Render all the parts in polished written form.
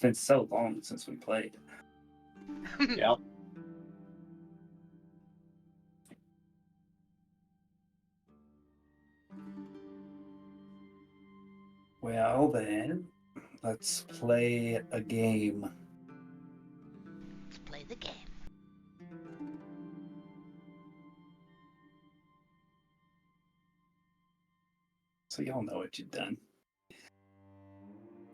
been so long since we played. Yep. Well, then, let's play a game. Let's play the game. So y'all know what you've done.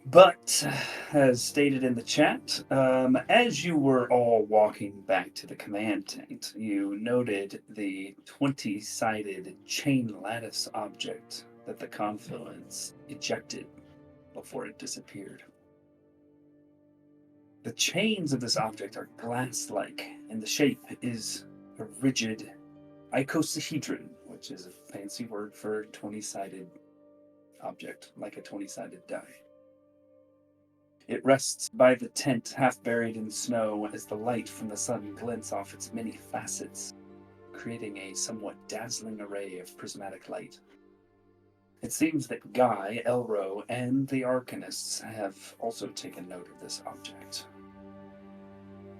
But, as stated in the chat, as you were all walking back to the command tent, you noted the 20-sided chain lattice object that the confluence ejected before it disappeared. The chains of this object are glass-like, and the shape is a rigid icosahedron, which is a fancy word for 20-sided object, like a 20-sided die. It rests by the tent, half buried in snow, as the light from the sun glints off its many facets, creating a somewhat dazzling array of prismatic light. It seems that Guy, Elro, and the Arcanists have also taken note of this object.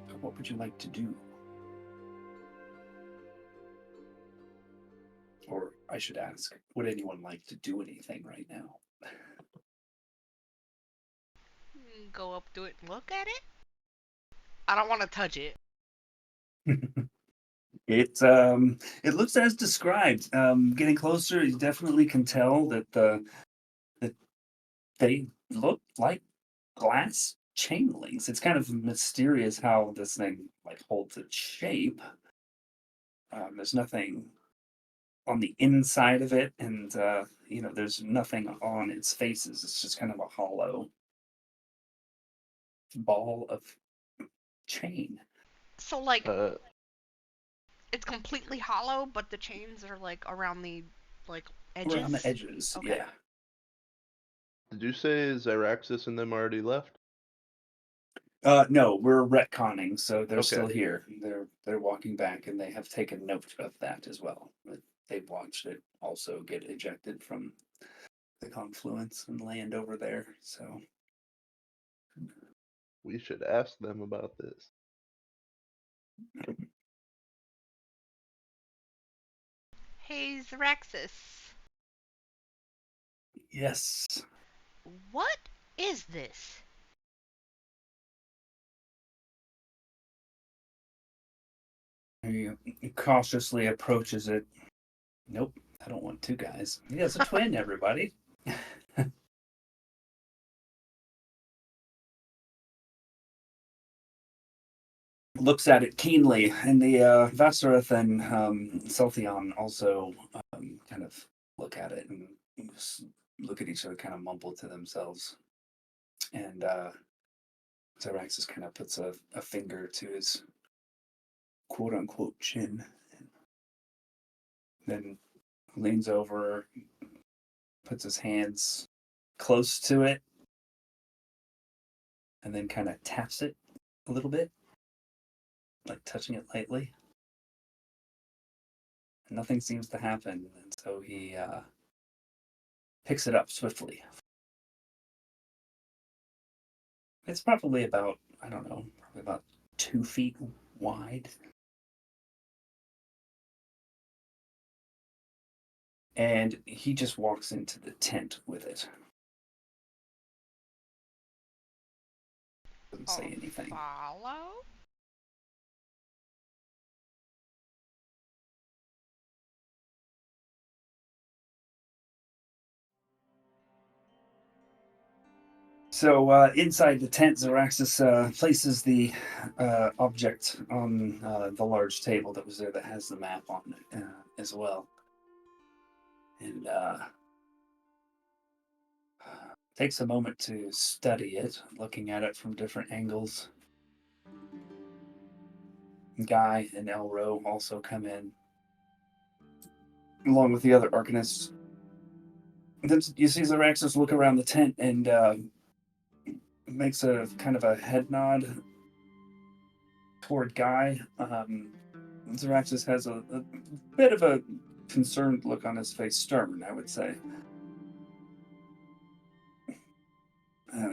So what would you like to do? Or I should ask, would anyone like to do anything right now? Go up to it and look at it? I don't want to touch it. It looks as described. Getting closer, you definitely can tell that they look like glass chain links. It's kind of mysterious how this thing holds its shape. There's nothing on the inside of it, and there's nothing on its faces. It's just kind of a hollow ball of chain. So, it's completely hollow, but the chains are, around the, edges? Around the edges, Okay. yeah. Did you say Zyraxis and them already left? No, we're retconning, so they're Okay. still here. They're walking back, and they have taken note of that as well. They've watched it also get ejected from the confluence and land over there. So We should ask them about this. Hey, Zyraxis. yes, What is this? he cautiously approaches it. Nope, I don't want two guys. He has a twin. Everybody. Looks at it keenly, and the Vassareth and Celthion also kind of look at it and just look at each other, kind of mumble to themselves. And Zyraxis kind of puts a finger to his quote-unquote chin, and then leans over, puts his hands close to it, and then kind of taps it a little bit, like touching it lightly. Nothing seems to happen, and so he picks it up swiftly. It's probably about, I don't know, probably about 2 feet wide. And he just walks into the tent with it. Doesn't say anything. Follow? So inside the tent, Zyraxis places the object on the large table that was there that has the map on it as well. And takes a moment to study it, looking at it from different angles. Guy and Elro also come in, along with the other Arcanists. Then you see Zyraxis look around the tent and makes a kind of a head nod toward Guy. Zyraxis has a bit of a concerned look on his face, stern, I would say.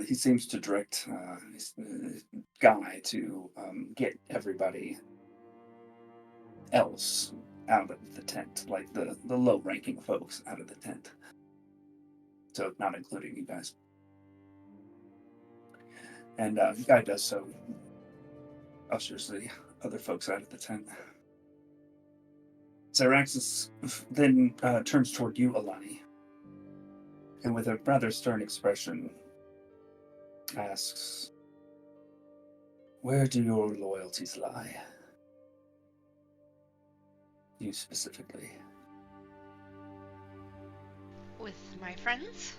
he seems to direct his guy to get everybody else out of the tent, like the low-ranking folks out of the tent. So not including you guys. And the guy does so, ushers the other folks out of the tent. Syraxis then turns toward you, Alani, and with a rather stern expression asks, "Where do your loyalties lie? You specifically." With my friends?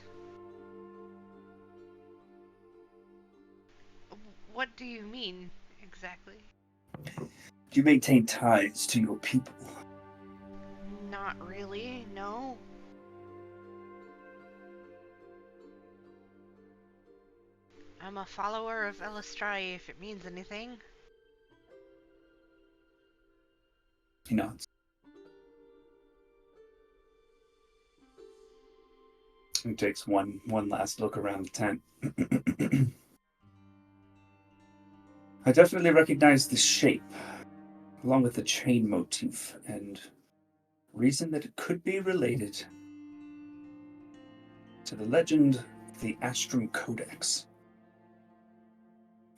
What do you mean, exactly? Do you maintain ties to your people? Not really, no. I'm a follower of Elistrai, if it means anything. He nods. He takes one last look around the tent. I definitely recognize the shape, along with the chain motif, and reason that it could be related to the legend of the Esktrom Codex.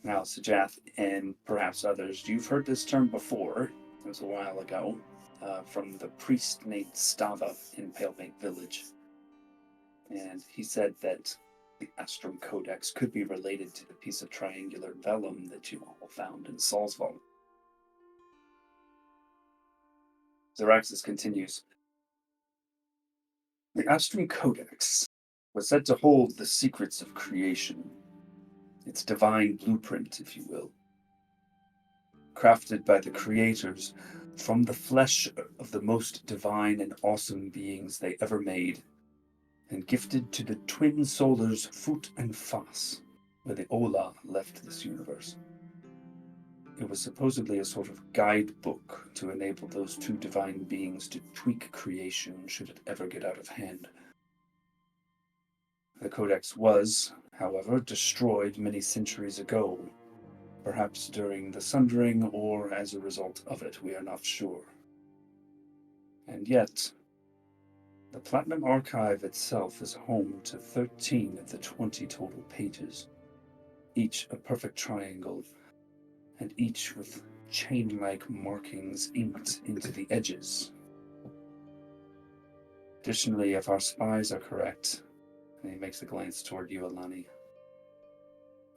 Now, Sajath and perhaps others, you've heard this term before. It was a while ago, from the priest named Stava in Palemate Village. And he said that the Esktrom Codex could be related to the piece of triangular vellum that you all found in Salzwald. Syraxis continues. The Esktrom Codex was said to hold the secrets of creation, its divine blueprint, if you will, crafted by the creators from the flesh of the most divine and awesome beings they ever made, and gifted to the twin solars Fut and Fas, where the Ola left this universe. It was supposedly a sort of guidebook to enable those two divine beings to tweak creation should it ever get out of hand. The Codex was, however, destroyed many centuries ago, perhaps during the Sundering or as a result of it, we are not sure. And yet, the Platinum Archive itself is home to 13 of the 20 total pages, each a perfect triangle, and each with chain-like markings inked into the edges. Additionally, if our spies are correct, and he makes a glance toward you, Alani,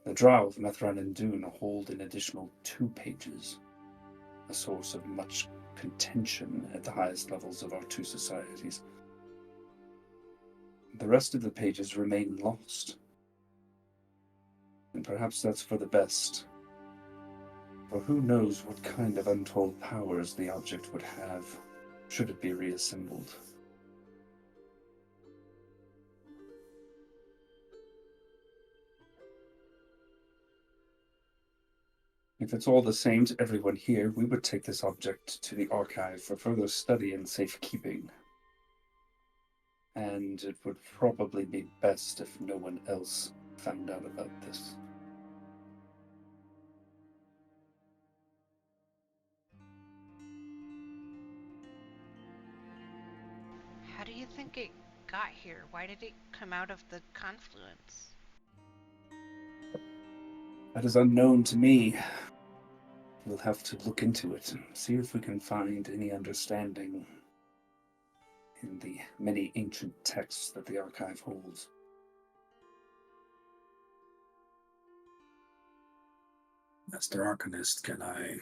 the Drow of Methran and Dune hold an additional 2 pages, a source of much contention at the highest levels of our 2 societies. The rest of the pages remain lost. And perhaps that's for the best. For who knows what kind of untold powers the object would have, should it be reassembled. If it's all the same to everyone here, we would take this object to the archive for further study and safekeeping. And it would probably be best if no one else found out about this. How do you think it got here? Why did it come out of the confluence? That is unknown to me. We'll have to look into it and see if we can find any understanding in the many ancient texts that the archive holds. Master Arcanist, can I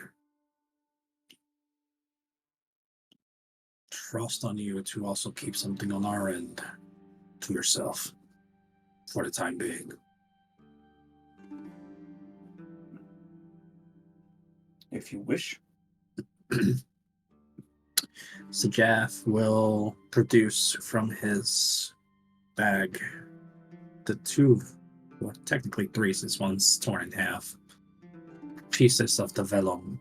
trust on you to also keep something on our end to yourself for the time being? If you wish. Sajath will produce from his bag the 2, well, technically 3 since one's torn in half, pieces of the vellum.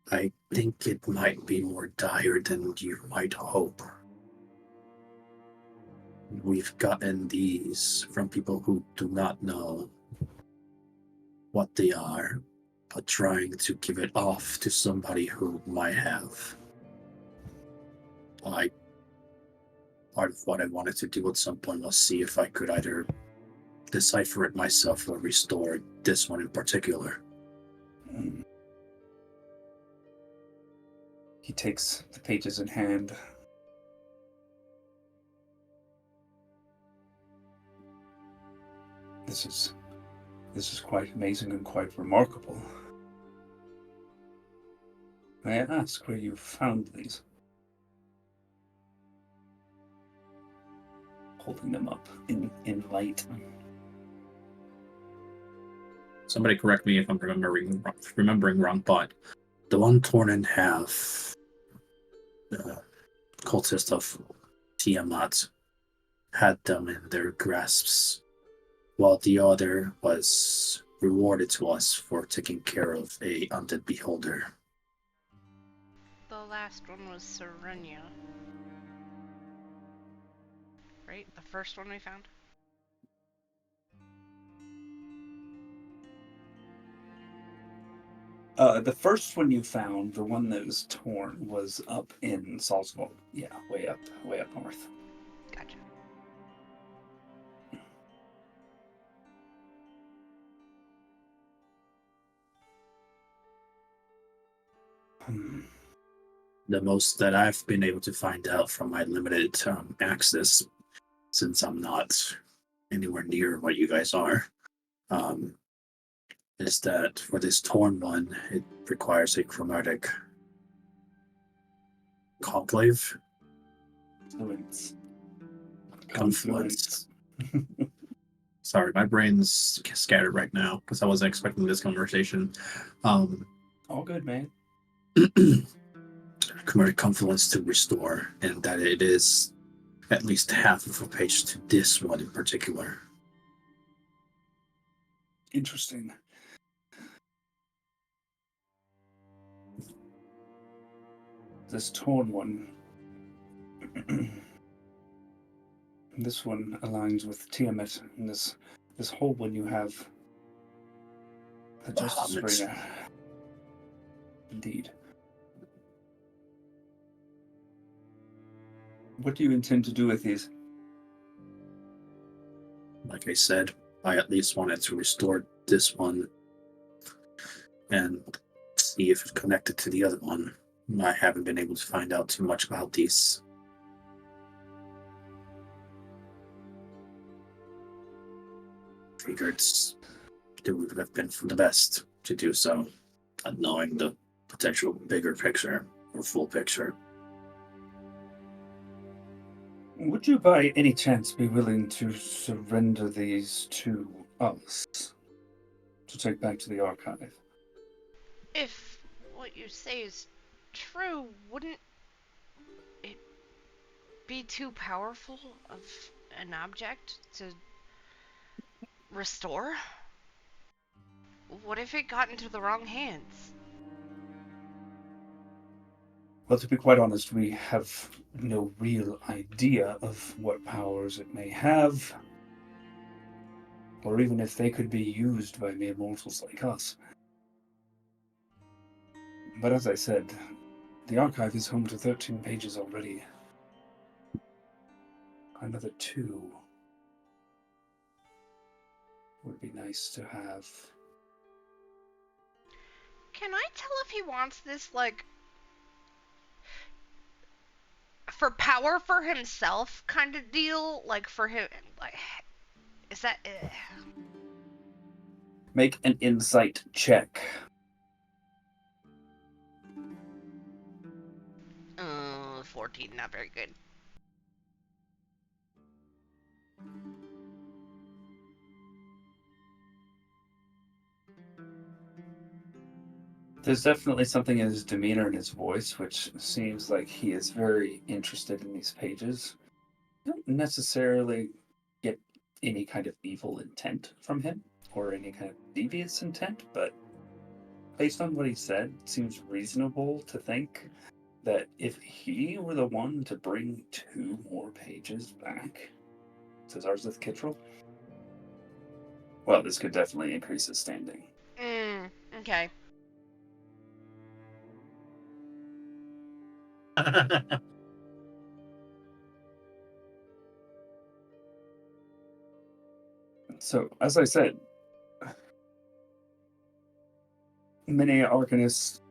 I think it might be more dire than you might hope. We've gotten these from people who do not know what they are, but trying to give it off to somebody who might have. Part of what I wanted to do at some point was see if I could either decipher it myself or restore this one in particular. He takes the pages in hand. This is quite amazing and quite remarkable. May I ask where you found these? Holding them up in light. Somebody correct me if I'm remembering wrong, but the one torn in half, the cultist of Tiamat had them in their grasps, while the other was rewarded to us for taking care of a undead beholder. The last one was Serenia. Right? The first one we found? The first one you found, the one that was torn, was up in Salzburg. Yeah, way up north. Gotcha. The most that I've been able to find out from my limited access, since I'm not anywhere near what you guys are, is that for this torn one, it requires a chromatic conclave. Confluence. Sorry, my brain's scattered right now because I wasn't expecting this conversation. All good, man. Chromatic confluence to restore, and that it is at least half of a page to this one in particular. Interesting. This torn one. This one aligns with Tiamat, and this whole one you have the Justice Bringer. Indeed. What do you intend to do with these? Like I said, I at least wanted to restore this one and see if it's connected to the other one. I haven't been able to find out too much about these. Figured it would have been for the best to do so, not knowing the potential bigger picture or full picture. Would you by any chance be willing to surrender these to us to take back to the archive? If what you say is true, wouldn't it be too powerful of an object to restore? What if it got into the wrong hands? Well, to be quite honest, we have no real idea of what powers it may have, or even if they could be used by mere mortals like us. But as I said, the archive is home to 13 pages already. Another 2 would be nice to have. Can I tell if he wants this, like, for power for himself kind of deal? Like, for him, like, is that... Make an insight check. 14, not very good. There's definitely something in his demeanor and his voice which seems like he is very interested in these pages. You don't necessarily get any kind of evil intent from him, or any kind of devious intent, but based on what he said, it seems reasonable to think that if he were the one to bring 2 more pages back, Says Arzith Kittrell. Well, this could definitely increase his standing. Okay. So, as I said, many arcanists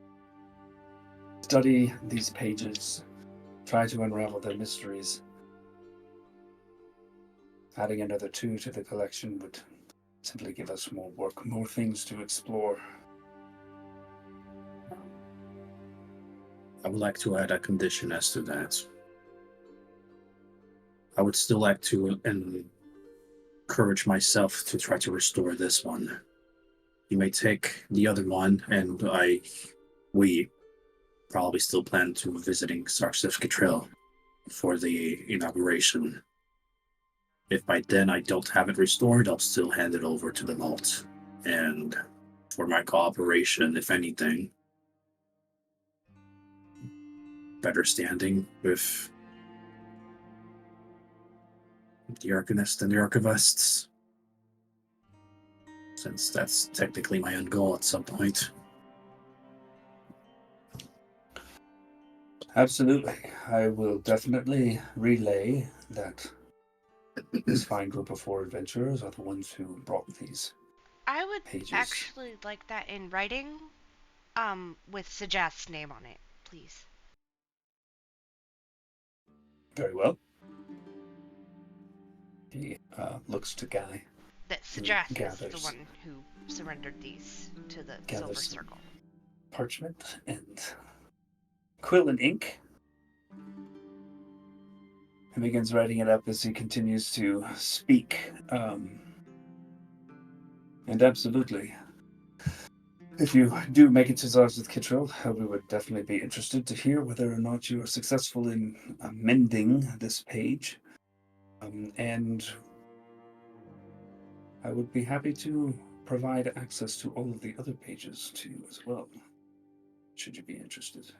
study these pages, try to unravel their mysteries. Adding another 2 to the collection would simply give us more work, more things to explore. I would like to add a condition as to that. I would still like to encourage myself to try to restore this one. You may take the other one, and we probably still plan to visiting Shadycreek for the inauguration. If by then I don't have it restored, I'll still hand it over to the vault. And for my cooperation, if anything, better standing with the Arcanist and the Archivists, since that's technically my end goal at some point. Absolutely. I will definitely relay that this fine group of 4 adventurers are the ones who brought these I would pages. actually like that in writing, with Sajast's name on it, please. Very well. He looks to Guy. That Sajast is the gathers- one who surrendered these to the Silver gathers Circle. Parchment and quill and ink. And begins writing it up as he continues to speak. And absolutely, if you do make it to Arzith Kittrell, we would definitely be interested to hear whether or not you are successful in mending this page. And I would be happy to provide access to all of the other pages to you as well, should you be interested.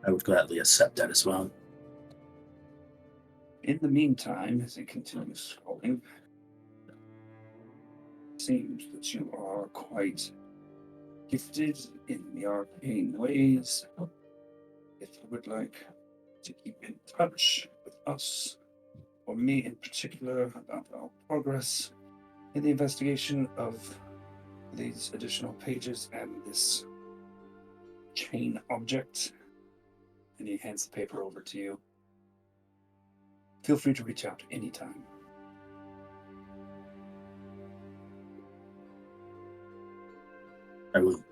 I would gladly accept that as well. In the meantime, as he continues scrolling, it seems that you are quite gifted in the arcane ways. If you would like to keep in touch with us, or me in particular, about our progress in the investigation of these additional pages and this chain object, and he hands the paper over to you, feel free to reach out anytime. I will.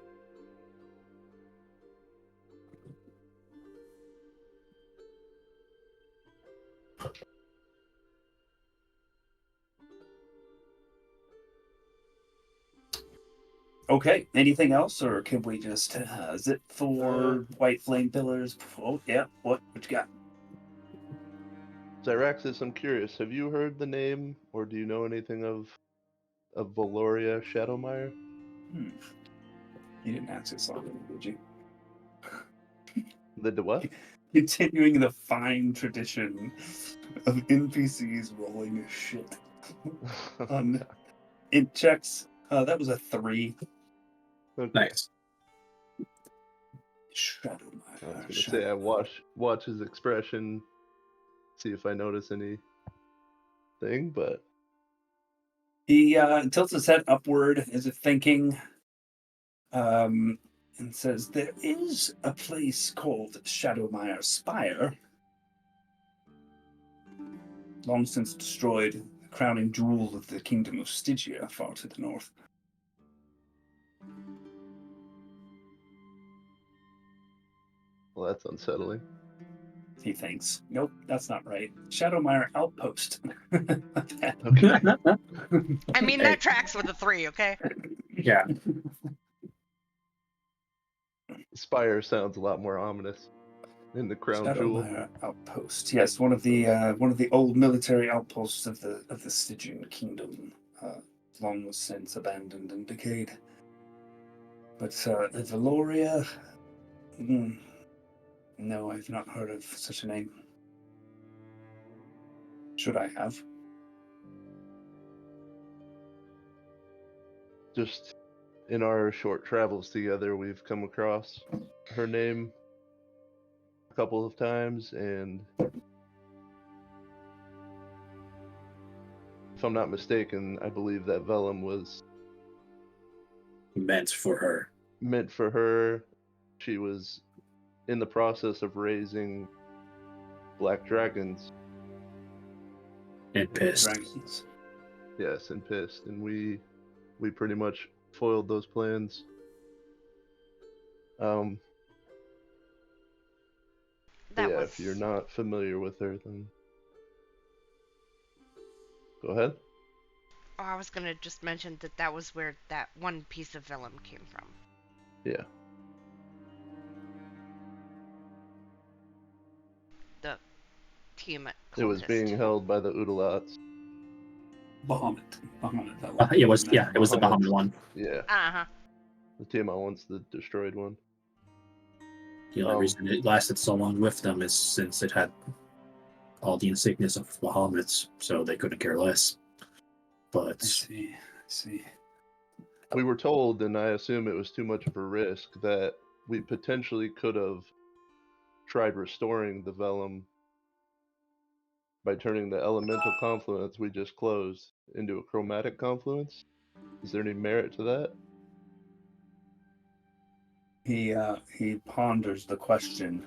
Okay, anything else, or can we just zip for White Flame Pillars? Oh, yeah, what you got? Zyraxis, I'm curious, have you heard the name, or do you know anything of Valoria Shadowmire? You didn't ask this already, did you? The what? Continuing the fine tradition of NPCs rolling shit on int checks. That was a 3. Okay. Nice. I was gonna say I watch his expression, see if I notice anything, but He tilts his head upward as if thinking, and says, "There is a place called Shadowmire Spire, long since destroyed, the crowning jewel of the kingdom of Stygia, far to the north. well, that's unsettling. He thinks, nope, that's not right. Shadowmire Outpost. Okay. I mean, that tracks with a 3, okay? Yeah. Spire sounds a lot more ominous in the crown jewel. Shadowmire Outpost. Yes, one of the old military outposts of the Stygian kingdom, long since abandoned and decayed. But Valoria, no, I've not heard of such a name. Should I have? Just in our short travels together, we've come across her name a couple of times, and if I'm not mistaken, I believe that vellum was Meant for her. meant for her. She was in the process of raising black dragons. And pissed. Dragons. Yes, and pissed, and we pretty much foiled those plans. But That yeah, was. if you're not familiar with her, then go ahead. Oh, I was gonna just mention that was where that one piece of vellum came from. Yeah. The Tiamat It was cultist. being held by the Udalots. Bahamut. It was the Bahamut one. Yeah, Uh-huh. the Tiamat one's the destroyed one. The only reason it lasted so long with them is since it had all the insignias of Bahamut, so they couldn't care less. But I see. We were told, and I assume it was too much of a risk, that we potentially could have tried restoring the vellum by turning the elemental confluence we just closed into a chromatic confluence. Is there any merit to that? He ponders the question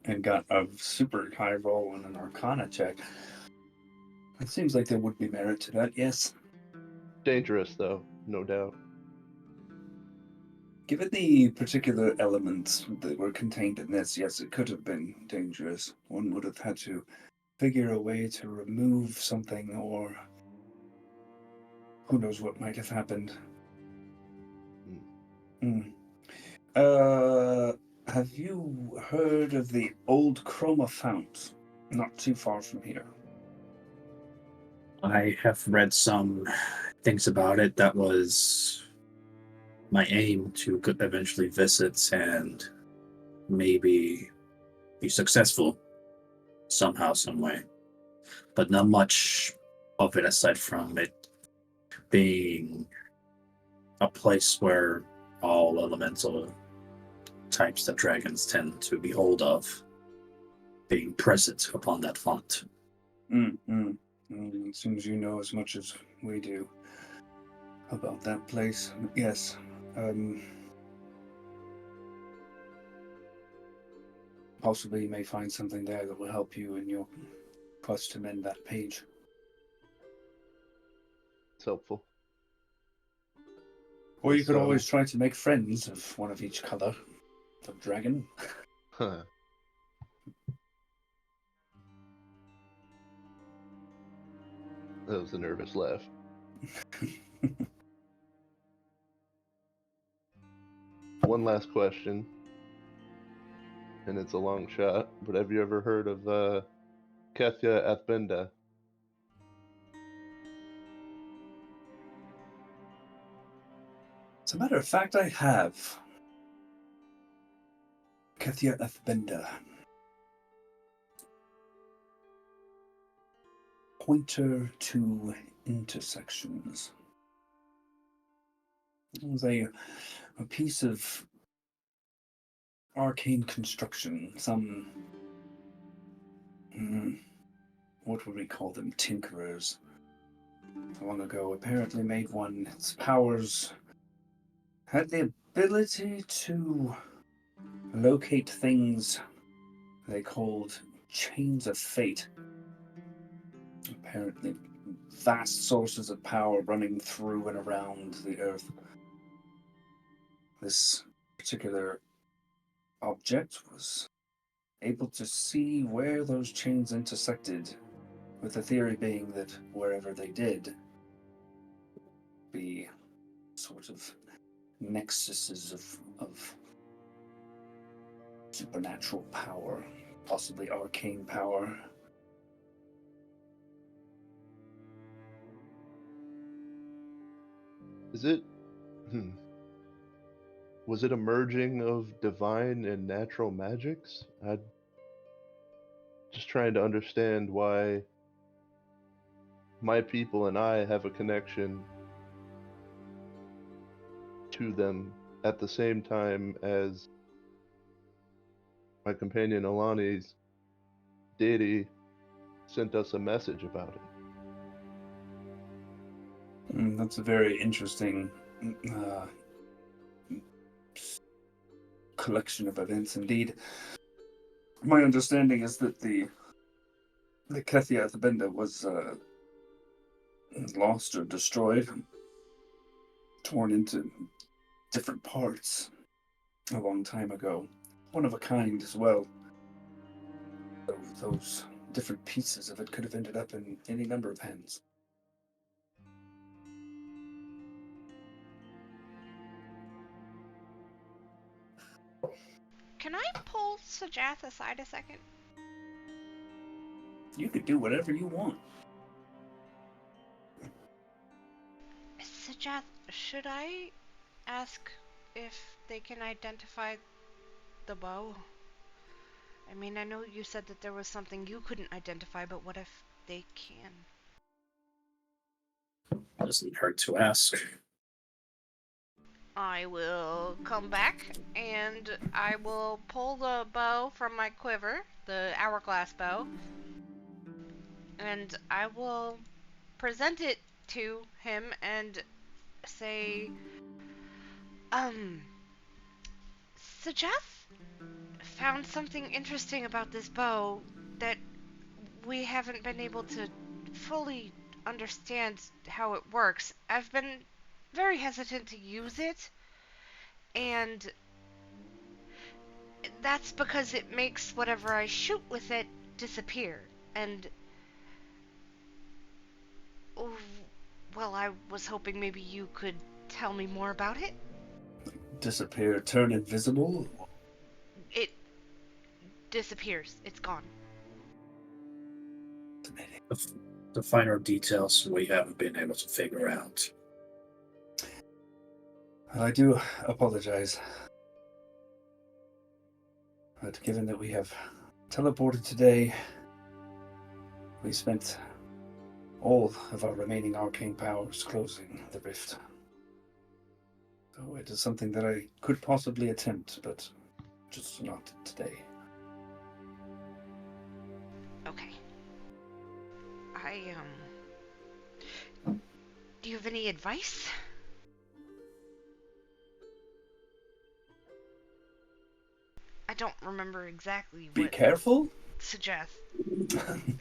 and got a super high roll on an Arcana check. It seems like there would be merit to that, yes. Dangerous, though, no doubt. Given the particular elements that were contained in this, yes, it could have been dangerous. One would have had to figure a way to remove something, or who knows what might have happened. Have you heard of the old Chroma Fount? Not too far from here. I have read some things about it. That was my aim to eventually visit and maybe be successful somehow, some way. But not much of it aside from it being a place where all elemental types that dragons tend to be hold of being present upon that font. It seems you know as much as we do about that place. Yes. Possibly you may find something there that will help you in your quest to mend that page. It's helpful. Or you could So- always try to make friends of one of each color of dragon. Huh. That was a nervous laugh. One last question, and it's a long shot, but have you ever heard of Kethia Athbenda? As a matter of fact, I have. Kethia Athbenda. Pointer to intersections. It was a piece of arcane construction. Some, what would we call them? Tinkerers. Long ago, apparently made one. Its powers had the ability to locate things they called chains of fate. Apparently, vast sources of power running through and around the earth. This particular object was able to see where those chains intersected, with the theory being that wherever they did, be sort of nexuses of supernatural power, possibly arcane power. Is it? Was it a merging of divine and natural magics? just trying to understand why my people and I have a connection to them at the same time as my companion Alani's deity sent us a message about it. That's a very interesting collection of events indeed. My understanding is that the Kethia Thabenda was lost or destroyed, torn into different parts a long time ago. One of a kind as well. Those different pieces of it could have ended up in any number of hands. Can I pull Sajath aside a second? You could do whatever you want. Sajath, should I ask if they can identify the bow? I mean, I know you said that there was something you couldn't identify, but what if they can? Doesn't hurt to ask. I will come back and I will pull the bow from my quiver, the hourglass bow, and I will present it to him and say, Sajath found something interesting about this bow that we haven't been able to fully understand how it works. I've been very hesitant to use it, and that's because it makes whatever I shoot with it disappear. And well, I was hoping maybe you could tell me more about it. Disappear, turn invisible? It disappears. It's gone. The finer details we haven't been able to figure out. I do apologize. But given that we have teleported today, we spent all of our remaining arcane powers closing the rift. So it is something that I could possibly attempt, but just not today. Okay. Do you have any advice? I don't remember exactly Be what careful? Sajath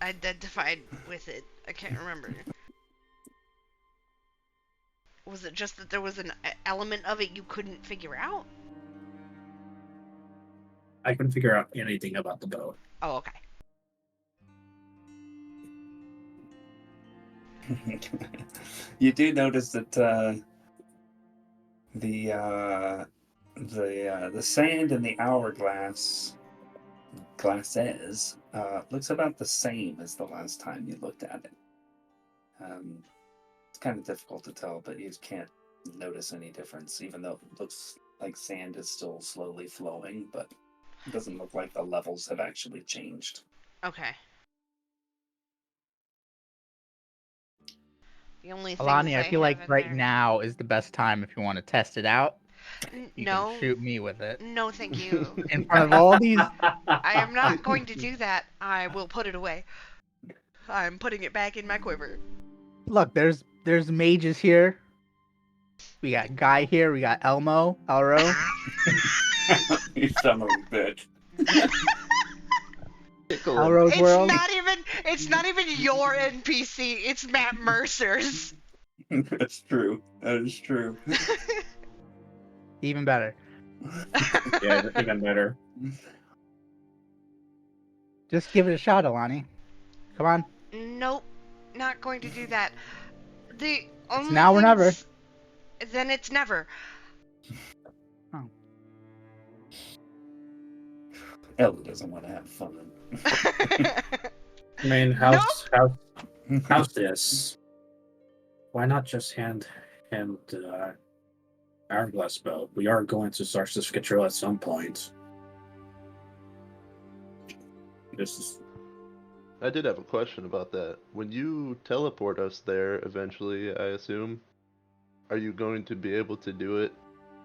identified with it. I can't remember. Was it just that there was an element of it you couldn't figure out? I couldn't figure out anything about the bow. Oh, okay. You do notice that the sand in the hourglass glasses looks about the same as the last time you looked at it. It's kind of difficult to tell, but you can't notice any difference, even though it looks like sand is still slowly flowing, but it doesn't look like the levels have actually changed. Okay. The only thing Alani, I feel like right there... now is the best time if you want to test it out. You no. can shoot me with it. No, thank you. In front of all these... I am not going to do that. I will put it away. I'm putting it back in my quiver. Look, there's mages here. We got Guy here. We got Elmo. You son of a bitch. Elro's world. It's not even your NPC. It's Matt Mercer's. That's true. That is true. Even better. Yeah, even better. Just give it a shot, Alani. Come on. Nope, not going to do that. The only It's now or never. Then it's never. Oh. Ella doesn't want to have fun. I mean, how's this? Why not just hand him the hourglass bow? We are going to Zarsis Control at some point. This is I did have a question about that. When you teleport us there eventually, I assume, are you going to be able to do it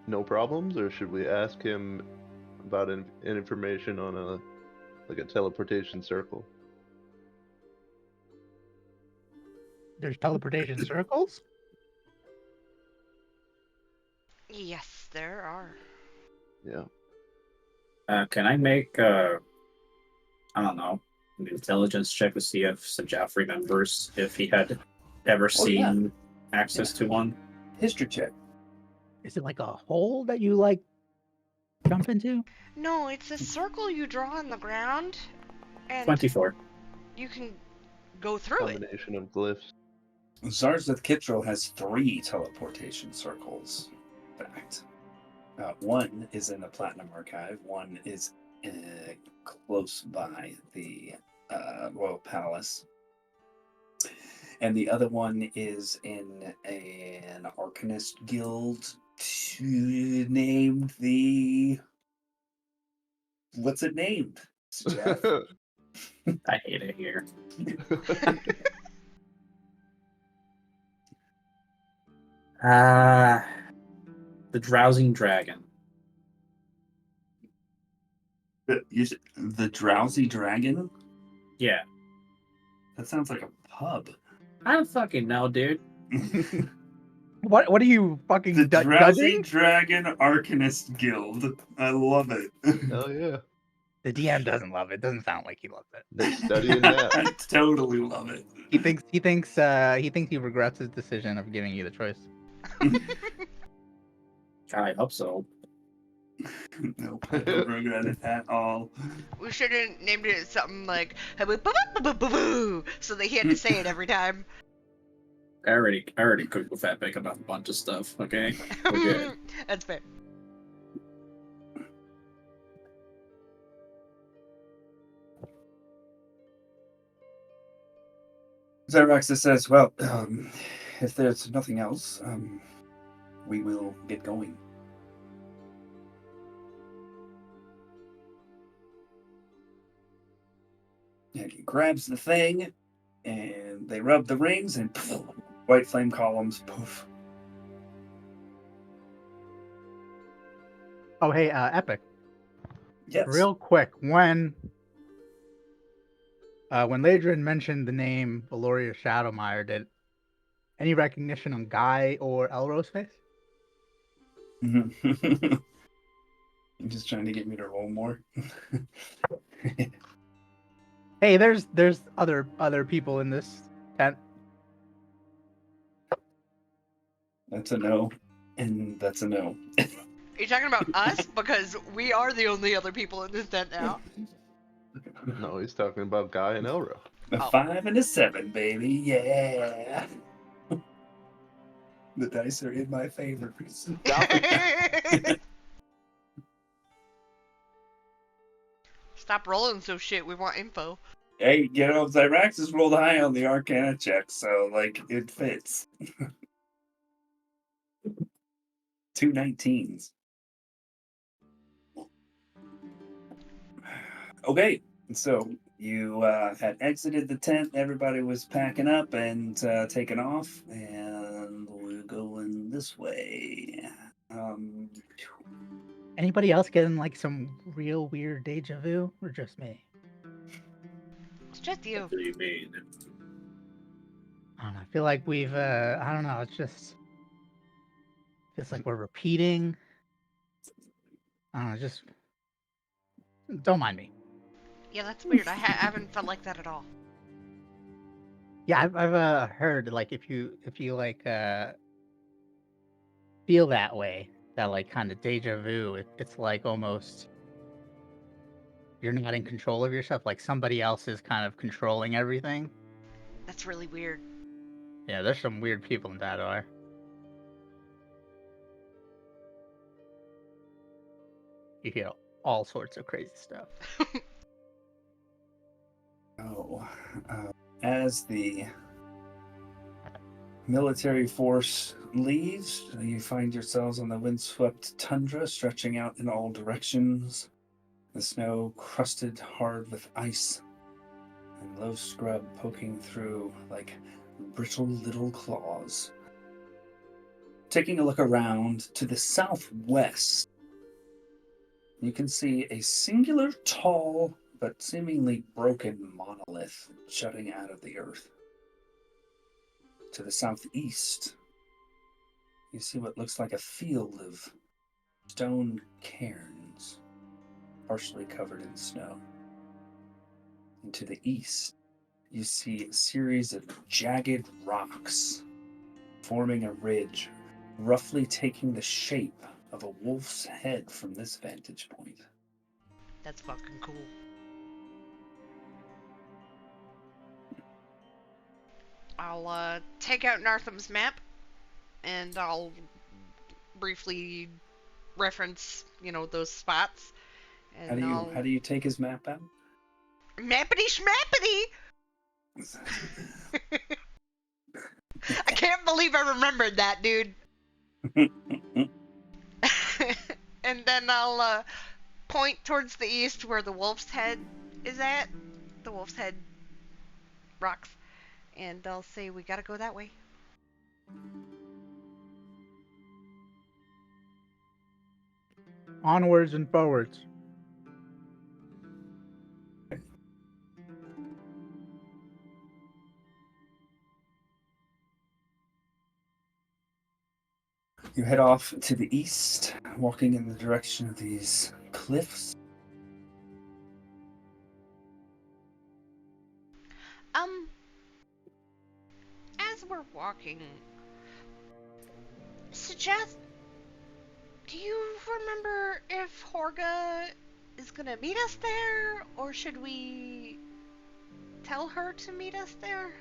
no problems, or should we ask him about information on a teleportation circle? There's teleportation circles? Yes, there are. Yeah. Can I make I don't know, an intelligence check to see if Sajaf remembers if he had ever Oh, yeah. seen access to one? History check. Is it like a hole that you like jump into? No, it's a circle you draw on the ground, and 24. you can go through it. Combination of glyphs. Zarzeth Kittrell has 3 teleportation circles. In fact, one is in the Platinum Archive. One is close by the Royal Palace. And the other one is in an Arcanist guild named the... What's it named? Jeff? I hate it here. The Drowsing Dragon. The Drowsy Dragon? Yeah. That sounds like a pub. I don't fucking know, dude. What are you fucking The Drowsy judging? Dragon Arcanist Guild. I love it. Oh yeah. The DM doesn't love it. Doesn't sound like he loves it. They're studying that. I totally love it. He thinks he regrets his decision of giving you the choice. I hope so. Nope, I don't regret it at all. We should have named it something like "boo," so that he had to say it every time. I already Googled that big about a bunch of stuff, okay? We're good. That's fair. Zyraxa says, well, if there's nothing else, we will get going. And he grabs the thing, and they rub the rings, and poof, white flame columns, poof. Oh hey, Epic. Yes. Real quick, when Ladrin mentioned the name Valoria Shadowmire, did any recognition on Guy or Elro's face? You're just trying to get me to roll more. Hey, there's other people in this tent. That's a no, and that's a no. Are you talking about us? Because we are the only other people in this tent now. No, he's talking about Guy and Elro. A 5 and a 7, baby. Yeah. The dice are in my favor. Stop rolling so shit. We want info. Hey, you know, Zyraxis rolled high on the Arcana check, so, like, it fits. 2 19s. Okay, so you had exited the tent. Everybody was packing up and taking off, and we're going this way. Anybody else getting like some real weird deja vu, or just me? It's just you. What do you mean? I don't know. I feel like we've I don't know. It's like we're repeating. I don't know. Just don't mind me. Yeah, that's weird. I haven't felt like that at all. Yeah, I've heard like if you like feel that way, that like kind of deja vu, it's like almost you're not in control of yourself, like somebody else is kind of controlling everything. That's really weird. Yeah, there's some weird people in Dadar. You hear all sorts of crazy stuff. As the military force leaves, you find yourselves on the windswept tundra stretching out in all directions. The snow crusted hard with ice. and low scrub poking through like brittle little claws. Taking a look around to the southwest, you can see a singular tall but seemingly broken monolith jutting out of the earth. To the southeast, you see what looks like a field of stone cairns, partially covered in snow. And to the east, you see a series of jagged rocks forming a ridge, roughly taking the shape of a wolf's head from this vantage point. That's fucking cool. I'll take out Nartham's map, and I'll briefly reference, those spots. And How do you take his map out? Mappity schmappity! I can't believe I remembered that, dude. And then I'll point towards the east where the wolf's head is at. The wolf's head rocks. And I'll say, we gotta go that way. Onwards and forwards. You head off to the east, walking in the direction of these cliffs. As we're walking, suggest, do you remember if Horga is gonna meet us there, or should we tell her to meet us there?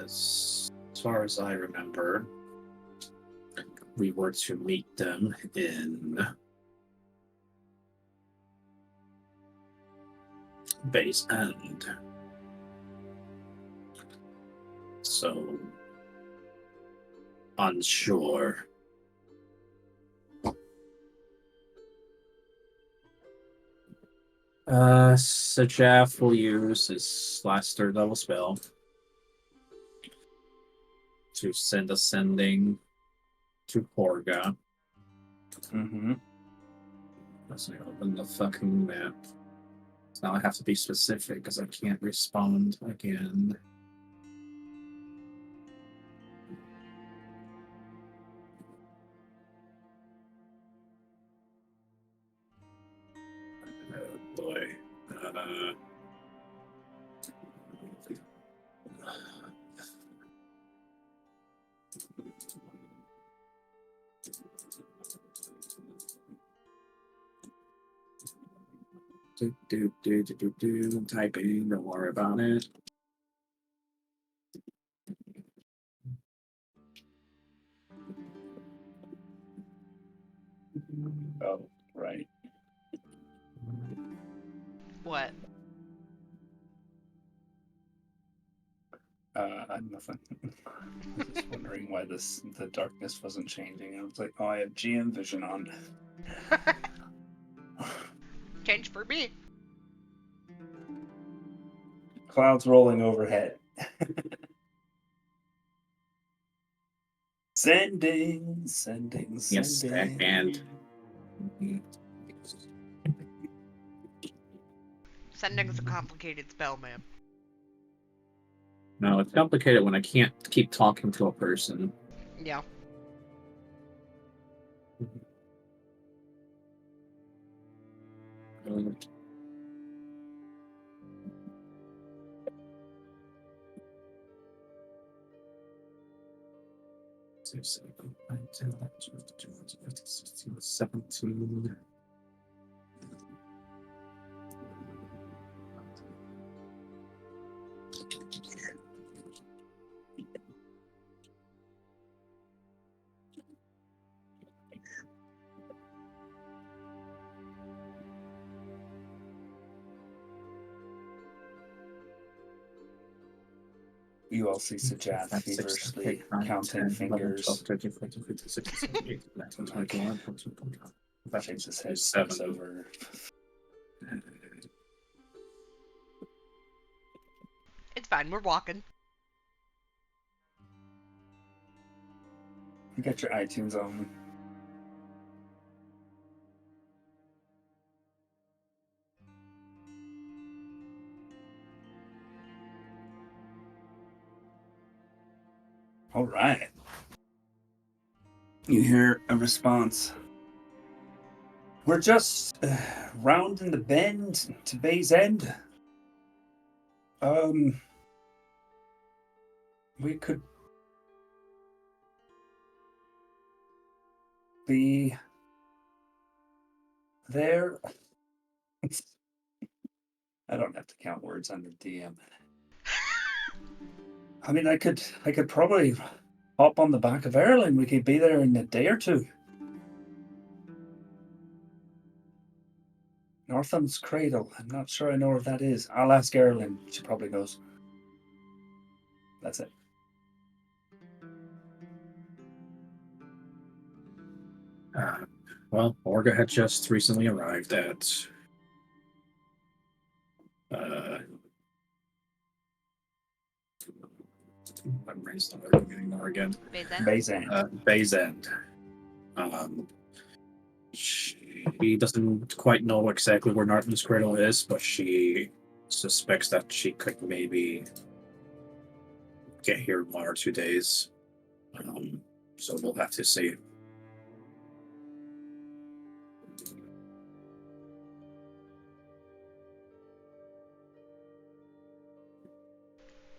As far as I remember, we were to meet them in Base End. So, unsure. So Jeff will use his last third level spell to send a sending to Horga. Mm-hmm. Let's open the fucking map. So now I have to be specific because I can't respond again. Oh boy. Typing, don't worry about it. Oh, right. What? Nothing. I was just wondering why the darkness wasn't changing. I was like, oh, I have GM vision on. Change for me. Clouds rolling overhead. Sending. Yes, and Sending's a complicated spell, man. no, it's complicated when I can't keep talking to a person. Yeah. So 17. You all see Sajath 5, 6, 7, feverishly 8, 9, counting 10, 11, fingers. 12, 13, 14, 15, 16, 17, 18, 19, 20, 21, 22, 23, Shakes his head, 7. looks over. It's fine. We're walking. You got your iTunes on. All right. You hear a response. We're just rounding the bend to Bay's End. We could be there. I don't have to count words under DM. I mean, I could probably hop on the back of Erling. We could be there in a day or two. Northam's Cradle. I'm not sure I know where that is. I'll ask Erling. She probably knows. That's it. Well, Orga had just recently arrived at my brain's not working anymore again. Bay's End? Bay's End. Bay's End. She doesn't quite know exactly where Norton's Cradle is, but she suspects that she could maybe get here in 1 or 2 days. So we'll have to see.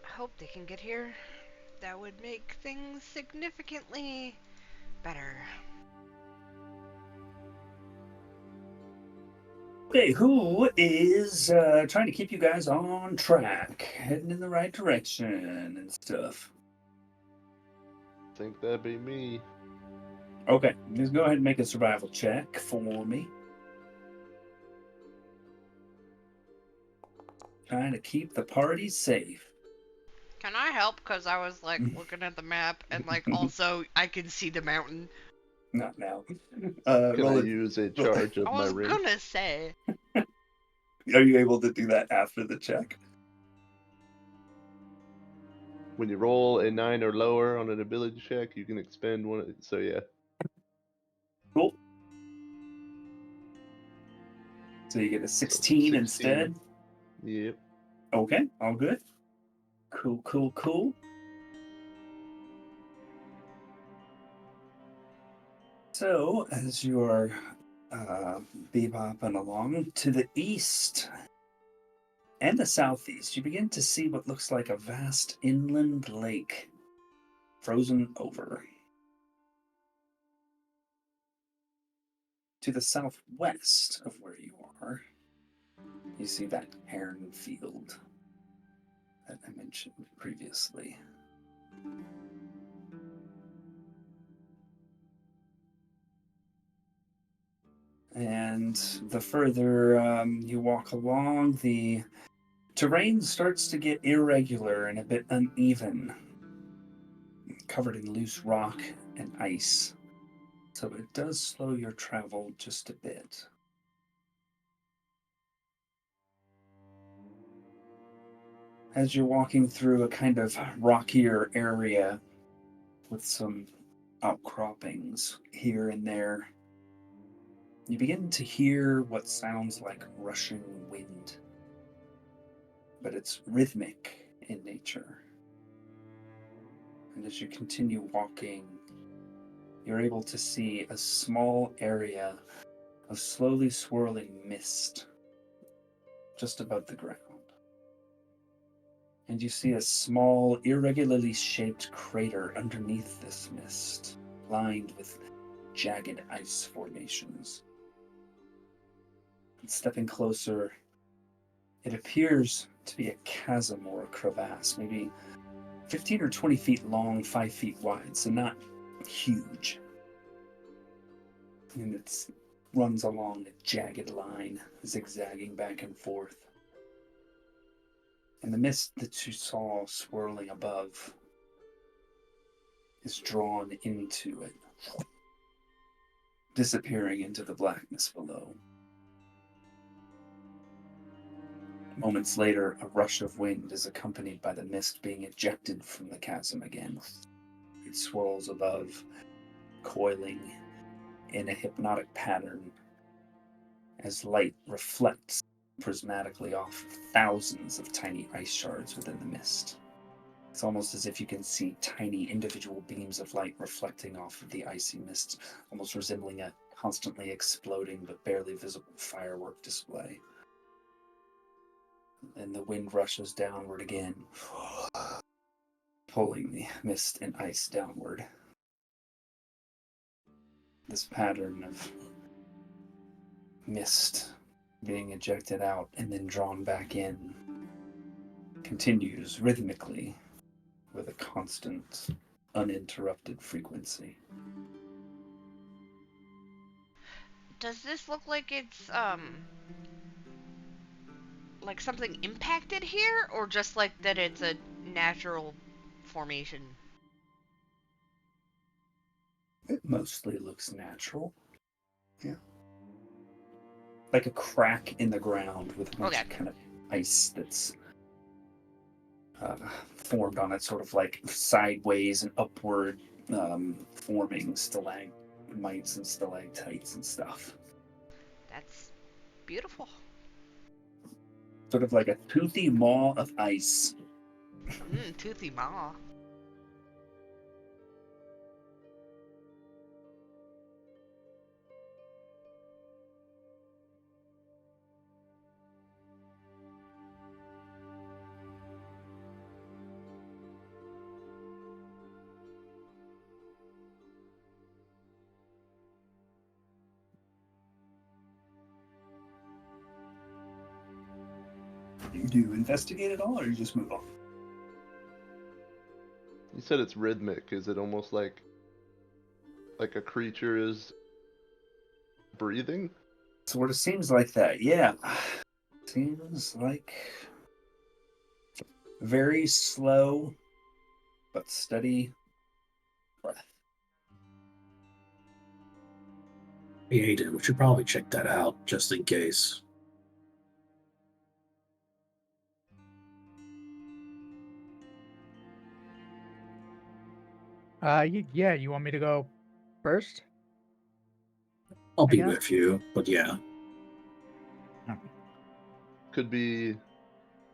I hope they can get here. That would make things significantly better. Okay, who is trying to keep you guys on track, heading in the right direction and stuff? I think that'd be me. Okay, just go ahead and make a survival check for me. Trying to keep the party safe. Can I help? Because I was like looking at the map and like also I can see the mountain. Not now. Can I roll it. use a charge of I my was ring? gonna say. Are you able to do that after the check? When you roll a 9 or lower on an ability check, you can expend one. So yeah. Cool. So you get a 16 instead? Yep. Okay, all good. Cool, cool, cool. So, as you are bebopping along to the east and the southeast, you begin to see what looks like a vast inland lake frozen over. To the southwest of where you are, you see that heron field that I mentioned previously. And the further you walk along, the terrain starts to get irregular and a bit uneven, covered in loose rock and ice. So it does slow your travel just a bit. As you're walking through a kind of rockier area with some outcroppings here and there, you begin to hear what sounds like rushing wind, but it's rhythmic in nature. And as you continue walking, you're able to see a small area of slowly swirling mist just above the ground. And you see a small, irregularly shaped crater underneath this mist, lined with jagged ice formations. And stepping closer, it appears to be a chasm or a crevasse, maybe 15 or 20 feet long, 5 feet wide, so not huge. And it runs along a jagged line, zigzagging back and forth. And the mist that you saw swirling above is drawn into it, disappearing into the blackness below. Moments later, a rush of wind is accompanied by the mist being ejected from the chasm again. It swirls above, coiling in a hypnotic pattern as light reflects prismatically off thousands of tiny ice shards within the mist. It's almost as if you can see tiny individual beams of light reflecting off of the icy mist, almost resembling a constantly exploding but barely visible firework display. And the wind rushes downward again, pulling the mist and ice downward. This pattern of mist being ejected out and then drawn back in continues rhythmically with a constant, uninterrupted frequency. Does this look like it's like something impacted here, or just like that it's a natural formation? It mostly looks natural. Yeah. Like a crack in the ground with a bunch of kind of ice that's formed on it, sort of like sideways and upward forming stalagmites and stalactites and stuff. That's beautiful. Sort of like a toothy maw of ice. Toothy maw. Do you investigate it all, or you just move on? You said it's rhythmic. Is it almost like a creature is breathing? Sort of seems like that, yeah. Seems like very slow but steady breath. Hey, Aiden, we should probably check that out just in case. Yeah, you want me to go first? I'll be guess? with you, but yeah. Could be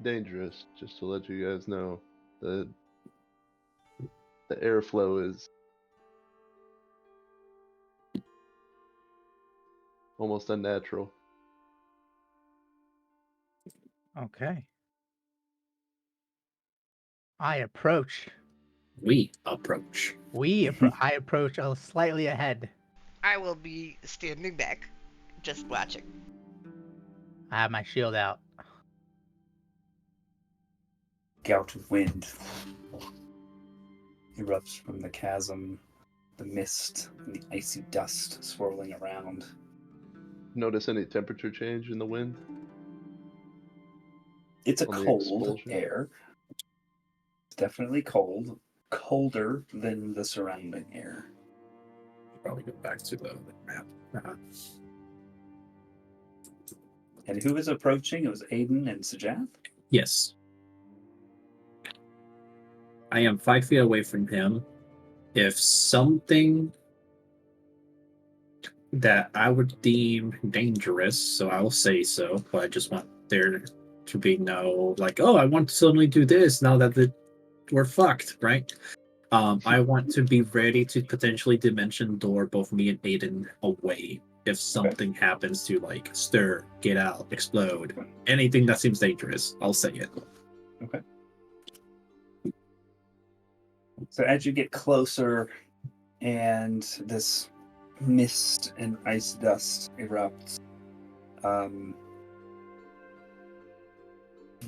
dangerous, just to let you guys know. The airflow is almost unnatural. Okay. I approach. We approach. I approach slightly ahead. I will be standing back, just watching. I have my shield out. Gout of wind erupts from the chasm, the mist and the icy dust swirling around. Notice any temperature change in the wind? It's a On the cold expulsion? air. It's definitely cold. Colder than the surrounding air. Probably go back to the map. And who is approaching? It was Aiden and Sajath? Yes. I am 5 feet away from him. If something that I would deem dangerous, so I'll say so, but I just want there to be no, like, oh, I want to suddenly do this now that we're fucked, right? I want to be ready to potentially dimension door both me and Aiden away if something happens to, like, stir, get out, explode, anything that seems dangerous, I'll say it. Okay. So as you get closer and this mist and ice dust erupts,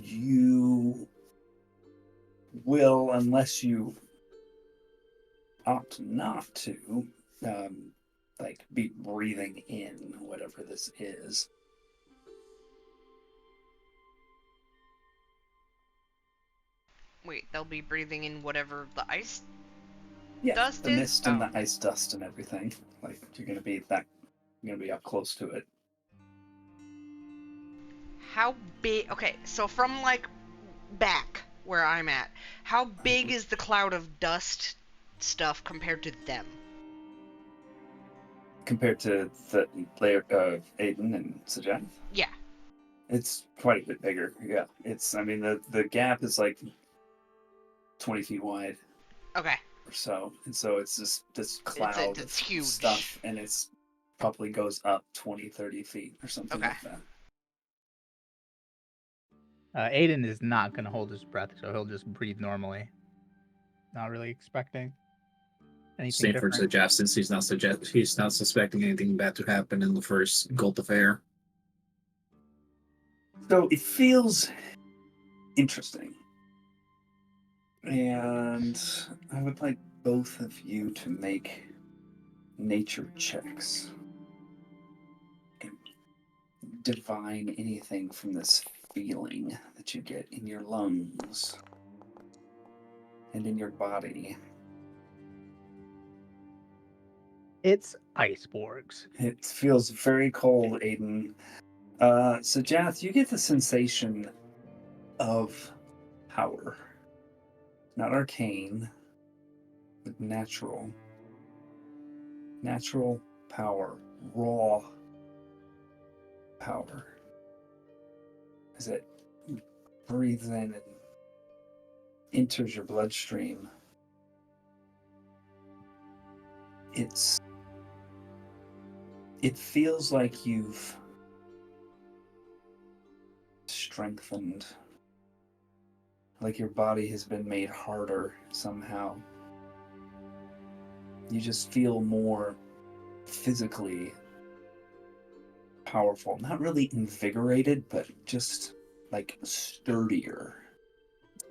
you will, unless you opt not to, like, be breathing in whatever this is. Wait, they'll be breathing in whatever the ice Yeah, dust the is? mist and Oh. the ice dust and everything. Like you're gonna be up close to it. How big? Okay, so from like back where I'm at, how big is the cloud of dust stuff compared to them? Compared to the layer of Aiden and Sajath, Yeah. it's quite a bit bigger. Yeah, I mean, the gap is like 20 feet wide Okay. or so, and so it's just this cloud It's of huge. stuff, and it's probably goes up 20, 30 feet or something Okay. like that. Aiden is not going to hold his breath, so he'll just breathe normally. Not really expecting anything Same for different. Sajaf, since he's not suspecting anything bad to happen in the first gulp of air. So it feels interesting. And I would like both of you to make nature checks. And divine anything from this feeling that you get in your lungs and in your body. It's iceborgs. It feels very cold, Aiden. So, Jath, you get the sensation of power. Not arcane, but natural. Natural power. Raw power. As it breathes in and enters your bloodstream. It feels like you've strengthened, like your body has been made harder somehow. You just feel more physically powerful. Not really invigorated, but just like sturdier.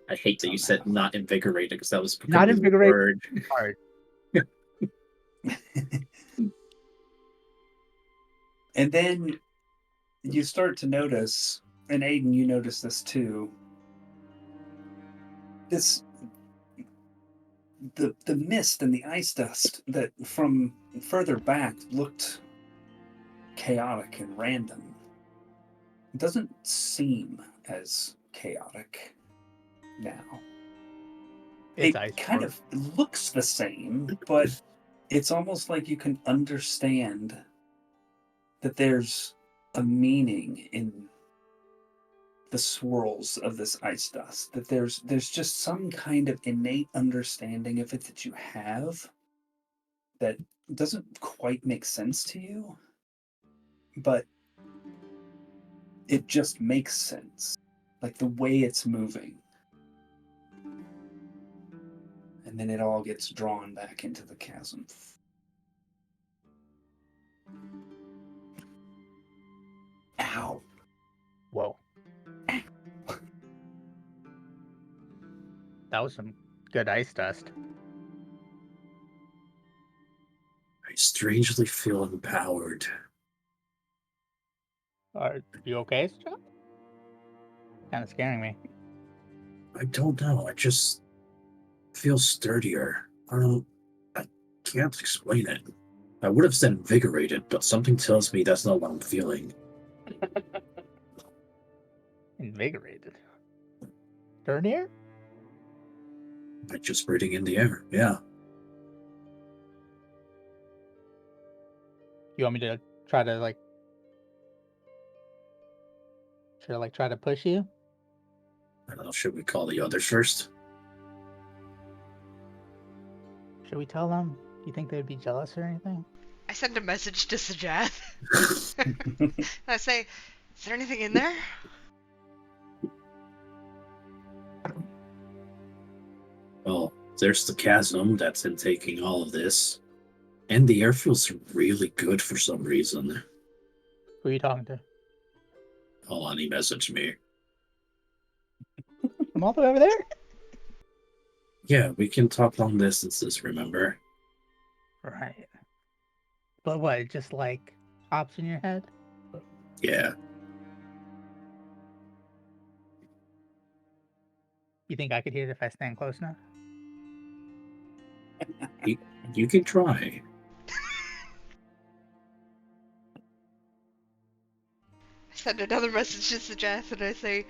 I hate that you said not invigorated, because that was Not the invigorated. word. Hard. And then you start to notice, and Aiden, you notice this too, the mist and the ice dust that from further back looked chaotic and random. It doesn't seem as chaotic now. It's It kind iceborg. of looks the same, but it's almost like you can understand that there's a meaning in the swirls of this ice dust, that there's just some kind of innate understanding of it that you have that doesn't quite make sense to you, but it just makes sense, like the way it's moving. And then it all gets drawn back into the chasm. Ow. Whoa. That was some good ice dust. I strangely feel empowered. Are you okay, John? Kind of scaring me. I don't know. I just feel sturdier. I can't explain it. I would have said invigorated, but something tells me that's not what I'm feeling. Invigorated. Sturdier? Like just breathing in the air. Yeah. You want me to try to like? Should I like try to push you? I don't know. Should we call the others first? Should we tell them? Do you think they'd be jealous or anything? I send a message to Sajath. I say, is there anything in there? Well, there's the chasm that's intaking all of this. And the air feels really good for some reason. Who are you talking to? Hold on, he messaged me. I'm all the way over there? Yeah, we can talk long distances, remember? Right. But what, it just like pops in your head? Yeah. You think I could hear it if I stand close enough? You can try. I send another message to Suggest and I say,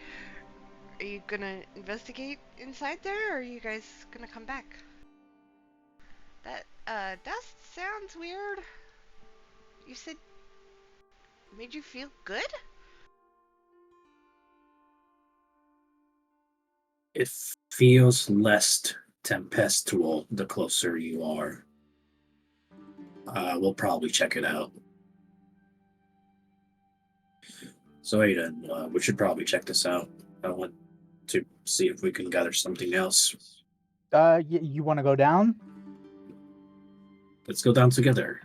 are you gonna investigate inside there, or are you guys gonna come back? That, dust sounds weird. You said made you feel good? It feels less tempestual the closer you are. We'll probably check it out. So, Aiden, we should probably check this out. I want to see if we can gather something else. You want to go down? Let's go down together.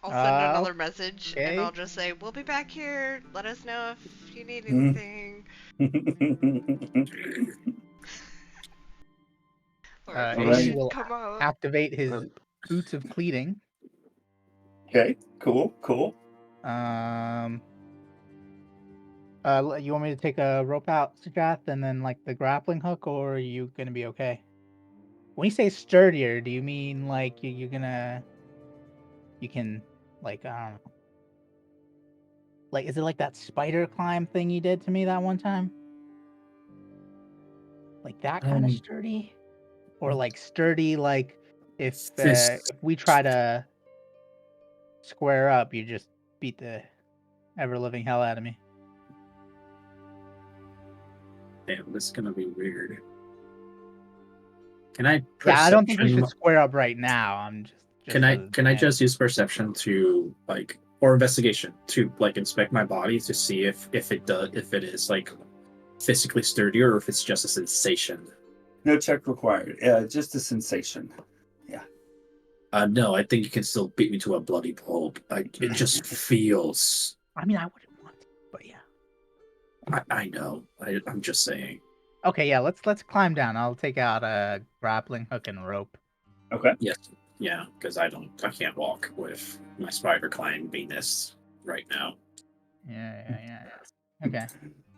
I'll send another message and okay. I'll just say, we'll be back here. Let us know if you need anything. Or if you Right. should will come out. activate his Um, boots of pleading. Okay, cool. You want me to take a rope out, Sajath, and then like the grappling hook, or are you gonna be okay? When you say sturdier, do you mean like you can like I don't know, like is it like that spider climb thing you did to me that one time? Like that kind of sturdy, or like sturdy like if we try to square up, you just beat the ever living hell out of me. Damn, this is gonna be weird. Can I Yeah, I don't think we perception? should square up right now. I'm just Can I just use perception to like, or investigation to like inspect my body to see if it is like physically sturdier or if it's just a sensation? No check required. Just a sensation. Yeah. No, I think you can still beat me to a bloody pulp. It just feels. I mean, I wouldn't want to, but yeah. I know. I'm just saying. Okay, yeah, let's climb down. I'll take out a grappling hook and rope. Okay. Yes. Yeah, because I can't walk with my spider climb Venus right now. Yeah. Okay.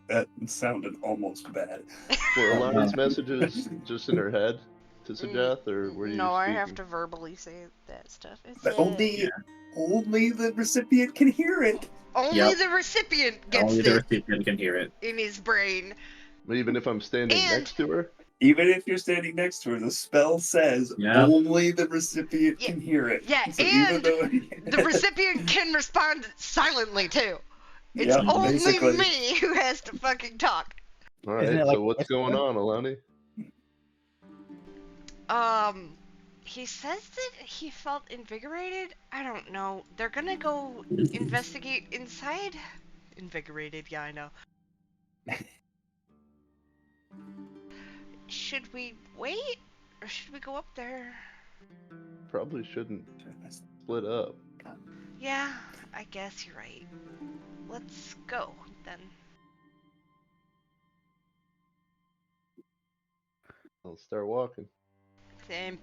That sounded almost bad. Were Alani's messages just in her head to Sajath, or were you No, I speaking? have to verbally say that stuff. It's But only the recipient can hear it. only the recipient gets Only the it recipient can hear it. in his brain. Even if I'm standing And- next to her? Even if you're standing next to her, the spell says only the recipient can hear it. Yeah, So and even though the recipient can respond silently too. It's Yep, only basically. me who has to fucking talk. Alright, Isn't it so like what's whisper? going on, Alani? He says that he felt invigorated. I don't know. They're gonna go investigate inside. Invigorated, yeah, I know. Should we wait? Or should we go up there? Probably shouldn't split up. Yeah, I guess you're right. Let's go, then. I'll start walking. Same.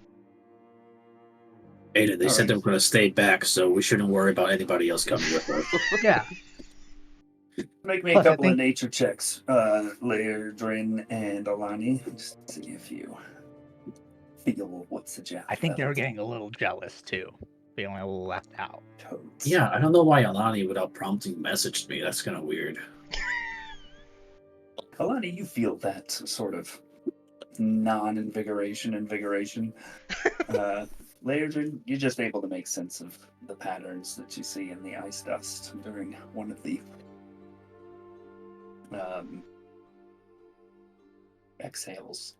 Aiden, they said Alright. they were going to stay back, so we shouldn't worry about anybody else coming with us. Yeah. Make me Plus, a I couple of think- nature checks, Drin and Alani. Just to see if you feel what's the I think they were getting a little jealous too, feeling a little left out. Totes. Yeah, I don't know why Alani, without prompting, messaged me. That's kind of weird. Alani, you feel that sort of non-invigoration. Drin, you're just able to make sense of the patterns that you see in the ice dust during one of the exhales.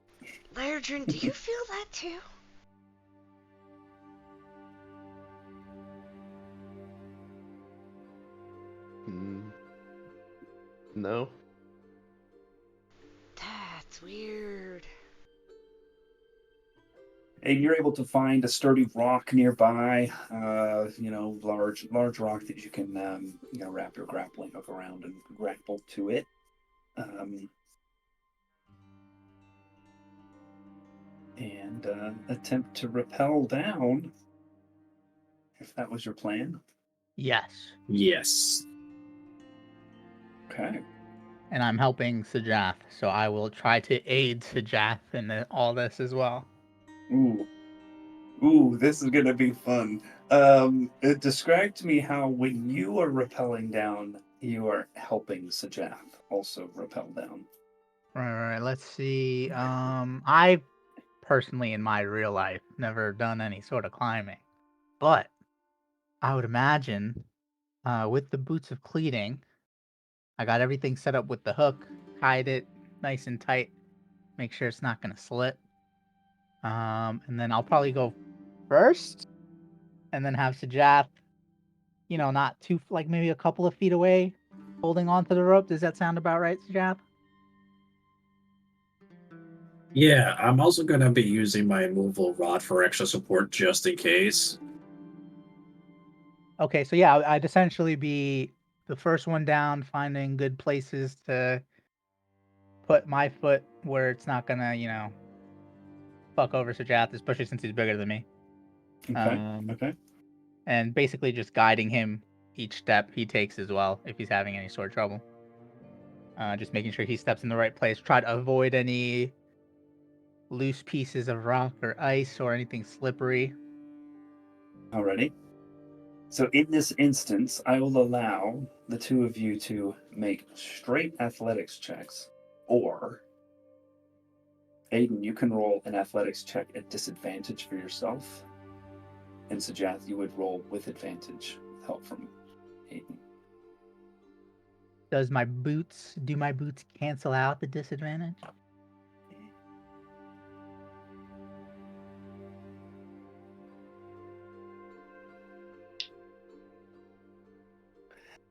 Lairdrin, do you feel that too? No? That's weird. And you're able to find a sturdy rock nearby, large rock that you can, wrap your grappling hook around and grapple to it. And attempt to rappel down, if that was your plan. Yes. Yes. Okay. and I'm helping Sajath, so I will try to aid Sajath in all this as well. Ooh, this is gonna be fun. Describe to me how when you are rappelling down, you are helping Sajath also rappel down. Right. Let's see. I personally, in my real life, never done any sort of climbing, but I would imagine, with the boots of cleating, I got everything set up with the hook, tied it nice and tight, make sure it's not gonna slip. And then I'll probably go first, and then have Sajath, not too, like maybe a couple of feet away, holding onto the rope. Does that sound about right, Sajath? Yeah, I'm also going to be using my immovable rod for extra support just in case. Okay, so yeah, I'd essentially be the first one down, finding good places to put my foot where it's not gonna, fuck over Sajath, especially since he's bigger than me. Okay. Okay. And basically just guiding him each step he takes as well, if he's having any sort of trouble. Just making sure he steps in the right place. Try to avoid any loose pieces of rock or ice or anything slippery. Alrighty. So in this instance, I will allow the two of you to make straight athletics checks, or Aiden, you can roll an athletics check at disadvantage for yourself, and Sajath, you would roll with advantage with help from Aiden. Do my boots cancel out the disadvantage?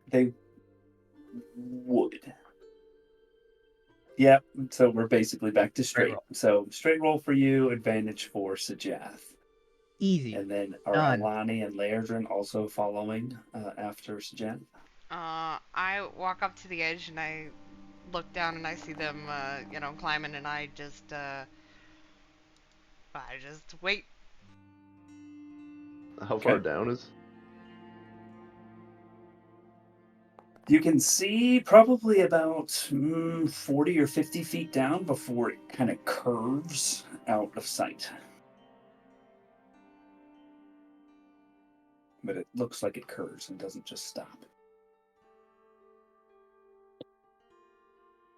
They would. Yeah, so we're basically back to straight. roll. So straight roll for you, advantage for Sajath. Easy. And then are Done. Alani and Laerdrin also following after Sajath? I walk up to the edge and I look down and I see them, climbing, and I just wait. How far Okay. down is? You can see probably about 40 or 50 feet down before it kind of curves out of sight. But it looks like it curves and doesn't just stop.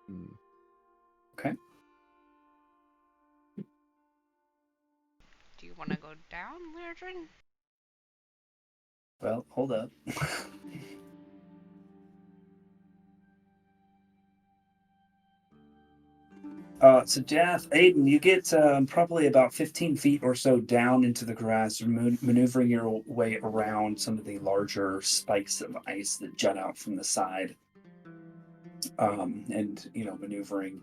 Hmm. Okay. Do you want to go down, Laerdrin? Well, hold up. Sajath, Aiden, you get probably about 15 feet or so down into the grass, maneuvering your way around some of the larger spikes of ice that jut out from the side, and maneuvering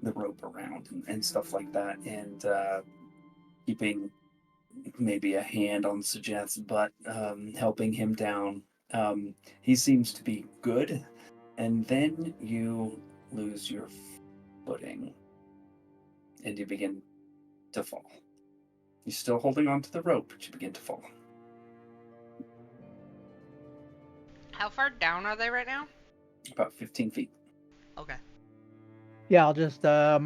the rope around and stuff like that, and keeping maybe a hand on Sajath's butt, helping him down. He seems to be good, and then you lose your footing and you begin to fall. You're still holding on to the rope, but you begin to fall. How far down are they right now? About 15 feet. Okay. Yeah, I'll just try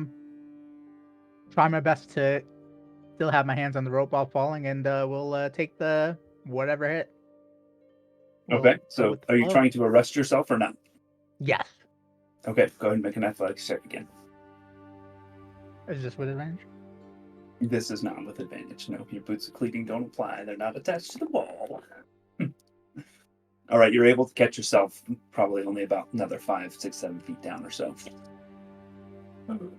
my best to still have my hands on the rope while falling, and we'll take the whatever hit. We'll Okay, go so with the are you flow. trying to arrest yourself or not? Yes. Okay, go ahead and make an athletics check again. Is this with advantage? This is not with advantage. No, your boots of cleating don't apply. They're not attached to the wall. All right, you're able to catch yourself probably only about another 5, 6, 7 feet down or so. You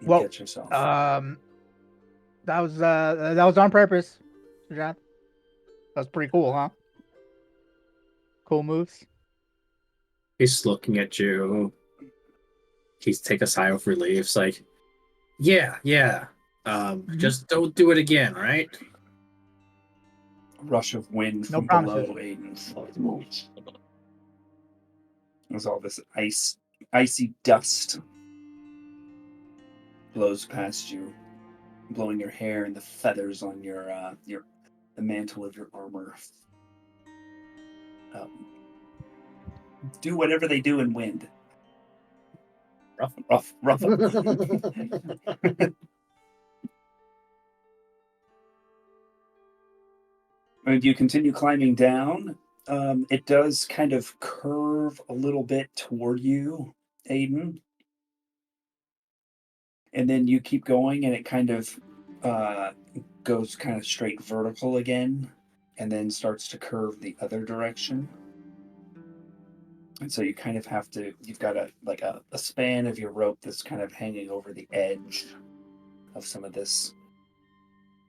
Well, catch yourself. that was on purpose, John. That was pretty cool, huh? Cool moves. He's looking at you. He's take a sigh of relief. It's like, yeah. Just don't do it again, right? Rush of wind No from promises. below Aiden's. There's all this icy dust blows past you, blowing your hair and the feathers on the mantle of your armor. do whatever they do in wind. Rough. And you continue climbing down. It does kind of curve a little bit toward you, Aiden. And then you keep going, and it kind of goes kind of straight vertical again, and then starts to curve the other direction. And so you kind of have to, you've got a span of your rope that's kind of hanging over the edge of some of this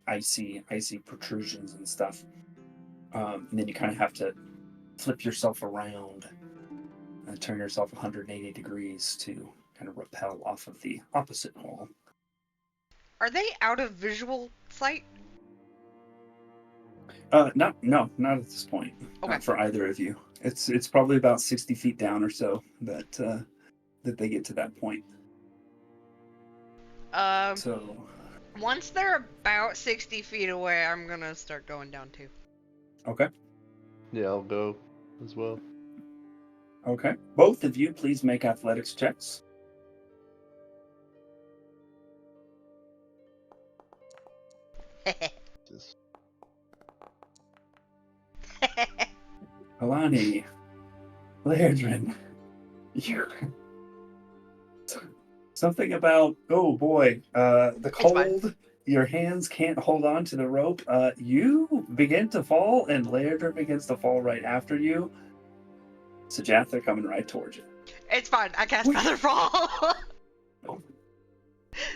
icy protrusions and stuff. And then you kind of have to flip yourself around and turn yourself 180 degrees to kind of rappel off of the opposite wall. Are they out of visual sight? No, not at this point. Okay. For either of you. It's probably about 60 feet down or so that they get to that point. So once they're about 60 feet away, I'm gonna start going down too. okay. Yeah, I'll go as well. Okay. Both of you, please make athletics checks. Just Alani, Lairdrin, you. Something about, oh boy, the cold, your hands can't hold on to the rope. You begin to fall, and Lairdrin begins to fall right after you. Sajath, they're coming right towards you. It's fine. I cast Featherfall.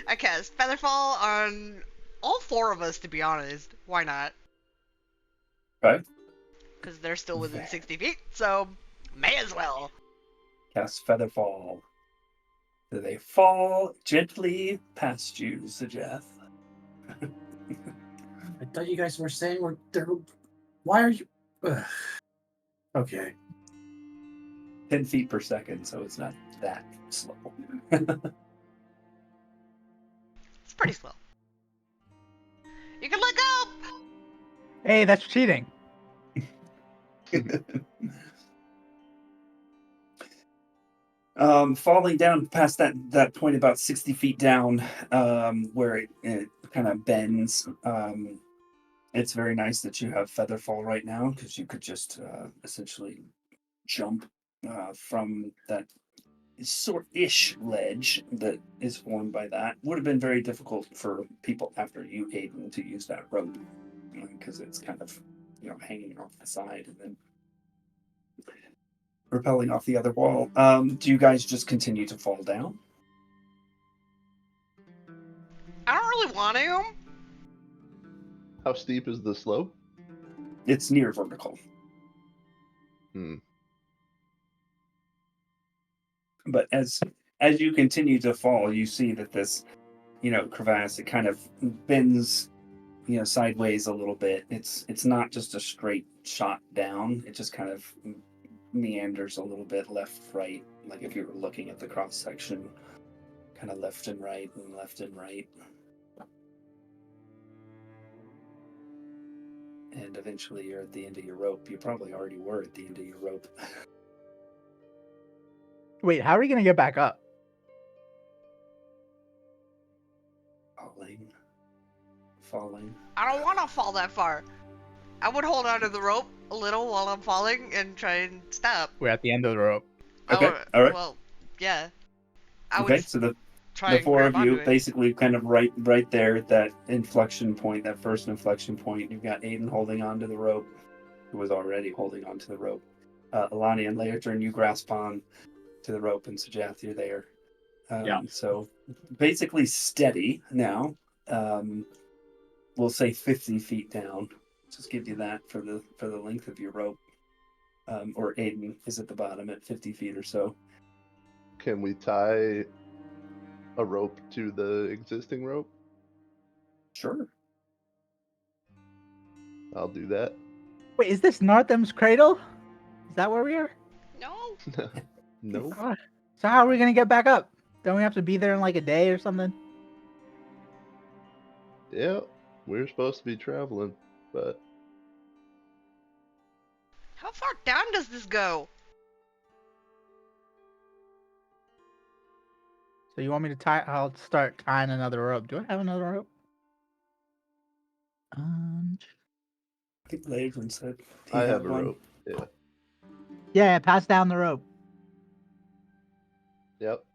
I cast Featherfall on all four of us, to be honest. Why not? Okay. Because they're still within 60 feet, so may as well. Cast Featherfall. Do they fall gently past you, Sajath? I thought you guys were saying we're there. Why are you? Okay. 10 feet per second, so it's not that slow. It's pretty slow. You can let go! Hey, that's cheating. Falling down past that point about 60 feet down, where it kind of bends. It's very nice that you have Featherfall right now, because you could just essentially jump from that sort-ish ledge that is formed by that. Would have been very difficult for people after you, Aiden, to use that rope, because it's kind of hanging off the side and then rappelling off the other wall. Do you guys just continue to fall down? I don't really want to. how steep is the slope? It's near vertical. But as you continue to fall, you see that this, crevasse, it kind of bends, sideways a little bit. It's not just a straight shot down. It just kind of meanders a little bit left, right, like if you were looking at the cross section, kind of left and right and left and right. And eventually you're at the end of your rope. You probably already were at the end of your rope. Wait, how are we gonna get back up? Falling. I don't want to fall that far. I would hold onto the rope a little while I'm falling and try and stop. We're at the end of the rope. Okay, all right. Well, yeah. I Okay, would so the try and four grab of you onto it. basically kind of right there at that inflection point, that first inflection point. You've got Aiden holding onto the rope, who was already holding onto the rope. Alani and Laertern, you grasp on to the rope, and Sajath, you're there. Yeah. So basically steady now. We'll say 50 feet down. Just give you that for the length of your rope. Or Aiden is at the bottom at 50 feet or so. Can we tie a rope to the existing rope? Sure. I'll do that. Wait, is this Nartham's Cradle? Is that where we are? No. No. So how are we gonna get back up? Don't we have to be there in like a day or something? Yeah, we're supposed to be traveling, but How far down does this go? So you want me to tie? I'll start tying another rope. Do I have another rope? I think Ladrin said he I had have a one. rope. Yeah. Yeah, pass down the rope. Yep.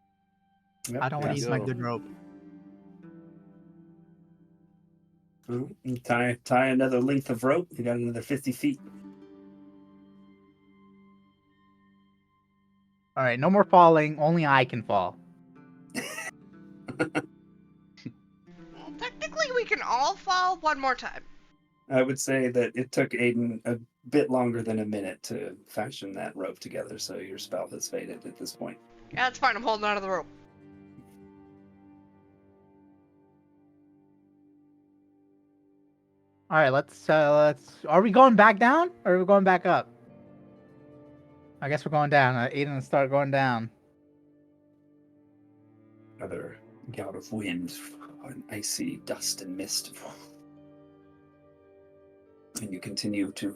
Yep, I don't want to There use you my go. good rope. You tie another length of rope. You got another 50 feet. All right, no more falling. Only I can fall. Well, technically, we can all fall one more time. I would say that it took Aiden a bit longer than a minute to fashion that rope together, so your spell has faded at this point. Yeah, it's fine. I'm holding onto the rope. All right, let's. Are we going back down or are we going back up? I guess we're going down. Aiden, let's start going down. Another gout of wind, an icy dust and mist. And you continue to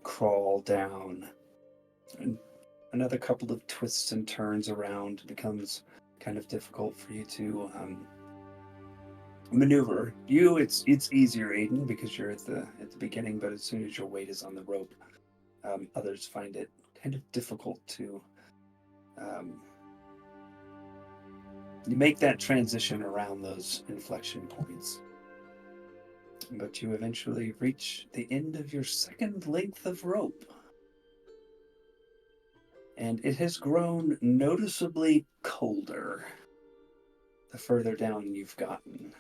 crawl down. And another couple of twists and turns around becomes kind of difficult for you to maneuver. It's easier, Aiden, because you're at the beginning, but as soon as your weight is on the rope, others find it kind of difficult to you make that transition around those inflection points. But you eventually reach the end of your second length of rope. And it has grown noticeably colder the further down you've gotten.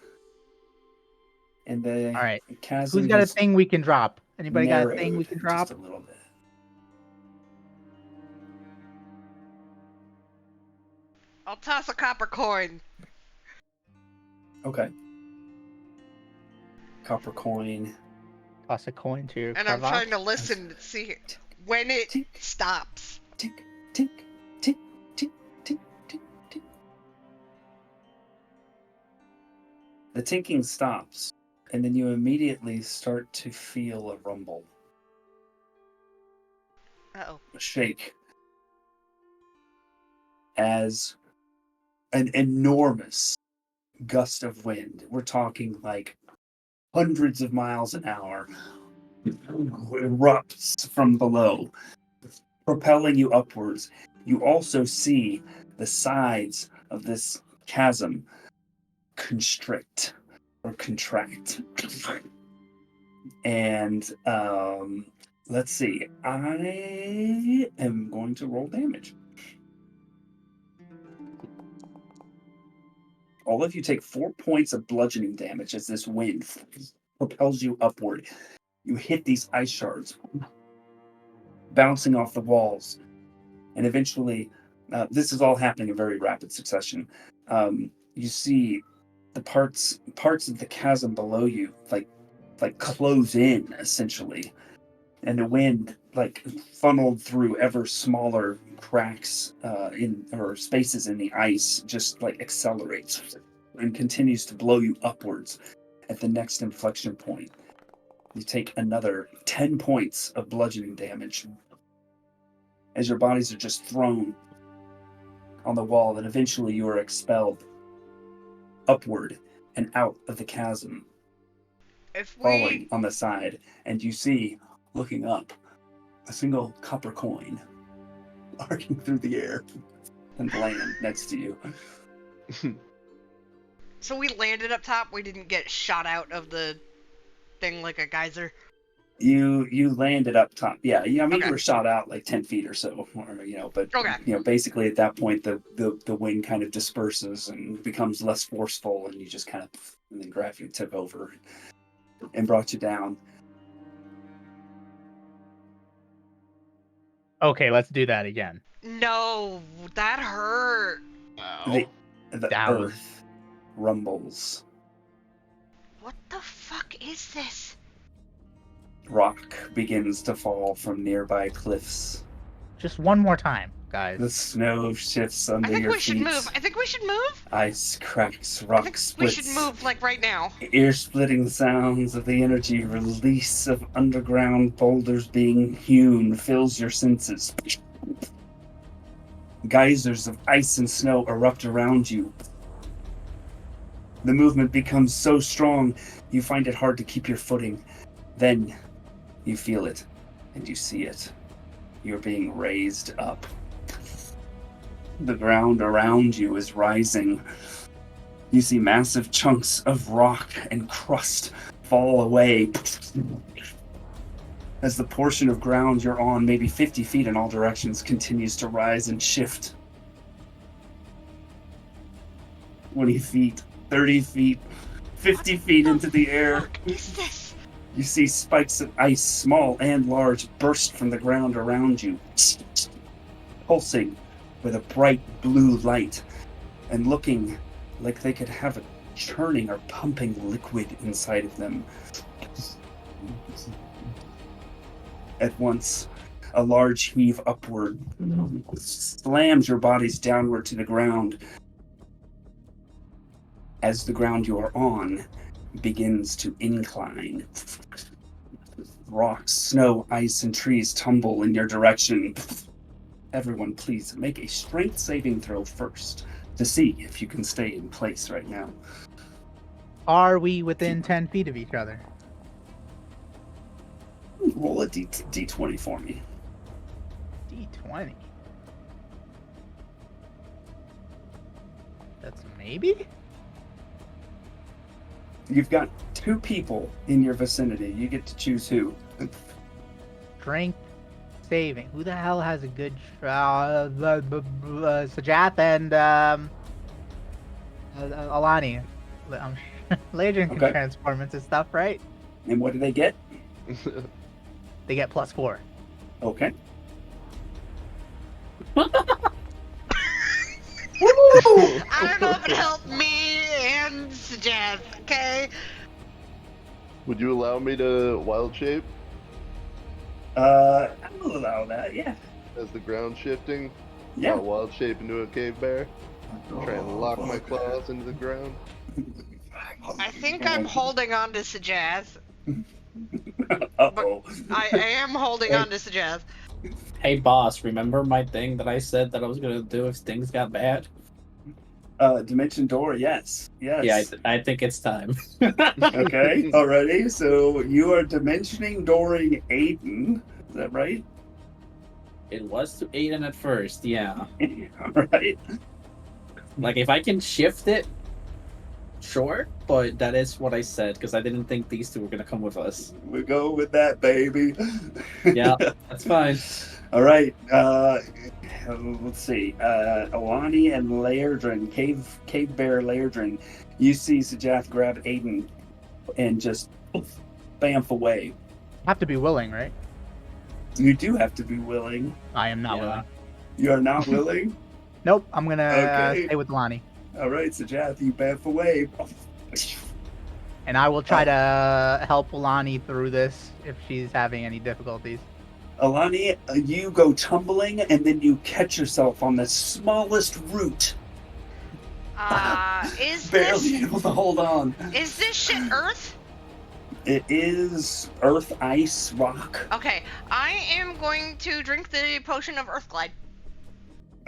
And the All right. chasm Who's got a has thing we can drop? Anybody got a thing we narrowed can drop? just a little bit. I'll toss a copper coin. Okay. Copper coin. Toss a coin to your And I'm crevasse. trying to listen to see when it Tink. stops. Tink, tink, tink, tink, tink, tink, tink. The tinking stops, and then you immediately start to feel a rumble, Uh-oh. a shake, as an enormous gust of wind, we're talking like hundreds of miles an hour, erupts from below, propelling you upwards. You also see the sides of this chasm constrict or contract. And let's see, I am going to roll damage. All of you take 4 points of bludgeoning damage as this wind propels you upward. You hit these ice shards, bouncing off the walls, and eventually, this is all happening in very rapid succession. You see the parts of the chasm below you, like close in essentially, and the wind like funneled through ever smaller cracks or spaces in the ice, just like accelerates and continues to blow you upwards. At the next inflection point, you take another 10 points of bludgeoning damage as your bodies are just thrown on the wall, and eventually you are expelled upward and out of the chasm, If falling we on the side, and you see, looking up, a single copper coin arcing through the air and land next to you. So we landed up top, we didn't get shot out of the thing like a geyser. You landed up top. Yeah, I mean, Okay. you were shot out like 10 feet or so, but Okay. basically at that point the wind kind of disperses and becomes less forceful, and you just kind of, and then gravity took over and brought you down. Okay, let's do that again. No, that hurt. The That was- earth rumbles. What the fuck is this? Rock begins to fall from nearby cliffs. Just one more time, guys. The snow shifts I under think your we should feet. move. I think we should move. Ice cracks, I rock think splits. we should move like right now. Ear-splitting sounds of the energy release of underground boulders being hewn fills your senses. Geysers of ice and snow erupt around you, The movement becomes so strong, you find it hard to keep your footing. Then you feel it, and you see it. You're being raised up. The ground around you is rising. You see massive chunks of rock and crust fall away as the portion of ground you're on, maybe 50 feet in all directions, continues to rise and shift. 20 feet, 30 feet, 50 feet into the air. What is this? You see spikes of ice, small and large, burst from the ground around you, pulsing with a bright blue light and looking like they could have a churning or pumping liquid inside of them. At once, a large heave upward slams your bodies downward to the ground as the ground you are on begins to incline. Rocks, snow, ice, and trees tumble in your direction. Everyone, please make a strength saving throw first to see if you can stay in place right now. Are we within 10 feet of each other? Roll a D20 for me. D20. That's a maybe? You've got 2 people in your vicinity. You get to choose who. Strength saving. Who the hell has a good Sajath and Alani? Ladrin can Okay. transform into stuff, right? And what do they get? They get +4. Okay. I don't know if it helped me and Jeff, okay? Would you allow me to wild shape I will allow that, yeah. as the ground shifting? Yeah. I'll wild shape into a cave bear. Try and lock my claws into the ground. I think I'm holding on to Sajaz. Uh-oh. I am holding on to Sajaz. Hey, boss, remember my thing that I said that I was going to do if things got bad? Dimension door, yes. Yes. Yeah, I think it's time. Okay, alrighty. So you are dimensioning dooring Aiden. Is that right? It was to Aiden at first, yeah. Alright. Like, if I can shift it, sure, but that is what I said, because I didn't think these two were going to come with us. We go with that, baby. Yeah, that's fine. Alright, let's see. Alani and Lairdrin, Cave Bear Lairdrin. You see Sajath grab Aiden and just bamf away. Have to be willing, right? You do have to be willing. I am not Yeah. willing. You are not willing? Nope, I'm gonna Okay. stay with Lonnie. Alright, Sajath, you bamf away. And I will try to help Lonnie through this if she's having any difficulties. Alani, you go tumbling and then you catch yourself on the smallest root. Is Barely this able to hold on. is this shit Earth? It is earth, ice, rock. Okay, I am going to drink the potion of Earth Glide.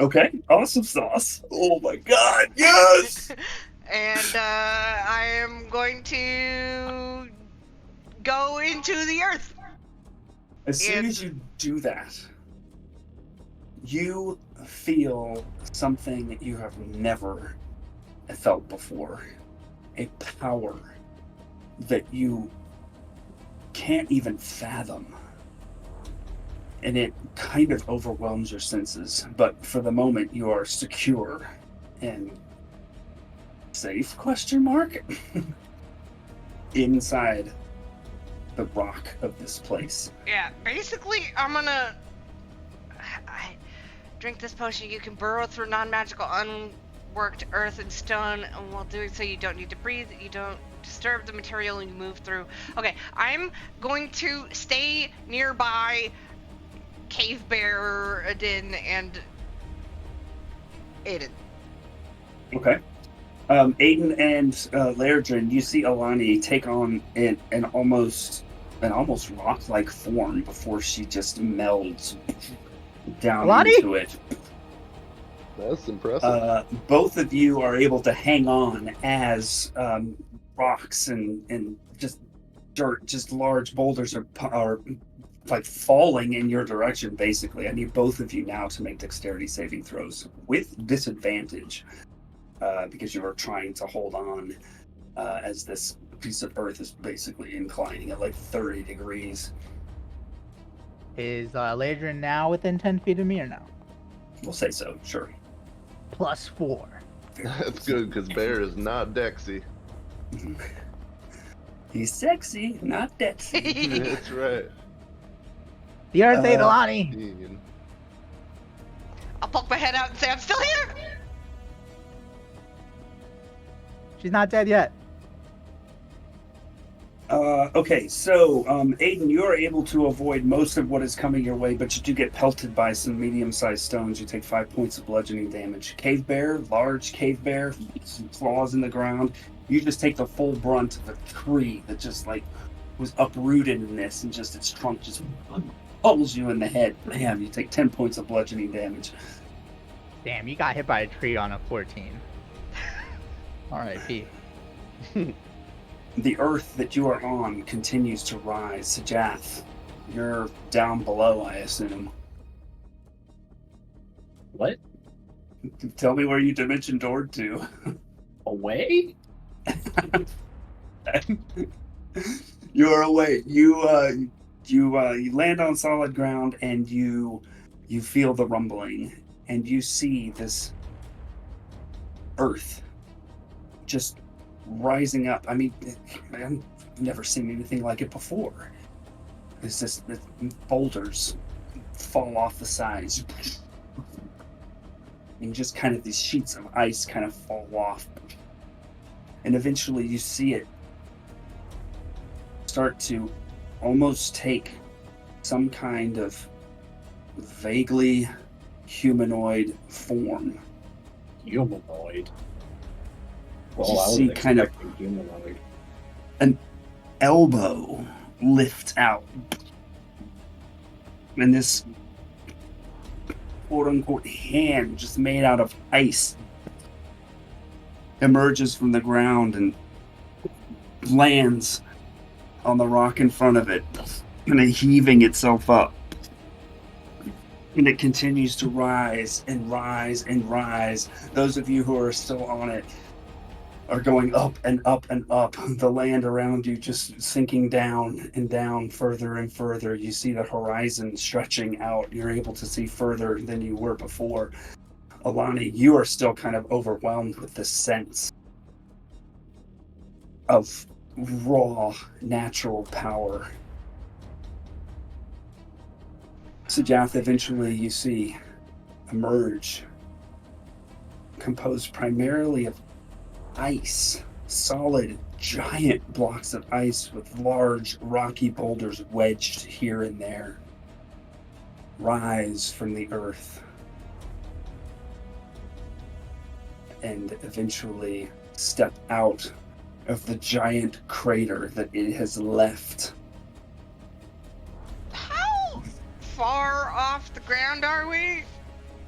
Okay, awesome sauce. Oh my god, yes! And I am going to go into the Earth. As soon as you do that, you feel something you have never felt before. A power that you can't even fathom. And it kind of overwhelms your senses, but for the moment you are secure and safe, question mark, inside the rock of this place. Yeah, basically, I'm gonna I drink this potion. You can burrow through non-magical, unworked earth and stone, and while doing so, you don't need to breathe. You don't disturb the material you move through. Okay, I'm going to stay nearby Cave Bear Adin and Aiden. Okay. Aiden and Lairdrin, you see Alani take on an almost rock-like form before she just melds down Alani? into it. That's impressive. Both of you are able to hang on as rocks and just dirt, just large boulders are like falling in your direction. Basically, I need both of you now to make dexterity saving throws with disadvantage because you are trying to hold on as this piece of earth is basically inclining at like 30 degrees. Is Ladrin now within 10 feet of me or no? We'll say so, sure. +4. That's good, because Bear is not Dexy. He's sexy, not Dexy. That's right. The Earth ate Alani. 15. I'll poke my head out and say, I'm still here! She's not dead yet. Okay, so Aiden, you are able to avoid most of what is coming your way, but you do get pelted by some medium-sized stones. You take 5 points of bludgeoning damage. Cave bear, large cave bear, some claws in the ground. You just take the full brunt of a tree that just like was uprooted in this, and just its trunk just pummels you in the head. Bam! You take 10 points of bludgeoning damage. Damn, you got hit by a tree on a 14. R.I.P. The earth that you are on continues to rise. Sajath, you're down below, I assume. What? Tell me where you dimension doored to. Away? You are away. You land on solid ground, and you feel the rumbling, and you see this earth just rising up. I mean, I've never seen anything like it before. It's just the boulders fall off the sides, and just kind of these sheets of ice kind of fall off, and eventually you see it start to almost take some kind of vaguely humanoid form. Humanoid. You Well, I see was kind of expecting humanoid. an elbow lift out, and this quote-unquote hand just made out of ice emerges from the ground and lands on the rock in front of it, kind of heaving itself up. And it continues to rise and rise and rise. Those of you who are still on it are going up and up and up. The land around you just sinking down and down further and further. You see the horizon stretching out. You're able to see further than you were before. Alani, you are still kind of overwhelmed with this sense of raw, natural power. Sajath, eventually you see emerge, composed primarily of ice, solid, giant blocks of ice with large, rocky boulders wedged here and there, rise from the earth, and eventually step out of the giant crater that it has left. How far off the ground are we?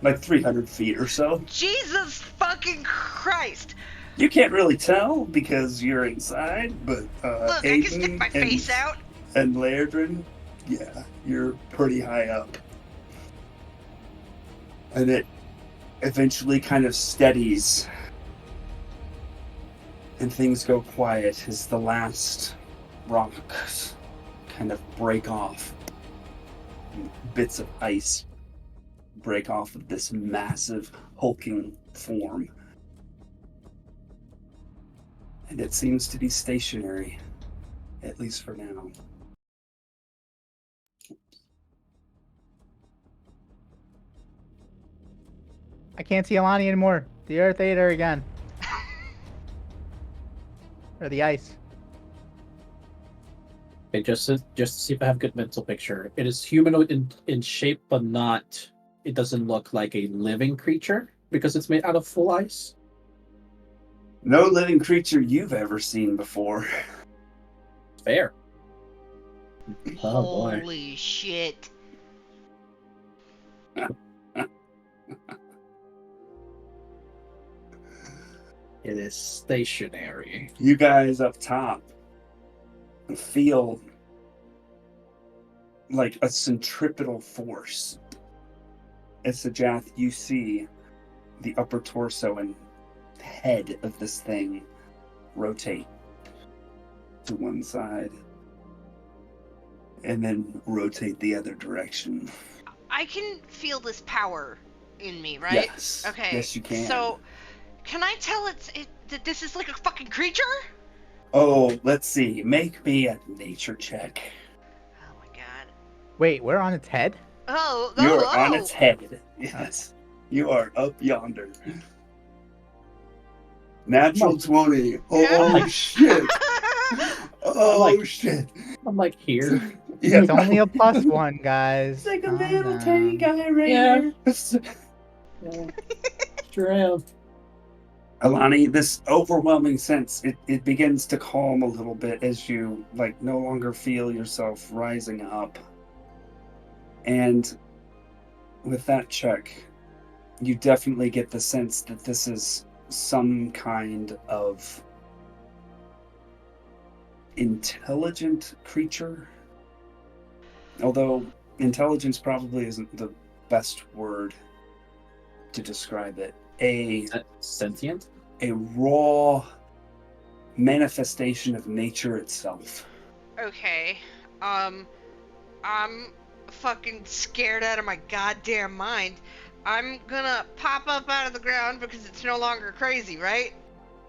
Like 300 feet or so. Jesus fucking Christ! You can't really tell because you're inside, but Look, I can stick Aiden my face out. and Lairdrin, yeah, you're pretty high up. And it eventually kind of steadies, and things go quiet as the last rocks kind of break off. And bits of ice break off of this massive, hulking form. And it seems to be stationary, at least for now. I can't see Alani anymore. The Earth ate her again. Or the ice. Okay, just to see if I have a good mental picture. It is humanoid in shape, but not. It doesn't look like a living creature because it's made out of full ice. No living creature you've ever seen before. Fair. Oh boy. Holy shit. It is stationary. You guys up top feel like a centripetal force. As Sajath, you see the upper torso and head of this thing rotate to one side and then rotate the other direction. I can feel this power in me, right? Yes. Okay. Yes, you can. So, can I tell that this is like a fucking creature? Oh, let's see. Make me a nature check. Oh my god. Wait, we're on its head? Oh, You're oh, on oh. its head. Yes. You are up yonder. Natural 20. Oh, Yeah. shit. Oh, like- shit. I'm like here. Yeah. It's only a +1, guys. It's like a Calm little tiny down. guy right Yeah. here. Yeah, sure am. Alani, this overwhelming sense, it begins to calm a little bit as you like no longer feel yourself rising up. And with that check, you definitely get the sense that this is some kind of intelligent creature. Although intelligence probably isn't the best word to describe it. Sentient? A raw manifestation of nature itself. Okay. I'm fucking scared out of my goddamn mind. I'm gonna pop up out of the ground because it's no longer crazy, right?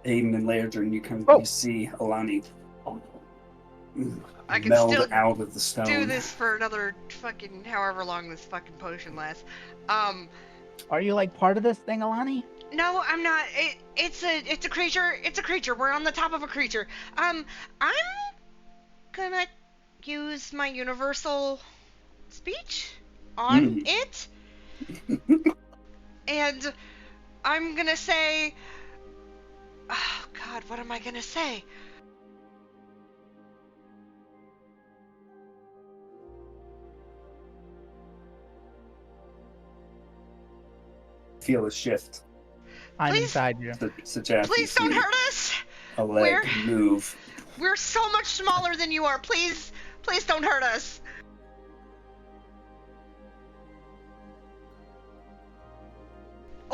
Aiden and Laerdrin, you Oh. you see Alani I can meld still out of the stone. do this for another fucking however long this fucking potion lasts. Are you like part of this thing, Alani? No, I'm not. It's a creature. It's a creature. We're on the top of a creature. I'm gonna use my universal speech on it, and I'm gonna say, oh God, what am I gonna say? Feel a shift. I'm Please? inside you. Suggest Please don't hurt us. a leg We're- move. We're so much smaller than you are. Please don't hurt us.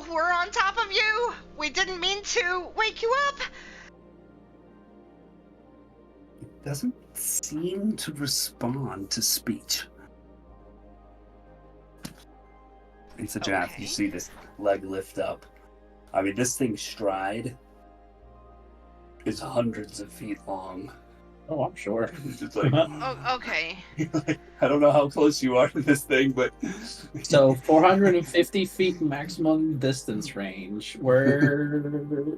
We're on top of you. We didn't mean to wake you up. It doesn't seem to respond to speech. And Suggest, Okay. you see this leg lift up. I mean, this thing's stride is hundreds of feet long. Oh, I'm sure. It's just like, Oh, okay. I don't know how close you are to this thing, but So 450 feet maximum distance range. We're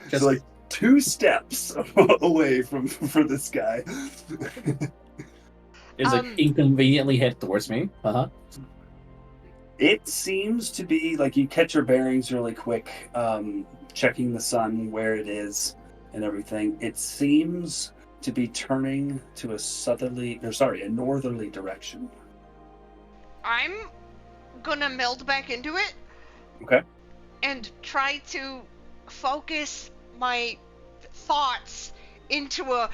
just like 2 steps away from for this guy. is like inconveniently head towards me. It seems to be like you catch your bearings really quick, checking the sun where it is and everything. It seems to be turning to a northerly direction. I'm gonna meld back into it. Okay. And try to focus my thoughts into a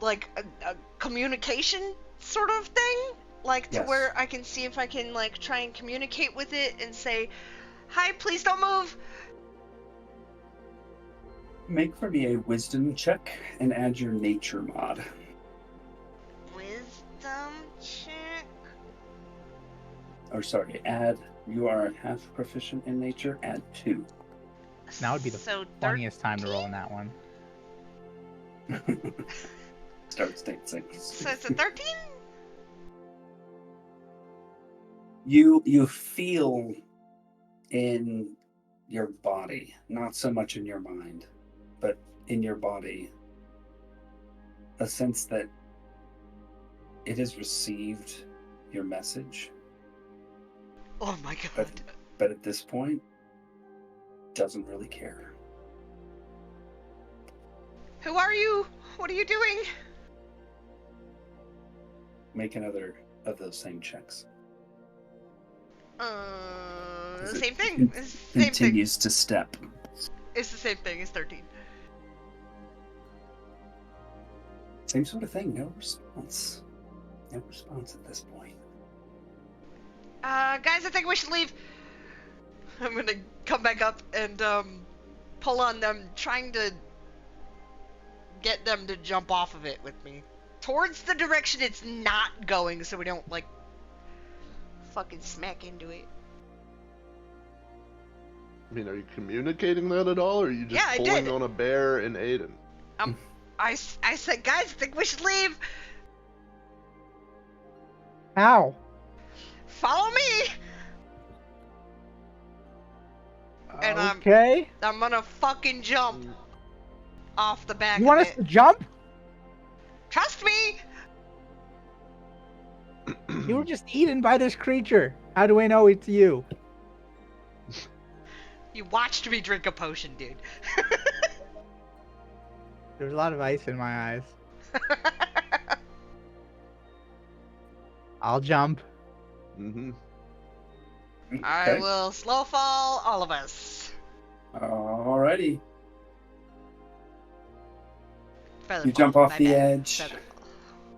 like a communication sort of thing, like to Yes. where I can see if I can like try and communicate with it and say, "Hi, please don't move." Make for me a wisdom check and add your nature mod. Wisdom check. Or sorry, you are half proficient in nature, add 2. Now would be the so funniest time to roll in that one. Start state 6. So it's a 13. You feel in your body, not so much in your mind, but in your body, a sense that it has received your message, Oh my god. but at this point, doesn't really care. Who are you? What are you doing? Make another of those same checks. As it Same thing. It's the same thing. continues to step. It's the same thing. It's 13. Same sort of thing. No response. No response at this point. Guys, I think we should leave. I'm gonna come back up and pull on them, trying to get them to jump off of it with me towards the direction it's not going, so we don't like fucking smack into it. I mean, are you communicating that at all, or are you just Yeah, I pulling did. on a bear and Aiden? I said, guys, I think we should leave. How? Follow me. And Okay. I'm gonna fucking jump off the back You of want us it. to jump? Trust me. You were just eaten by this creature. How do I know it's you? You watched me drink a potion, dude. There's a lot of ice in my eyes. I'll jump. Mm-hmm. I will slow fall all of us. Alrighty. Feather You fall, jump off my the bad. edge. Feather fall.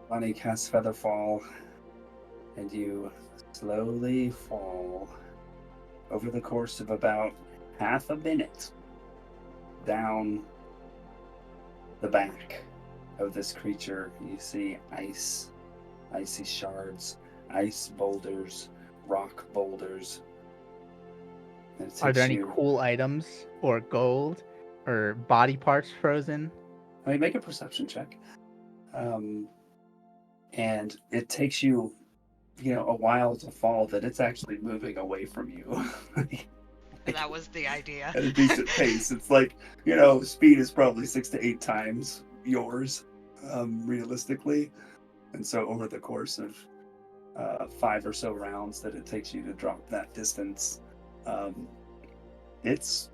Bonnie casts Featherfall, and you slowly fall over the course of about half a minute down the back of this creature. You see ice, icy shards, ice boulders, rock boulders. And it Are there takes any you- cool items or gold or body parts frozen? I mean, make a perception check. And it takes you, a while to fall, that it's actually moving away from you. That was the idea. At a decent pace. It's like, speed is probably 6 to 8 times yours, realistically. And so over the course of 5 or so rounds that it takes you to drop that distance, it's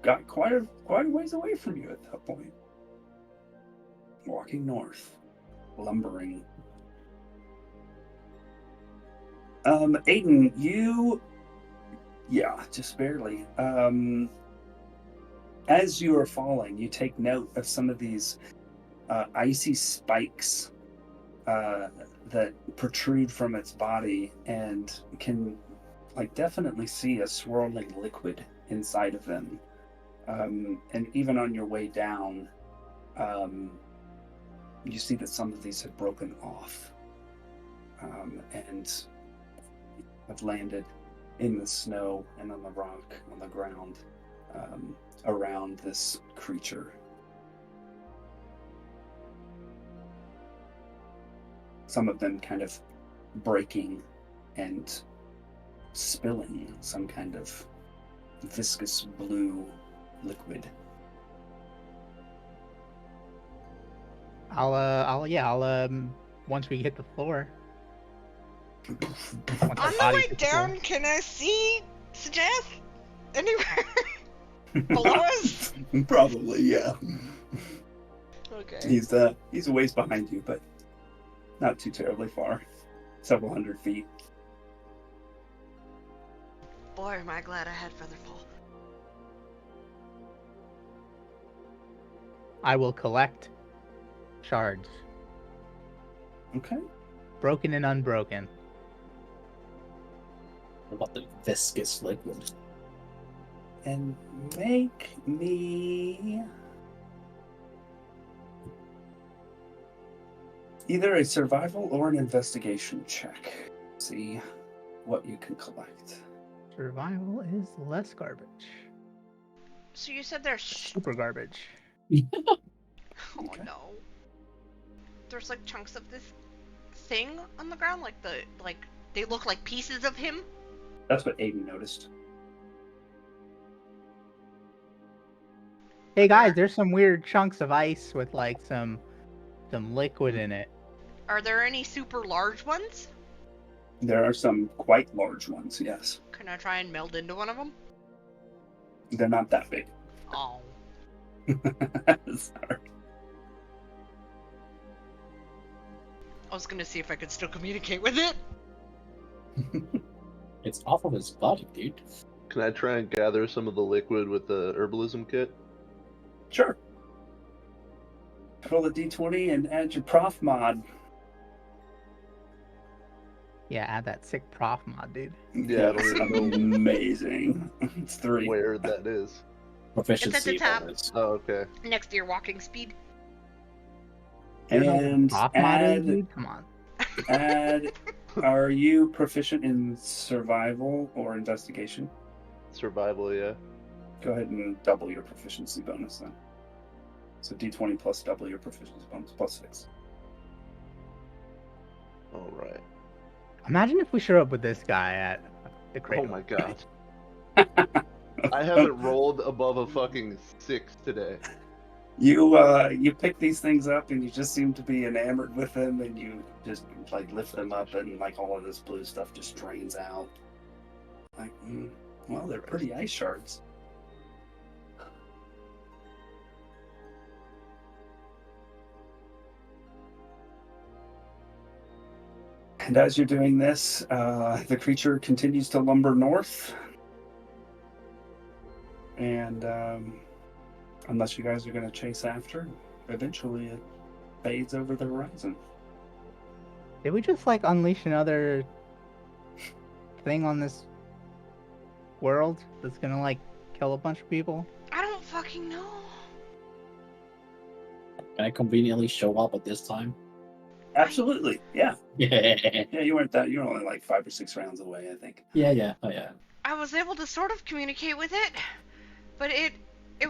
got quite a ways away from you at that point. Walking north, lumbering. Aiden, just barely. As you are falling, you take note of some of these icy spikes that protrude from its body and can definitely see a swirling liquid inside of them. And even on your way down, you see that some of these have broken off and have landed in the snow and on the rock, on the ground, around this creature. Some of them kind of breaking and spilling some kind of viscous blue liquid. I'll once we hit the floor. Once On our the bodies way hit the floor. down, can I see Sajeth anywhere below us? Probably, yeah. Okay. He's a ways behind you, but not too terribly far. Several hundred feet. Boy, am I glad I had Featherfall. I will collect shards, Okay. broken and unbroken. What about the viscous liquid? And make me either a survival or an investigation check. See what you can collect. Survival is less garbage. So you said there's Super garbage. Oh Okay. no. There's chunks of this thing on the ground, they look like pieces of him. That's what Aiden noticed. Hey guys, there's some weird chunks of ice with some liquid in it. Are there any super large ones? There are some quite large ones, yes. Can I try and meld into one of them? They're not that big. Oh. Sorry. I was gonna see if I could still communicate with it. It's off of his body, dude. Can I try and gather some of the liquid with the herbalism kit? Sure. Roll a d20 and add your prof mod. Yeah, add that sick prof mod, dude. Yeah, I don't That's even know amazing. It's 3. where that is. Proficiency top. bonus. Oh, okay. Next to your walking speed. You don't know what And prof mod is, add, dude? Come on. add, are you proficient in survival or investigation? Survival, yeah. Go ahead and double your proficiency bonus then. So d20 plus double your proficiency bonus, plus 6. All right. Imagine if we show up with this guy at the crate. Oh my god. I haven't rolled above a fucking 6 today. You pick these things up and you just seem to be enamored with them, and you just like lift them up, and like all of this blue stuff just drains out. Like, well, they're pretty ice shards. And as you're doing this, the creature continues to lumber north. And unless you guys are going to chase after, eventually it fades over the horizon. Did we just like unleash another thing on this world that's gonna like kill a bunch of people? I don't fucking know. Can I conveniently show up at this time? Absolutely, yeah. Yeah. Yeah, you weren't that. You were only like 5 or 6 rounds away, I think. Yeah. Oh, yeah. I was able to sort of communicate with it, but it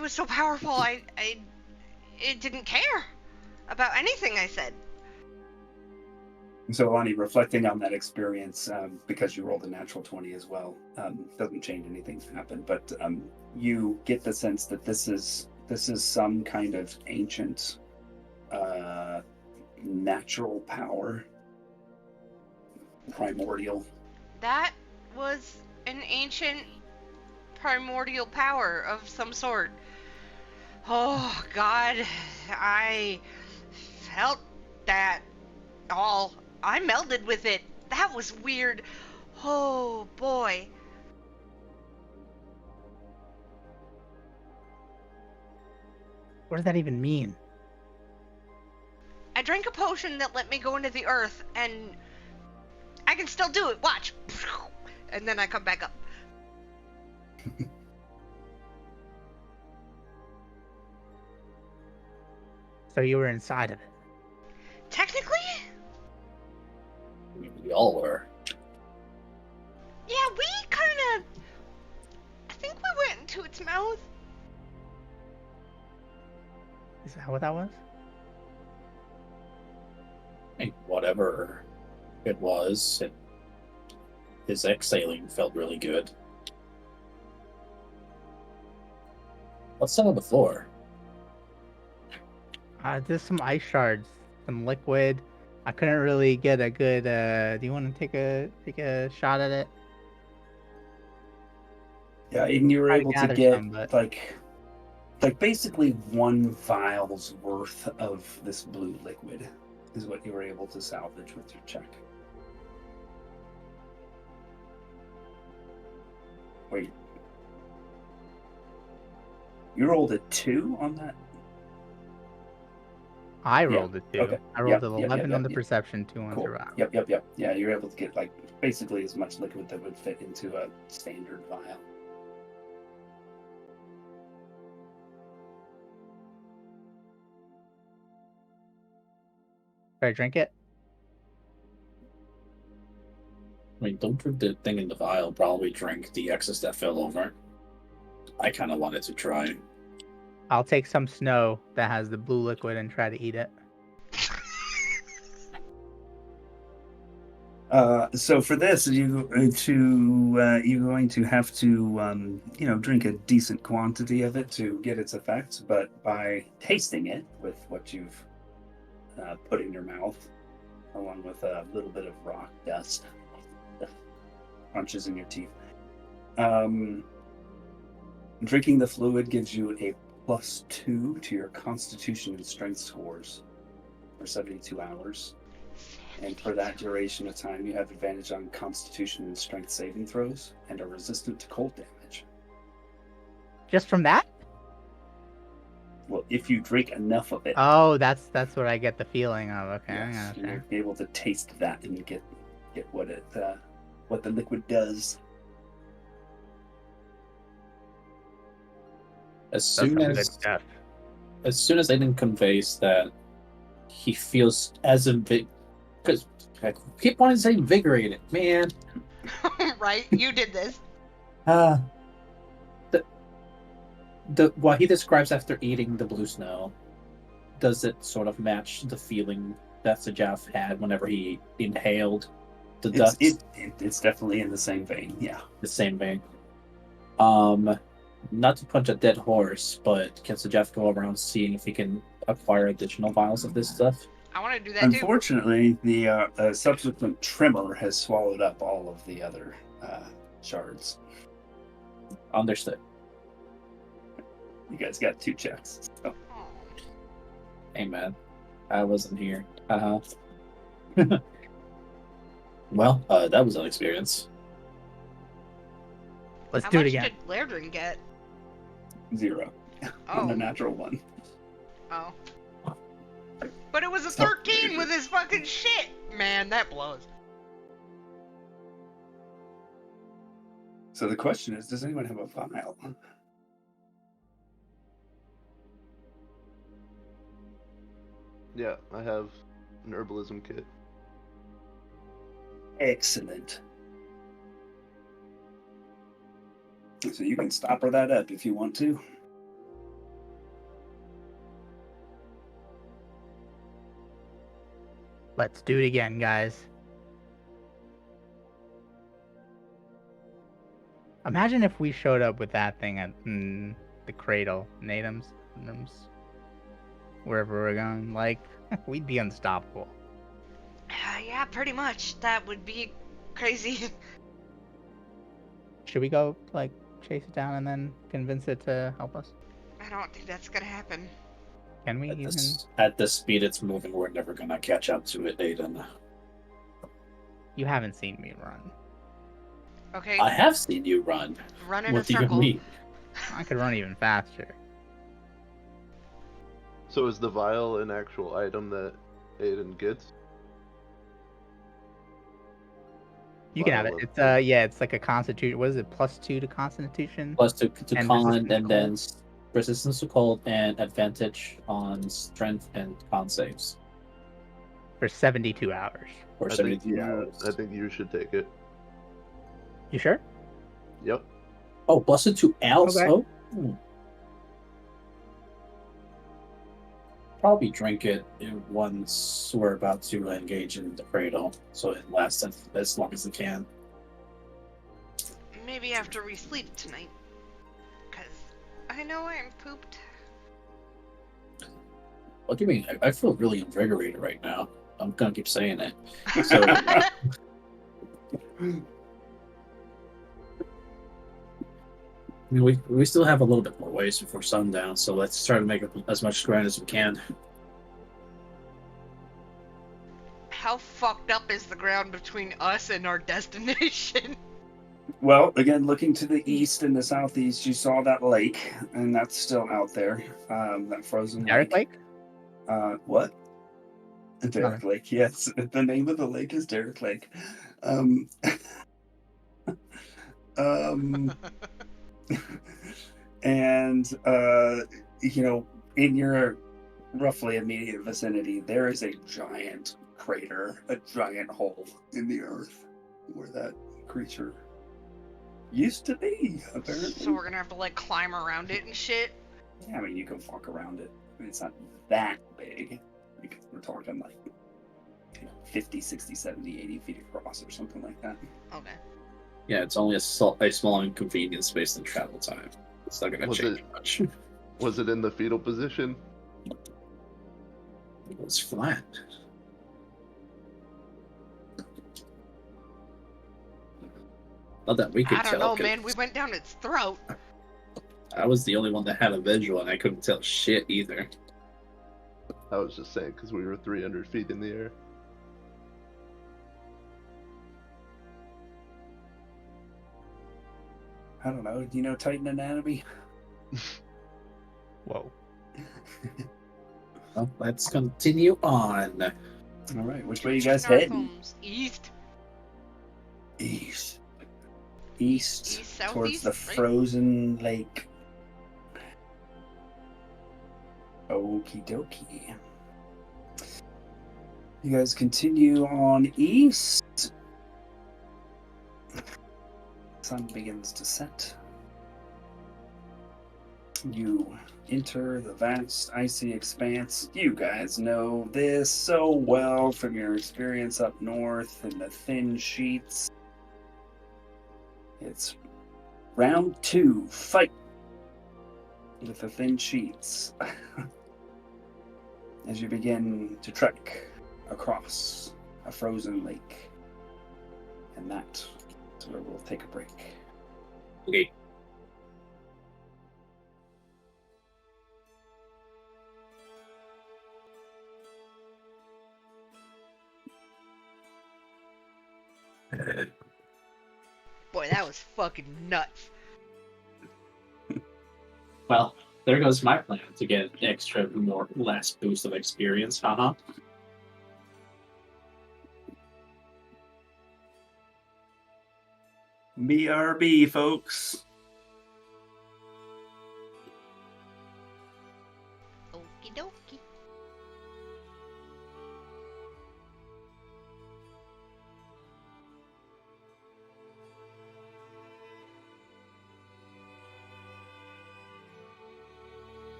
was so powerful. It didn't care about anything I said. So, Lonnie, reflecting on that experience, because you rolled a natural 20 as well, doesn't change anything that happened, but you get the sense that this is some kind of ancient natural power, primordial. That was an ancient primordial power of some sort. Oh God, I felt that all. I melded with it. That was weird. Oh boy. What does that even mean? I drank a potion that let me go into the earth, and I can still do it. Watch. And then I come back up. So you were inside of it. Technically? We all were. Yeah, we kind of... I think we went into its mouth. Is that what that was? Hey, whatever it was, his exhaling felt really good. What's on the floor? Just some ice shards, some liquid. I couldn't really get a good. Do you want to take a shot at it? Yeah, and you were Try to able to gather get some, but- like basically 1 vial's worth of this blue liquid is what you were able to salvage with your check. Wait. You rolled a 2 on that? I rolled a 2. Okay. I rolled Yep, an yep, 11 yep, on the yep. perception, 2 on Cool. survival. Yep. Yeah, you're able to get like basically as much liquid that would fit into a standard vial. Should I drink it? I mean, don't drink the thing in the vial. Probably drink the excess that fell over. I kind of wanted to try. I'll take some snow that has the blue liquid and try to eat it. So for this, you're going to have to drink a decent quantity of it to get its effects. But by tasting it with what you've put in your mouth, along with a little bit of rock dust, crunches in your teeth, drinking the fluid gives you a +2 to your Constitution and Strength scores for 72 hours. And for that duration of time, you have advantage on Constitution and Strength saving throws and are resistant to cold damage. Just from that? Well, if you drink enough of it, Oh, that's what I get the feeling of. Okay, yes, I gotcha. you'll be able to taste that and get what the liquid does. As That's soon some good as stuff. Aiden conveys that he feels as because I keep wanting to say invigorated, man. Right? You did this. The what he describes after eating the blue snow, does it sort of match the feeling that Sajaf had whenever he inhaled the dust? It's definitely in the same vein. Yeah. The same vein. Not to punch a dead horse, but can Sajaf go around seeing if he can acquire additional vials of this stuff? I want to do that too. Unfortunately, the subsequent tremor has swallowed up all of the other shards. Understood. You guys got 2 checks. So. Aw. Hey man, I wasn't here. Well, that was an experience. Let's How do it much again. did Lairdrin get? 0 on Oh. the natural one. Oh. But it was a So- 13 with his fucking shit! Man, that blows. So the question is, does anyone have a vial? Yeah, I have an herbalism kit. Excellent. So you can stopper that up if you want to. Let's do it again, guys. Imagine if we showed up with that thing at the cradle, Natums, wherever we're going. Like, we'd be unstoppable. Yeah, pretty much. That would be crazy. Should we go, like, chase it down and then convince it to help us? I don't think that's gonna happen. Can we even? At the speed it's moving, we're never gonna catch up to it, Aiden. You haven't seen me run. Okay, I have seen you run. run in a What do you circle. mean? I could run even faster. So is the vial an actual item that Aiden gets? You can have it. Vial of It's food. yeah, it's like a constitution. What is it? +2 to constitution. Plus to And con, resistance and to then cold? resistance to cold and advantage on strength and con saves For 72 hours. for I 72 hours. think you should take it. You sure? Yep. Oh, plus it to else. Okay. Oh. Probably drink it once we're about to engage in the cradle, so it lasts as long as it can. Maybe after we sleep tonight. Because I know I'm pooped. What do you mean? I feel really invigorated right now. I'm gonna keep saying it. So, I mean, we still have a little bit more ways before sundown, so let's try to make as much ground as we can. How fucked up is the ground between us and our destination? Well, again, looking to the east and the southeast, you saw that lake, and that's still out there. That frozen Derek Lake? What? Derek Nothing. Lake, yes. The name of the lake is Derek Lake. And, in your roughly immediate vicinity, there is a giant crater, a giant hole in the earth where that creature used to be, apparently. So we're gonna have to like climb around it and shit. Yeah, I mean, you can walk around it. I mean, it's not that big. Like, we're talking like 50, 60, 70, 80 feet across or something like that. Okay. Yeah, it's only a small inconvenience based on travel time. It's not gonna Was change it- much. Was it in the fetal position? It was flat. Not that we could I don't tell. know, 'cause man. We went down its throat. I was the only one that had a visual, and I couldn't tell shit either. I was just saying because we were 300 feet in the air. I don't know. Do you know Titan anatomy? Whoa. Well, let's continue on. All right, which way you guys head? Narcoms. East. East. East, Towards the southeast, right? frozen lake. Okie dokie. You guys continue on east. Sun begins to set. You enter the vast icy expanse. You guys know this so well from your experience up north in the thin sheets. It's round 2, fight with the thin sheets. As you begin to trek across a frozen lake. And that's where we'll take a break. Okay. Boy, that was fucking nuts. Well, there goes my plan to get extra more last boost of experience. Haha. BRB, folks. Okie dokie.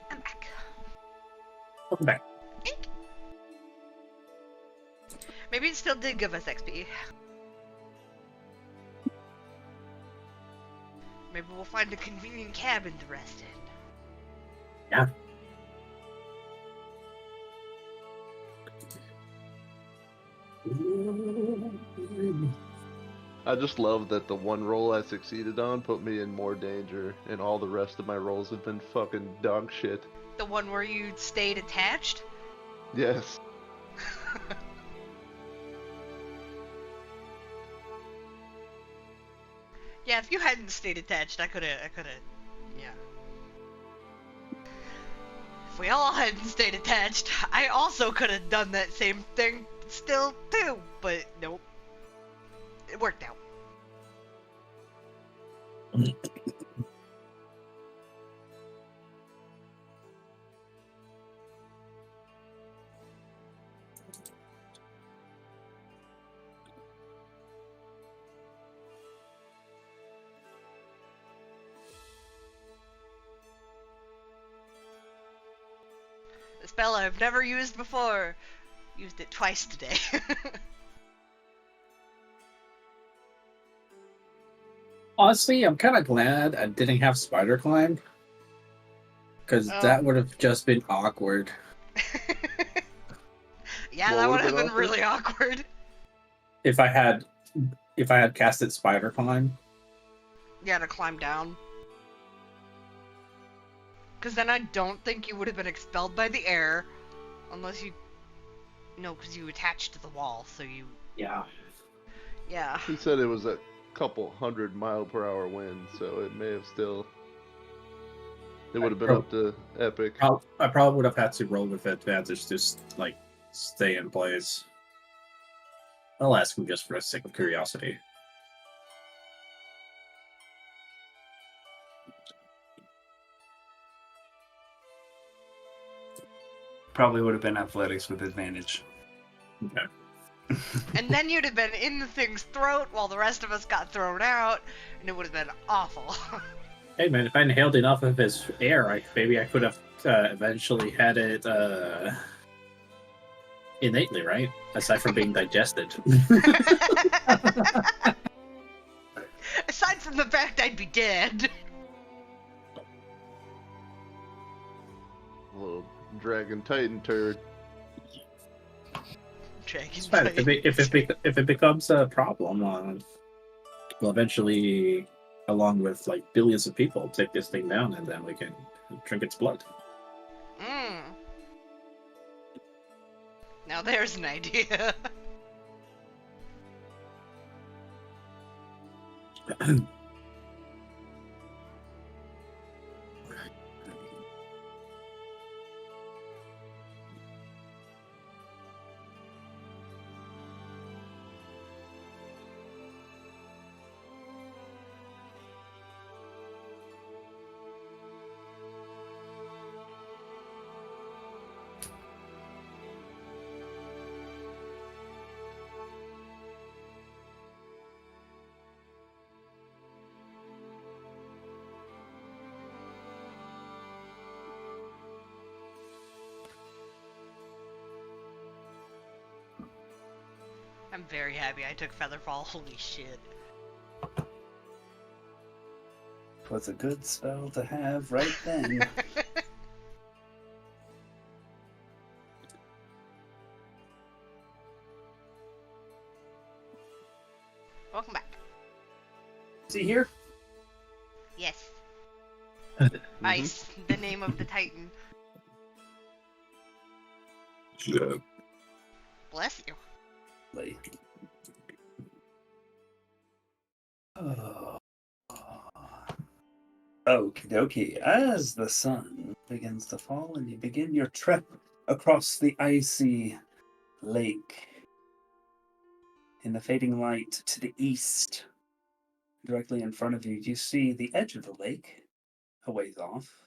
I'm back. Welcome back. Maybe it still did give us XP. Maybe we'll find a convenient cabin to rest in. Yeah. I just love that the one roll I succeeded on put me in more danger, and all the rest of my rolls have been fucking dog shit. The one where you stayed attached? Yes. Yeah, if you hadn't stayed attached, I coulda, yeah. If we all hadn't stayed attached, I also coulda done that same thing still too, but nope. It worked out. A spell I've never used before. Used it twice today. Honestly, I'm kind of glad I didn't have spider climb, because that would have just been awkward. Yeah, What that would would've have been been really awkward. If I had casted spider climb. Yeah, to climb down. Because then I don't think you would have been expelled by the air, unless you... No, because you attached to the wall, so you... Yeah. Yeah. He said it was a couple 100-mile-per-hour wind, so it may have still... It would have been up to epic. I probably would have had to roll with advantage to like stay in place. I'll ask him just for the sake of curiosity. Probably would have been athletics with advantage. Okay. And then you'd have been in the thing's throat while the rest of us got thrown out, and it would have been awful. Hey man, if I inhaled enough of his air, maybe I could have eventually had it innately, right? Aside from being digested. Aside from the fact I'd be dead. Little dragon titan turd. It's fine. If it becomes a problem, we'll eventually, along with like billions of people, take this thing down, and then we can drink its blood. Now there's an idea. I'm very happy I took Featherfall. Holy shit. Was a good spell to have right then. Welcome back. Is he here? Yes. Ice, the name of the Titan. Bless you. Oh. Okie dokie. As the sun begins to fall and you begin your trek across the icy lake, in the fading light to the east, directly in front of you, you see the edge of the lake, a ways off.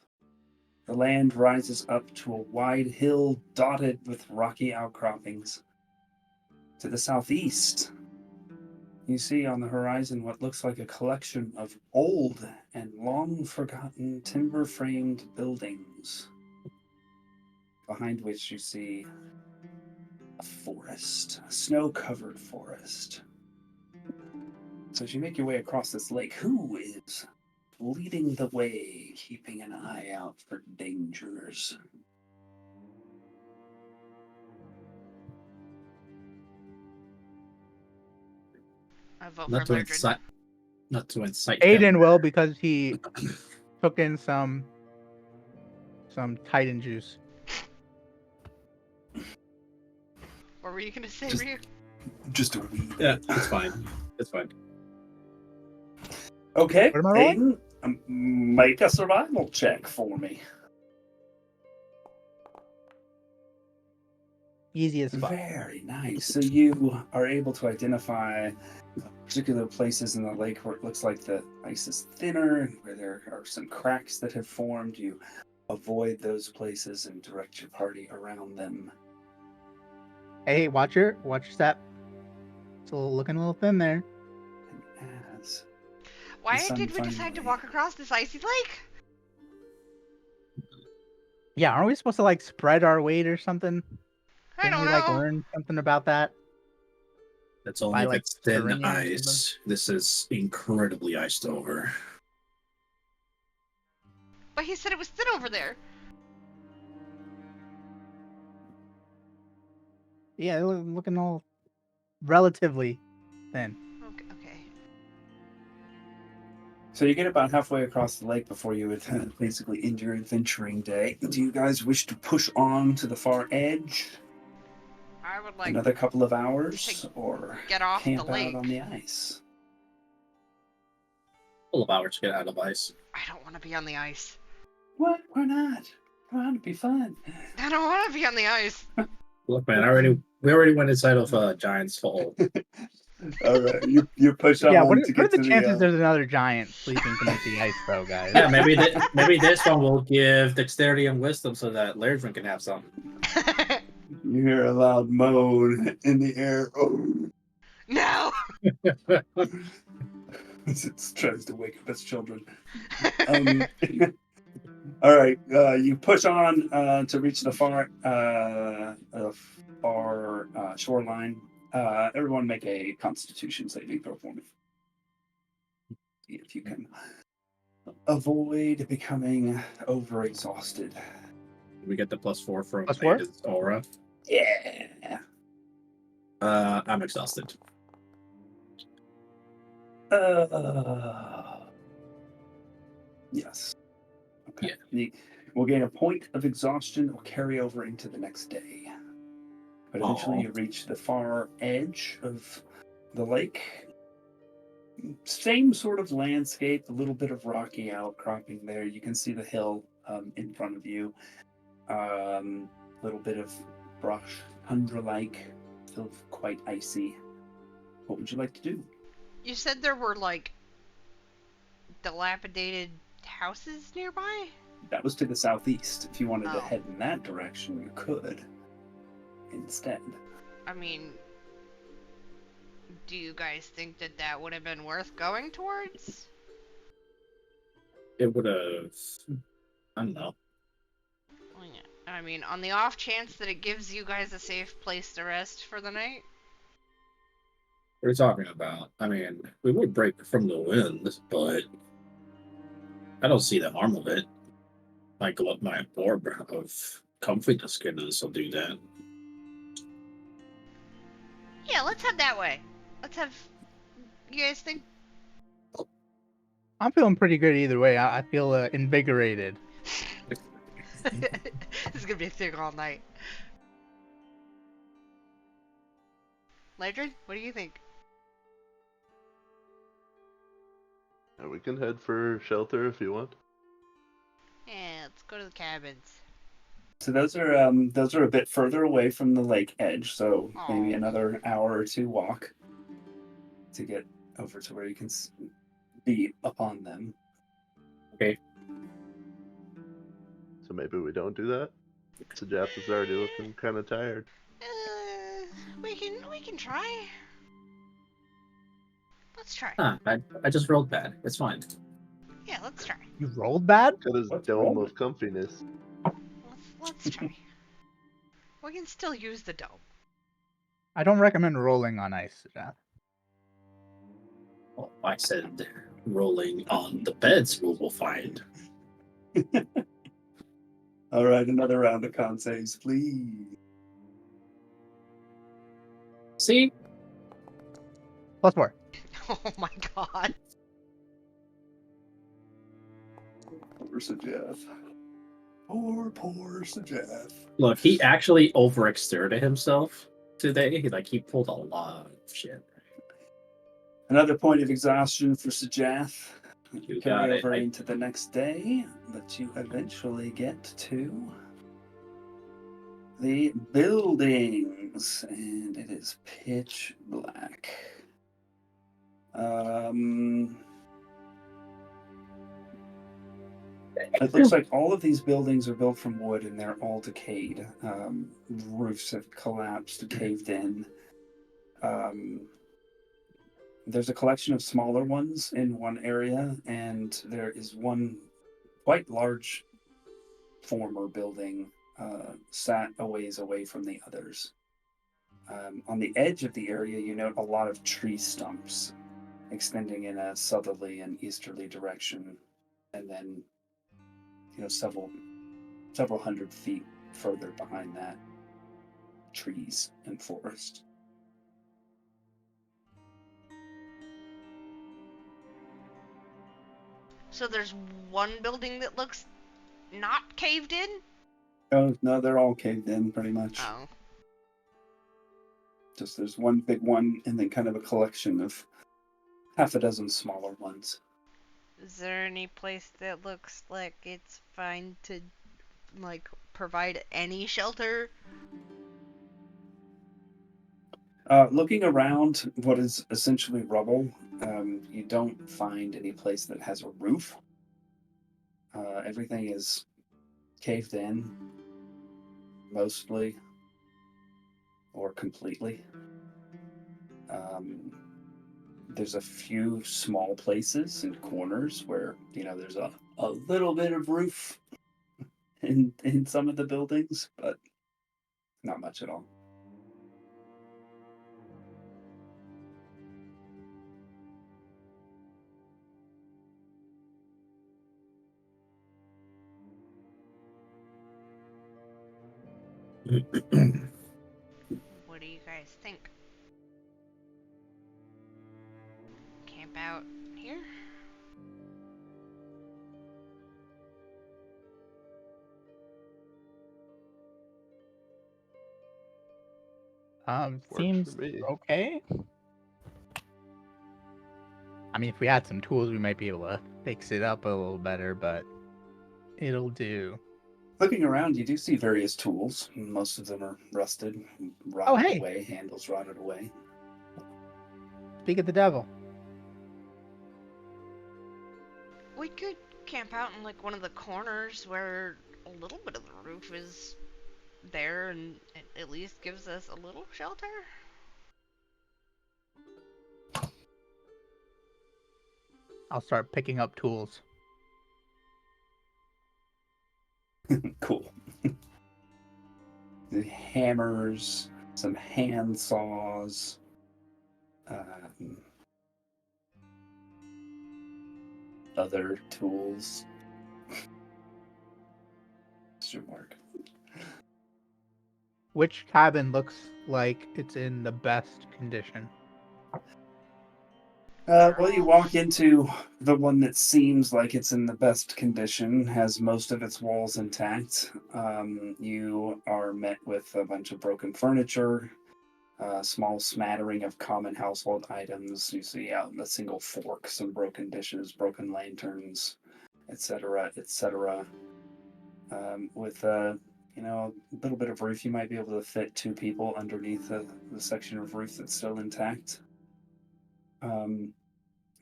The land rises up to a wide hill dotted with rocky outcroppings. To the southeast, You see on the horizon what looks like a collection of old and long forgotten timber framed buildings, behind which you see a forest, a snow covered forest. So as you make your way across this lake, who is leading the way, keeping an eye out for dangers? I vote Not for to Lardred. incite, not to incite Aiden him. will because he took in some Titan juice. What were you gonna say, Just- Ryu? Just a wee Yeah, bit. it's fine. It's fine. Okay, What am I rolling? Aiden, make a survival check for me. Easy as fuck. Very nice. So you are able to identify particular places in the lake where it looks like the ice is thinner and where there are some cracks that have formed. You avoid those places and direct your party around them. Hey, watch your step. It's looking a little thin there. And as Why sun did we decide to finally- walk across this icy lake? Yeah, aren't we supposed to like spread our weight or something? I Didn't don't we know. like learn something about that? That's only By, if like, it's thin terrain or ice. This is incredibly iced over. But he said it was thin over there. Yeah, looking all relatively thin. Okay. So you get about halfway across the lake before you would basically end your adventuring day. Do you guys wish to push on to the far edge? I would like Another couple of hours, to or get off the camp lake. out on the ice? Full of hours to get out of ice. I don't want to be on the ice. What? Why not? Come on, it'd be fun. I don't want to be on the ice. Look, man, we already went inside of Giant's Fall. All right, you push on Yeah, what to are get the to chances the. there's another giant sleeping beneath the ice, though, guys? Yeah, maybe this one will give dexterity and wisdom so that Lardrin can have some. You hear a loud moan in the air. Oh. No. It tries to wake up its children. All right, you push on to reach the far shoreline. Everyone make a Constitution saving throw for me. See if you can avoid becoming overexhausted. We get the +4 from +4? Aiden's aura. Yeah. I'm exhausted. Yes. Okay. Yeah. We'll gain a point of exhaustion that will carry over into the next day. But eventually Aw. you reach the far edge of the lake. Same sort of landscape, a little bit of rocky outcropping there. You can see the hill in front of you. A little bit of brush, tundra-like, still quite icy. What would you like to do? You said there were like dilapidated houses nearby? That was to the southeast. If you wanted to Oh. head in that direction, you could instead. I mean, do you guys think that that would have been worth going towards? It would have. I don't know. Well, yeah. I mean, on the off chance that it gives you guys a safe place to rest for the night? What are you talking about? I mean, we would break from the wind, but I don't see the harm of it. My orb of comfiness can also do that. Yeah, let's head that way. Let's have. You guys think? I'm feeling pretty good either way. I feel invigorated. This is gonna be a thing all night. Ladrin, what do you think? We can head for shelter if you want. Yeah, let's go to the cabins. So those are a bit further away from the lake edge, so maybe Aw. another hour or two walk to get over to where you can be upon them. So maybe we don't do that. So Jeff is already looking kind of tired. We can try. Let's try. I just rolled bad. It's fine. Yeah, let's try. You rolled bad? Got his What's dome wrong? of comfiness. Let's try. We can still use the dome. I don't recommend rolling on ice, Jeff. Well, I said rolling on the beds we will find. All right, another round of con saves, please. See? +4. Oh my god. Poor Sir Jeff. Poor Sir Jeff. Look, he actually overexerted himself today. He pulled a lot of shit. Another point of exhaustion for Sir Jeff. You Carry got it. over into the next day, but you eventually get to the buildings, and it is pitch black. It looks like all of these buildings are built from wood and they're all decayed. Roofs have collapsed, caved in. There's a collection of smaller ones in one area, and there is one quite large former building sat a ways away from the others. On the edge of the area, you note a lot of tree stumps extending in a southerly and easterly direction, and then several hundred feet further behind that, trees and forest. So there's one building that looks not caved in? Oh no, they're all caved in pretty much. Oh. Just there's one big one and then kind of a collection of half a dozen smaller ones. Is there any place that looks like it's fine to, provide any shelter? Looking around what is essentially rubble, you don't find any place that has a roof. Everything is caved in, mostly or completely. There's a few small places and corners where there's a little bit of roof in some of the buildings, but not much at all. What do you guys think? Camp out here? Works Seems for me. okay. I mean, if we had some tools, we might be able to fix it up a little better, but it'll do. Looking around, you do see various tools. Most of them are rusted, rotted away, handles rotted away. Speak of the devil. We could camp out in one of the corners where a little bit of the roof is there and it at least gives us a little shelter. I'll start picking up tools. Cool. The hammers, some hand saws, other tools. Mr. Mark. Which cabin looks like it's in the best condition? Well, you walk into the one that seems like it's in the best condition, has most of its walls intact. You are met with a bunch of broken furniture, a small smattering of common household items. You see a single fork, some broken dishes, broken lanterns, etc., etc. With a little bit of roof, you might be able to fit 2 people underneath the section of roof that's still intact.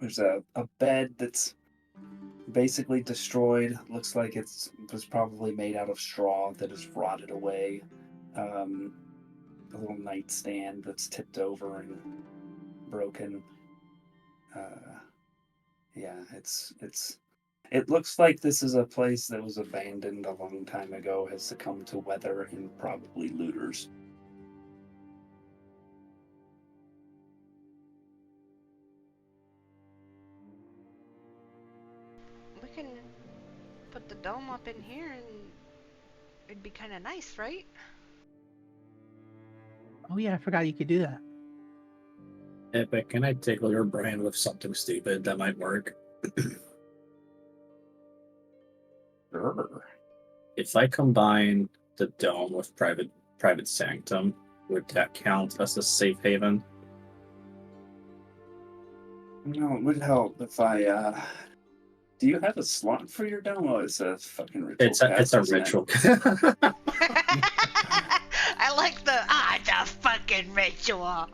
There's a bed that's basically destroyed. Looks like it was probably made out of straw that is rotted away. A little nightstand that's tipped over and broken. Yeah, it looks like this is a place that was abandoned a long time ago, has succumbed to weather and probably looters. We can put the dome up in here and it'd be kind of nice, right? Oh yeah, I forgot you could do that. Epic, can I tickle your brain with something stupid that might work? Sure. If I combine the dome with private sanctum, would that count as a safe haven? No, it would help if I. Do you have a slot for your dome? Oh, it's a fucking ritual. It's a isn't it? ritual. I like it's a fucking ritual.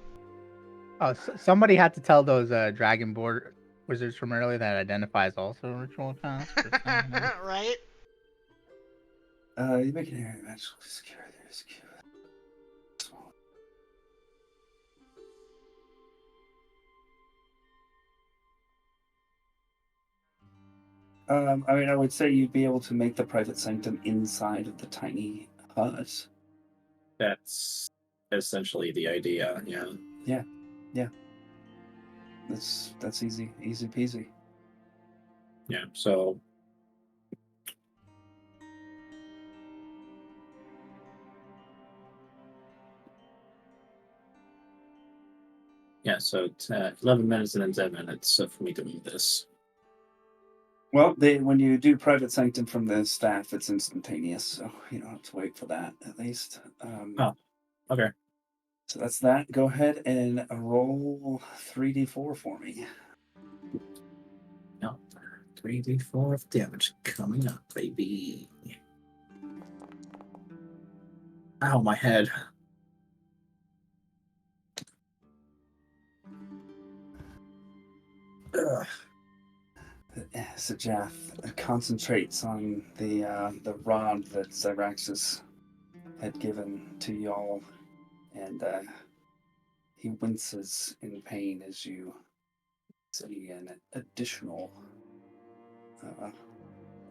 Oh, somebody had to tell those Dragonborn wizards from earlier that identifies also a ritual task. Right? You make an area magically secure. Secure. I mean, I would say you'd be able to make the private sanctum inside of the tiny hut. That's essentially the idea, yeah. Yeah. That's easy peasy. Yeah, so it's 11 minutes and then 10 minutes for me to move this. Well, when you do private sanctum from the staff, it's instantaneous, so you don't have to wait for that, at least. Okay. So that's that. Go ahead and roll 3d4 for me. No, 3d4 of damage coming up, baby. Ow, my head. Ugh. So Jaff concentrates on the rod that Zyraxis had given to y'all, and he winces in pain as you see an additional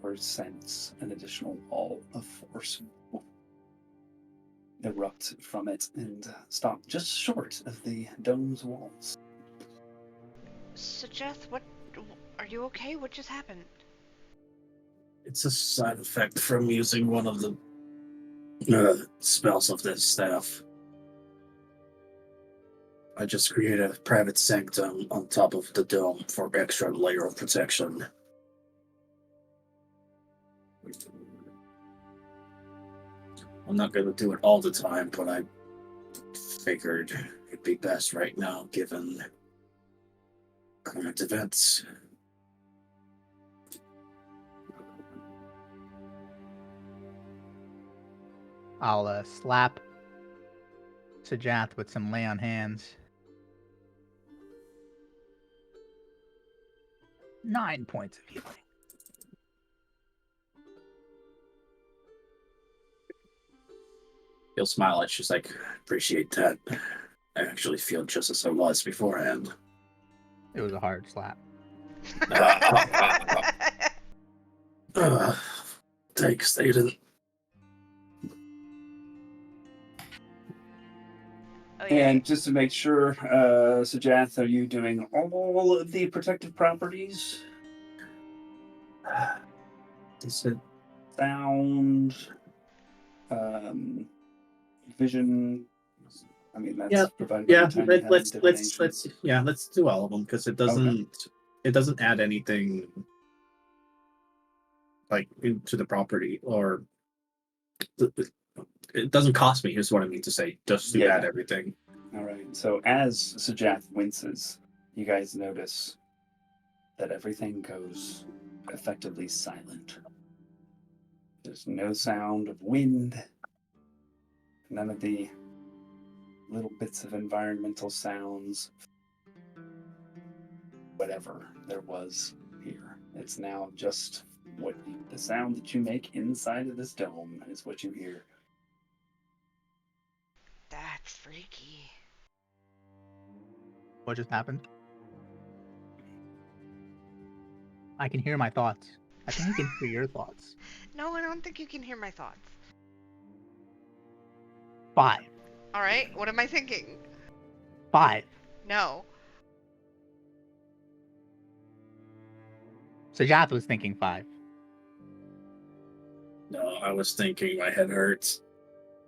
or sense an additional wall of force erupt from it and stop just short of the dome's walls. So, Jeth, are you okay? What just happened? It's a side effect from using one of the spells of this staff. I just created a private sanctum on top of the dome for extra layer of protection. I'm not going to do it all the time, but I figured it'd be best right now given current events. I'll slap Sajath with some lay on hands. 9 points of healing. He'll smile at you, she's like, appreciate that. I actually feel just as I was beforehand. It was a hard slap. Thanks, Aiden. And just to make sure, Sajath, are you doing all of the protective properties? Is it Sound, vision. I mean, that's provided. Let's do all of them because it doesn't add anything like into the property, or it doesn't cost me. Is what I mean to say. Just to add everything. All right. So as Sajath winces, you guys notice that everything goes effectively silent. There's no sound of wind. None of the little bits of environmental sounds. Whatever there was here. It's now just the sound that you make inside of this dome is what you hear. That's freaky. What just happened? I can hear my thoughts. I think you can hear your thoughts. No, I don't think you can hear my thoughts. 5. All right, what am I thinking? 5. No. So Jath was thinking 5. No, I was thinking my head hurts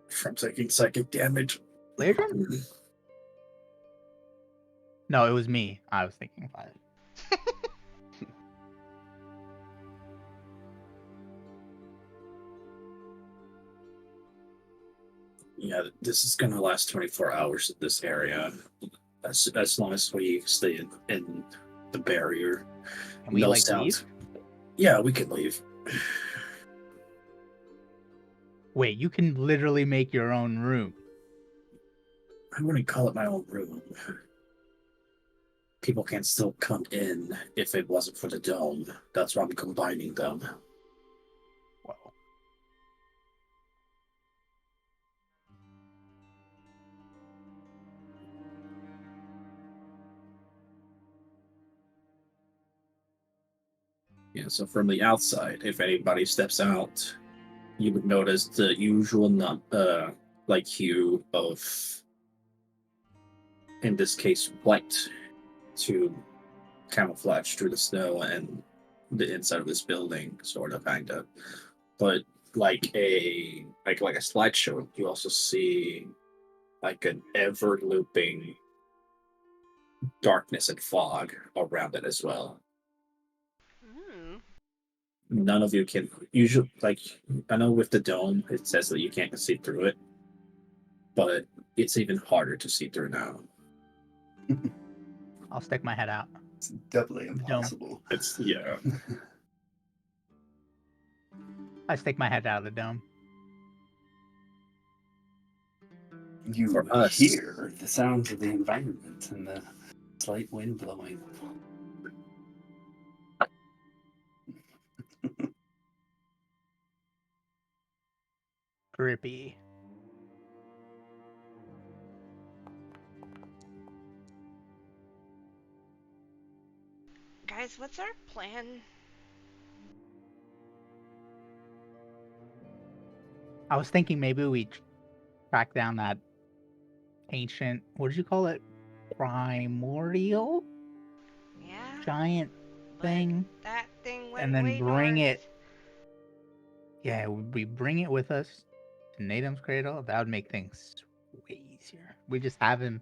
from taking psychic damage. Ladrum? No, it was me. I was thinking 5. Yeah, this is gonna last 24 hours in this area. As long as we stay in the barrier. Can we, like, leave? Yeah, we can leave. Wait, you can literally make your own room. I wouldn't call it my own room. People can still come in if it wasn't for the dome. That's why I'm combining them. Whoa. Yeah, so from the outside, if anybody steps out, you would notice the usual hue of, in this case, white to camouflage through the snow and the inside of this building, sort of, kind of. But like a slideshow, you also see like an ever looping darkness and fog around it as well. None of you can usually, like, I know with the dome it says that you can't see through it, but it's even harder to see through now. I'll stick my head out. It's doubly impossible. It's yeah. I stick my head out of the dome. You For us. hear the sounds of the environment and the slight wind blowing. Grippy. Guys, what's our plan? I was thinking maybe we track down that ancient, what did you call it? Primordial? Yeah. Giant but thing. That thing went And then way bring north. it. Yeah, we bring it with us to Natum's cradle. That would make things way easier. We just have him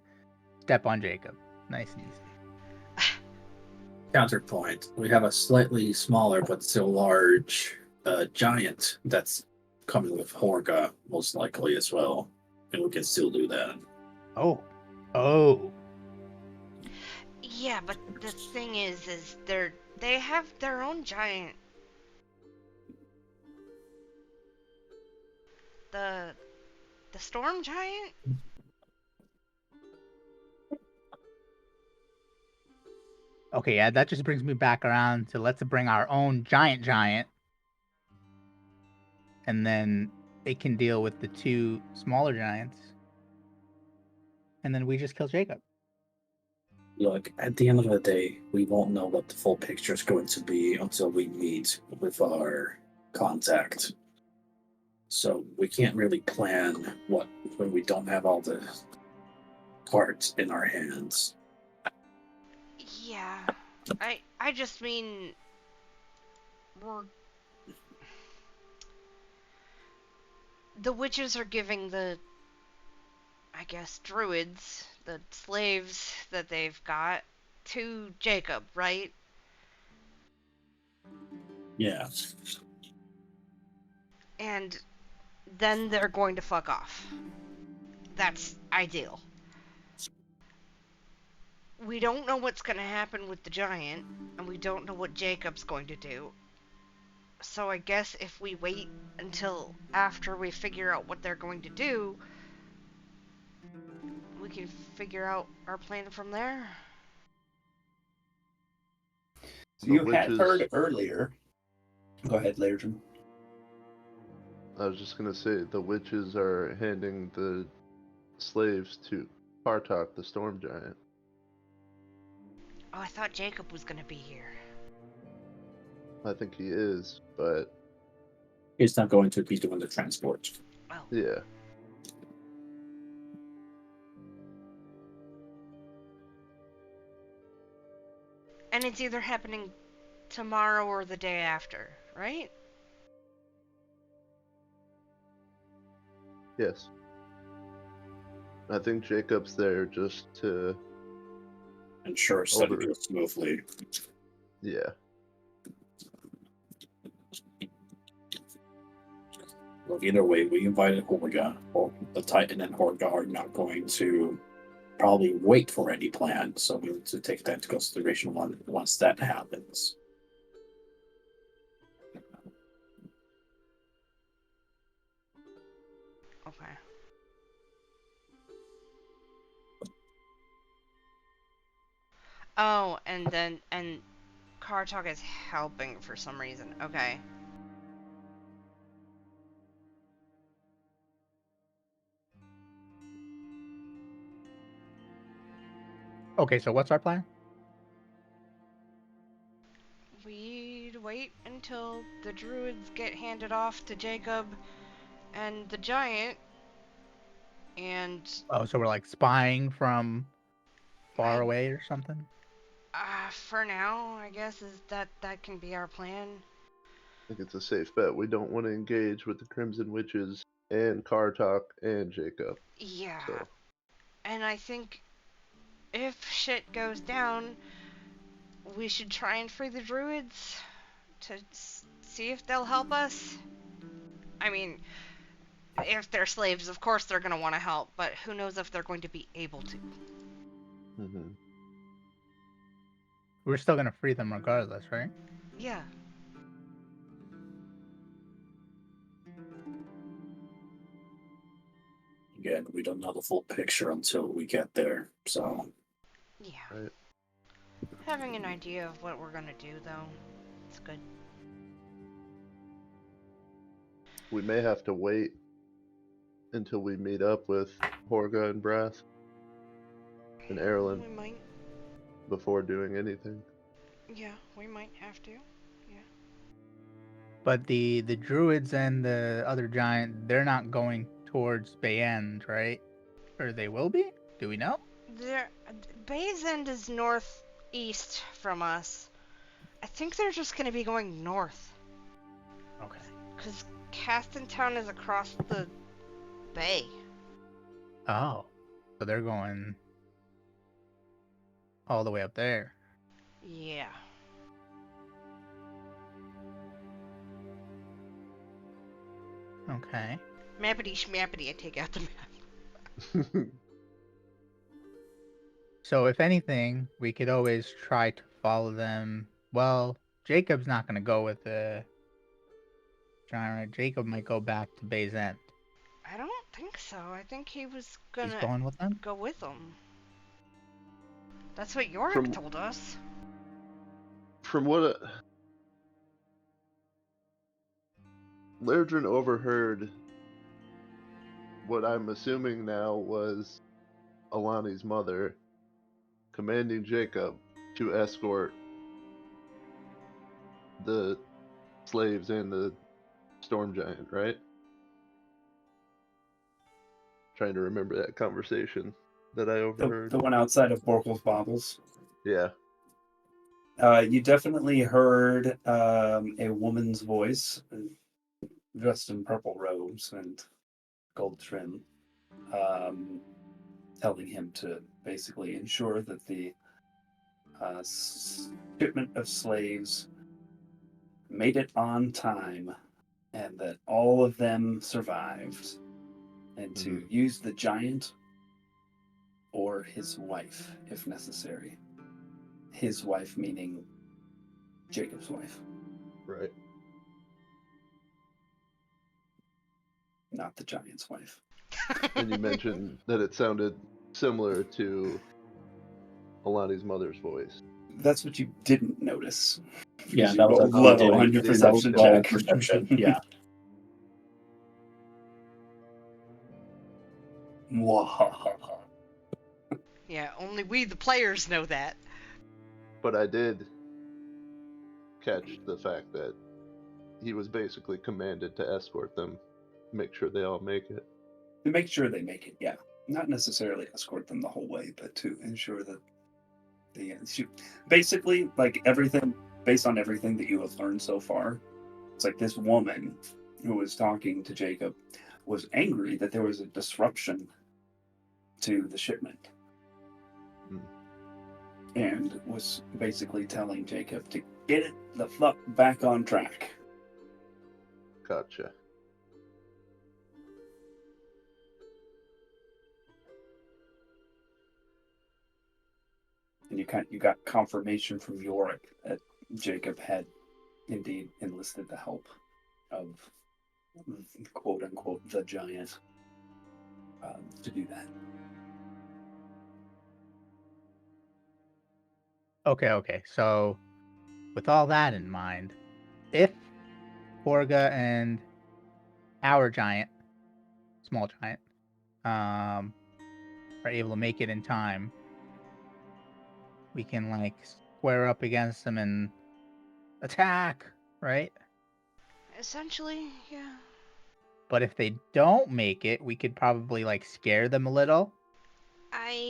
step on Jacob. Nice and easy. Counterpoint, we have a slightly smaller but still large giant that's coming with Horga, most likely as well. And we can still do that. Oh. Oh. Yeah, but the thing is they have their own giant. The storm giant? Okay, yeah, that just brings me back around to let's bring our own giant. And then it can deal with the 2 smaller giants. And then we just kill Jacob. Look, at the end of the day, we won't know what the full picture is going to be until we meet with our contact. So we can't really plan when we don't have all the cards in our hands. Yeah. I just mean the witches are giving the, I guess, druids, the slaves that they've got, to Jacob, right? Yeah. And then they're going to fuck off. That's ideal. We don't know what's going to happen with the giant, and we don't know what Jacob's going to do. So I guess if we wait until after we figure out what they're going to do, we can figure out our plan from there. So you had heard earlier. Go ahead, Lairton. I was just gonna say the witches are handing the slaves to Partok, the storm giant. Oh, I thought Jacob was going to be here. I think he is, but He's not going to be doing the transport. Oh. yeah. And it's either happening tomorrow or the day after, right? Yes. I think Jacob's there just to Ensure study goes smoothly. yeah. Well, either way, we invited Horga, or the Titan and Horga are not going to probably wait for any plan, so we need to take that into consideration once that happens. Okay. Oh, and Kartok is helping for some reason. Okay. Okay, so what's our plan? We'd wait until the druids get handed off to Jacob and the giant, and Oh, so we're like spying from far I- away or something? for now, I guess that can be our plan. I think it's a safe bet. We don't want to engage with the Crimson Witches and Kartok and Jacob. Yeah. So And I think if shit goes down, we should try and free the druids to see if they'll help us. I mean, if they're slaves, of course they're going to want to help, but who knows if they're going to be able to. mm-hmm. We're still gonna free them regardless, right? Yeah. Again, we don't know the full picture until we get there, so... Yeah. Right. Having an idea of what we're going to do, though, it's good. We may have to wait until we meet up with Horga and Brath and Erlen We might. before doing anything. Yeah, we might have to. But the druids and the other giant, they're not going towards Bay End, right? Or they will be? Do we know? Bay's End is northeast from us. I think they're just going to be going north. Okay. Because Caston Town is across the bay. Oh. So they're going all the way up there. Yeah. Okay. Mappity schmappity, I take out the map. So if anything, we could always try to follow them. Well, Jacob's not going to go with the giant. Jacob might go back to Bay's End. I don't think so. I think he was He's gonna going with them? go with them. That's what Yorick From- told us. From what Lairdren overheard, what I'm assuming now was Alani's mother commanding Jacob to escort the slaves and the storm giant, right? Trying to remember that conversation that I overheard. The one outside of Borkel's Baubles. Yeah. You definitely heard a woman's voice, dressed in purple robes and gold trim, telling him to basically ensure that the shipment of slaves made it on time and that all of them survived, and to use the giant or his wife if necessary. His wife meaning Jacob's wife, Right. not the giant's wife. And you mentioned that it sounded similar to Alani's mother's voice. That's what you didn't notice. Yeah, You that was rolled a low didn't- on your didn't perception roll check. perception, yeah. Mwahaha. Yeah, only we, the players, know that. But I did catch the fact that he was basically commanded to escort them, make sure they all make it. To make sure they make it, yeah. Not necessarily escort them the whole way, but to ensure that they basically, like, everything, based on everything that you have learned so far, it's like this woman who was talking to Jacob was angry that there was a disruption to the shipment. And was basically telling Jacob to get it the fuck back on track. Gotcha. And you got confirmation from Yorick that Jacob had indeed enlisted the help of, quote unquote, the giant to do that. Okay. So, with all that in mind, if Horga and our giant, small giant, are able to make it in time, we can, like, square up against them and attack, right? Essentially, yeah. But if they don't make it, we could probably, like, scare them a little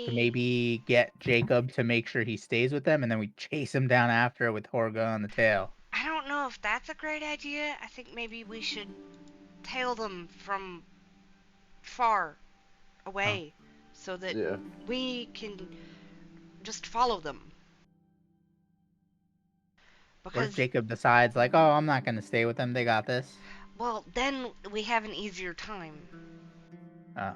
to maybe get Jacob to make sure he stays with them, and then we chase him down after with Horga on the tail. I don't know if that's a great idea. I think maybe we should tail them from far away so that we can just follow them. What Because if Jacob decides, like, oh, I'm not going to stay with them, they got this? well, then we have an easier time. Oh.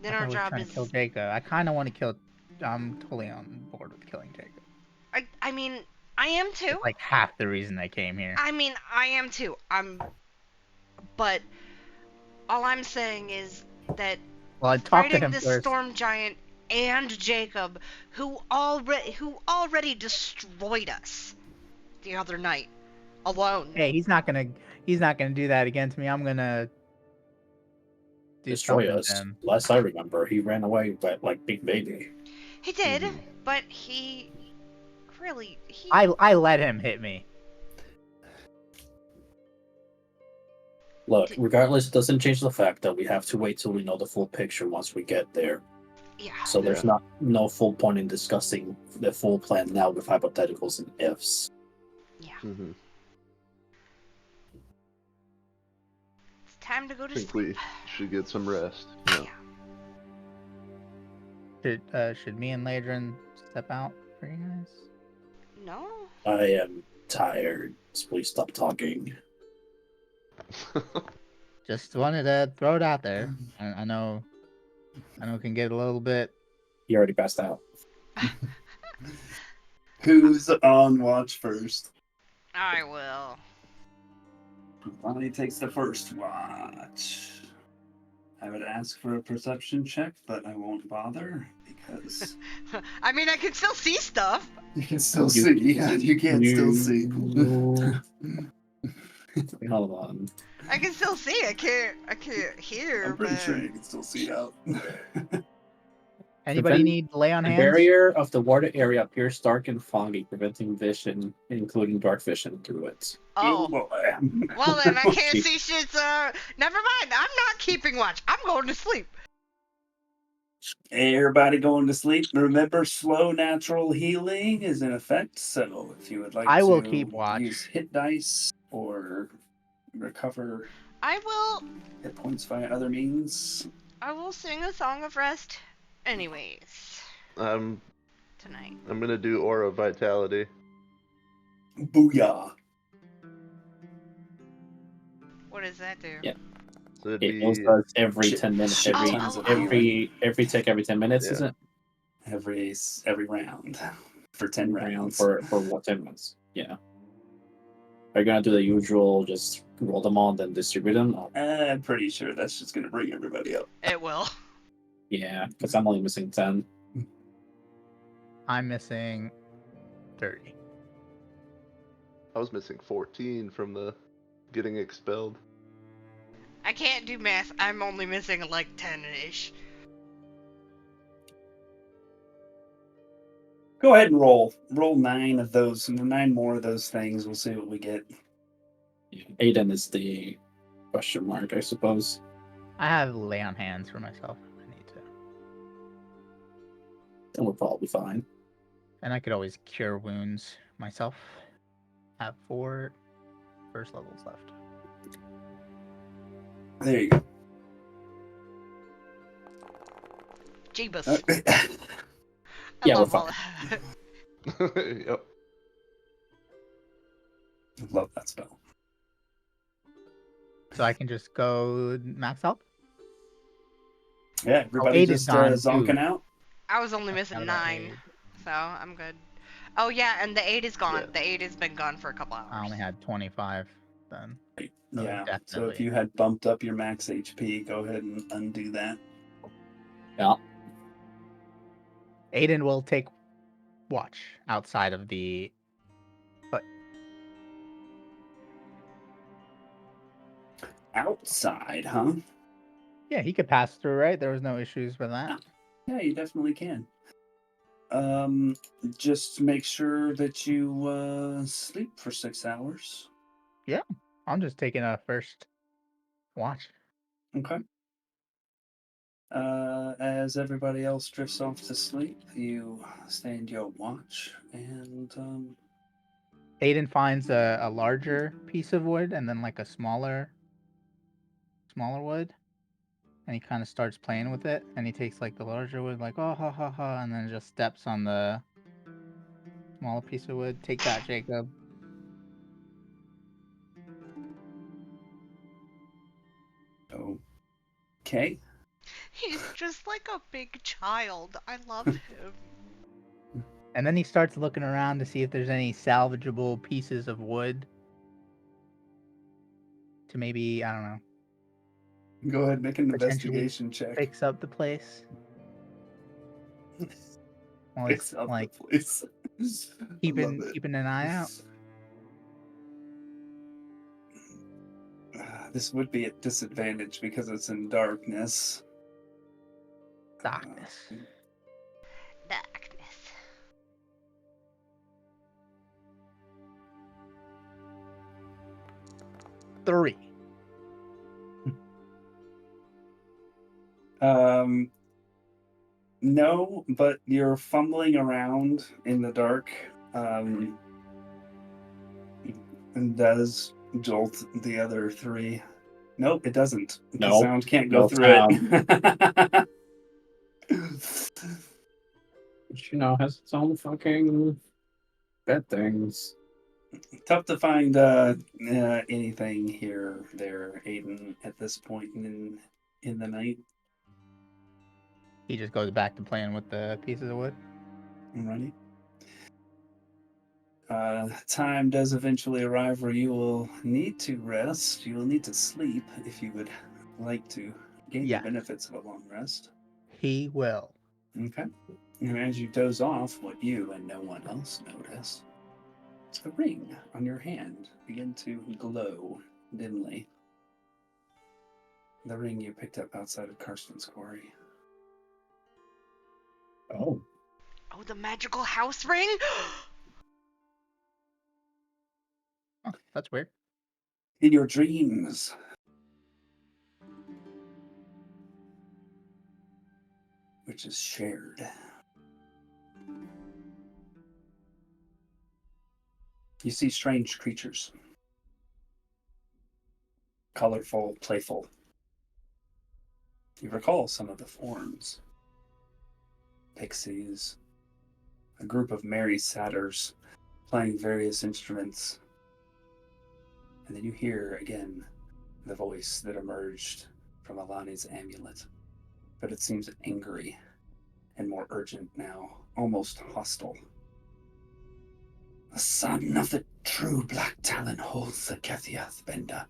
Then I our thought we were job trying is. to kill Jacob. I kind of want to kill. I'm totally on board with killing Jacob. I mean, I am too. It's like half the reason I came here. I mean, I am too. But all I'm saying is that Well, I talked to fighting him this first. storm giant and Jacob, who already destroyed us the other night alone. Hey, he's not gonna do that against me. I'm gonna do Destroy something us. to him. Last I remember, he ran away but like Big Baby. He did, Mhm. but he really I let him hit me. Look, regardless, it doesn't change the fact that we have to wait till we know the full picture once we get there. yeah. So there's no full point in discussing the full plan now with hypotheticals and ifs. Yeah. Mm-hmm. It's time to go I to think sleep. we should get some rest. Should me and Ladrin step out for you guys? No. I am tired. So please stop talking. Just wanted to throw it out there. I know it can get a little bit. He already passed out. Who's on watch first? I will. Bonnie takes the first watch. I would ask for a perception check, but I won't bother because I mean, I can still see stuff. you can still see. Yeah, you can still see. Hold on. I can still see. I can't hear. I'm pretty but... sure you can still see out. Anybody Prevent- need lay on The hands? barrier of the water area appears dark and foggy, preventing vision, including dark vision through it. Oh. boy. Well then, I can't see shit. Never mind. I'm not keeping watch. I'm going to sleep. Everybody going to sleep. Remember, slow natural healing is in effect. So if you would like I to will keep watch. use hit dice or recover I will hit points via other means. sing a song of rest. Anyways, I'm tonight. gonna do Aura Vitality. Booyah. What does that do? Yeah. So it'd It be goes us every Shit. 10 minutes. Shit Every tons of every tick every 10 minutes, Yeah. is it? Every round for 10 rounds. For what 10 minutes? Yeah. Are you gonna do the usual, just roll them all and then distribute them? Oh, I'm pretty sure that's just gonna bring everybody up. It will. yeah, because I'm only missing 10. I'm missing 30. I was missing 14 from the getting expelled. I can't do math. I'm only missing like 10-ish. Go ahead and roll. Roll 9 of those, 9 more of those things. We'll see what we get. Aiden is the question mark, I suppose. I have lay on hands for myself if I need to. Then we're probably fine. And I could always cure wounds myself. Have 4 first levels left. There you go. Jeebus. I Yeah, we're love all fine. that. Yep. Love that spell. So I can just go max health? Yeah, everybody 8 is just gone, zonking too. out. I was only Forgot missing about 9, 8. so I'm good. Oh yeah, and the 8 is gone. Yeah. The 8 has been gone for a couple hours. I only had 25 then. So Yeah, so if definitely. you had bumped up your max HP, go ahead and undo that. Yeah. Aiden will take watch outside of the hut. Outside, huh? Yeah, he could pass through, right? There was no issues with that. Yeah, you definitely can. Just make sure that you sleep for 6 hours. Yeah, I'm just taking a first watch. Okay. As everybody else drifts off to sleep, you stand your watch, and Aiden finds a larger piece of wood and then like a smaller wood, and he kind of starts playing with it. And he takes like the larger wood, like oh ha ha ha, and then just steps on the smaller piece of wood. Take that, Jacob. okay. He's just like a big child. I love him. And then he starts looking around to see if there's any salvageable pieces of wood to maybe, I don't know, Go ahead, make an potentially investigation check. fix up the place. Well, Fix it's up like the place. I love it. keeping an eye out. This would be at disadvantage because it's in darkness. Darkness. Darkness. Three. No, but you're fumbling around in the dark. And does jolt the other 3. Nope, it doesn't. The Nope, sound can't go no through it. Which, has its own fucking bad things. Tough to find anything here, there, Aiden, at this point in the night. He just goes back to playing with the pieces of wood. Alrighty. Time does eventually arrive where you will need to rest. You will need to sleep if you would like to gain Yes. the benefits of a long rest. He will. Okay. And as you doze off, what you and no one else notice is the ring on your hand begin to glow dimly. The ring you picked up outside of Karsten's quarry. Oh. Oh, the magical house ring? Oh, that's weird. In your dreams, which is shared, you see strange creatures. Colorful, playful. You recall some of the forms. Pixies, a group of merry satyrs playing various instruments. And then you hear again the voice that emerged from Alani's amulet. But it seems angry and more urgent now, almost hostile. The son of the true Black Talon holds the Kethiath Benda.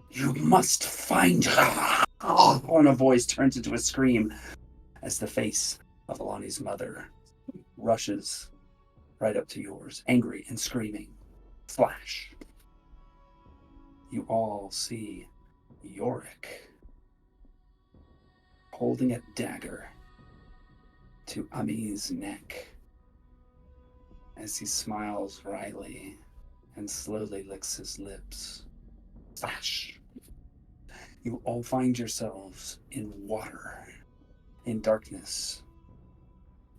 You must find her! And a voice turns into a scream as the face of Alani's mother rushes right up to yours, angry and screaming. Flash. You all see Yorick holding a dagger to Ami's neck. as he smiles wryly and slowly licks his lips. Flash! You all find yourselves in water, in darkness,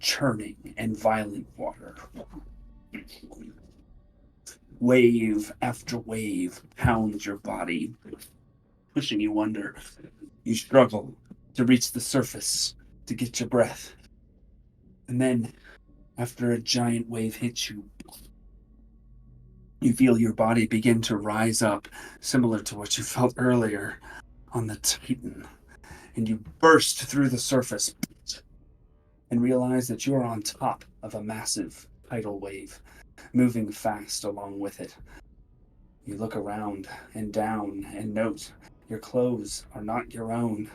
churning and violent water. Wave after wave pounds your body, pushing you under. You struggle to reach the surface to get your breath. And then, after a giant wave hits you, you feel your body begin to rise up, similar to what you felt earlier on the Titan. And you burst through the surface and realize that you are on top of a massive tidal wave, moving fast along with it. You look around and down and note your clothes are not your own.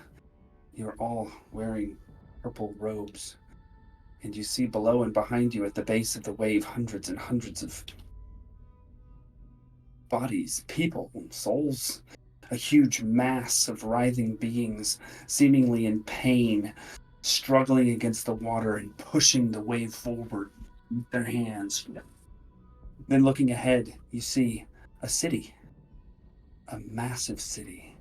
You're all wearing purple robes. And you see below and behind you at the base of the wave hundreds and hundreds of bodies, people, souls. A huge mass of writhing beings, seemingly in pain, struggling against the water and pushing the wave forward with their hands. Then looking ahead, you see a city. A massive city.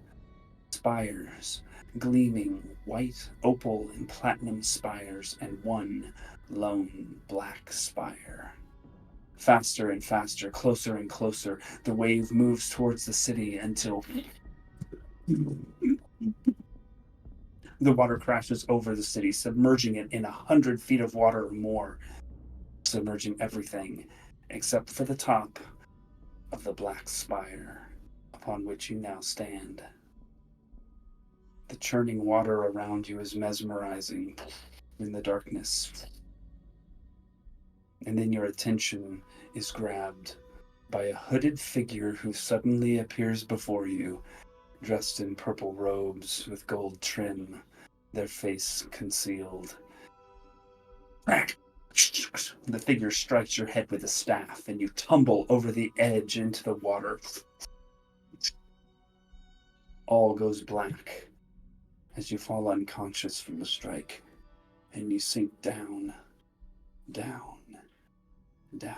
Spires, gleaming white, opal, and platinum spires, and one lone black spire. Faster and faster, closer and closer, the wave moves towards the city until the water crashes over the city, submerging it in 100 feet of water or more, submerging everything except for the top of the black spire upon which you now stand. The churning water around you is mesmerizing in the darkness. And then your attention is grabbed by a hooded figure who suddenly appears before you, dressed in purple robes with gold trim, their face concealed. The figure strikes your head with a staff, and you tumble over the edge into the water. All goes black as you fall unconscious from the strike, and you sink down, down, down.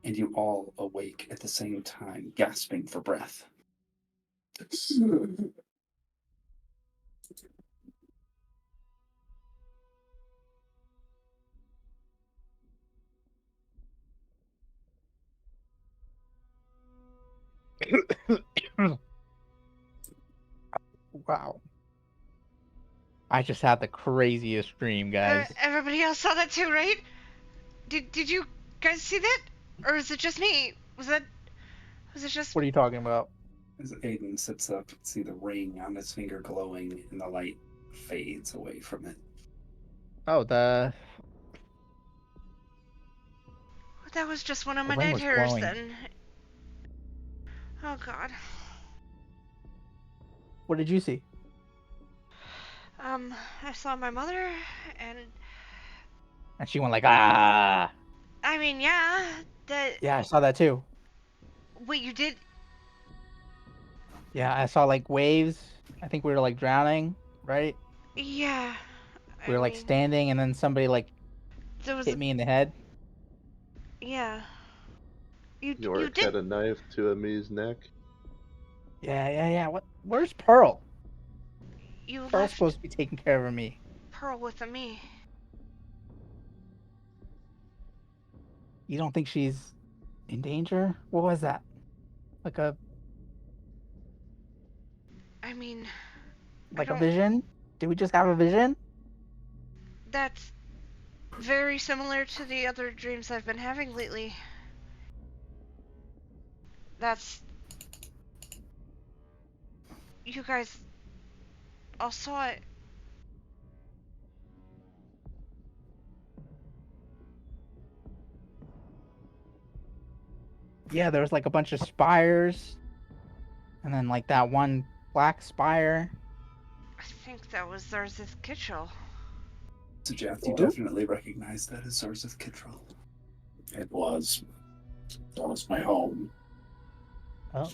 And you all awake at the same time, gasping for breath. Wow. I just had the craziest dream, guys. Everybody else saw that too, right? Did you guys see that? Or is it just me? Was it just... What are you talking about? As Aiden sits up, you see the ring on his finger glowing, and the light fades away from it. Oh, the That was just one of The my ring night was terrors glowing. then. Oh god. What did you see? I saw my mother, and And she went like, ah. I mean, yeah, that... Yeah, I saw that too. Wait, you did? Yeah, I saw like waves. I think we were like drowning, right? Yeah. We were like standing, and then somebody like there was hit me in the head. Yeah. You Yorick did. had a knife to Ami's neck. Yeah. What? Where's Pearl? You Pearl's left supposed to be taking care of me. Pearl with me. You don't think she's in danger? What was that? Like a I mean, a vision? Did we just have a vision? That's very similar to the other dreams I've been having lately. That's... You guys all saw it. Yeah, there was like a bunch of spires. And then like that one black spire. I think that was Zarzith Kitchell. So, Jeff, you definitely recognize that as Zarzith Kittrell. It was. That was my home. Oh.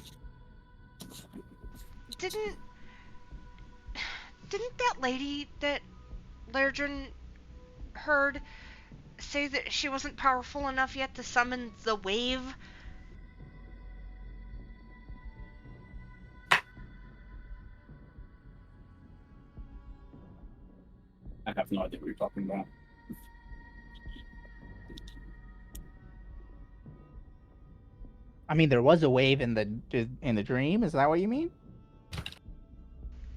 Didn't that lady that Lairdren heard say that she wasn't powerful enough yet to summon the wave? I have no idea what you're talking about. I mean, there was a wave in the dream. Is that what you mean?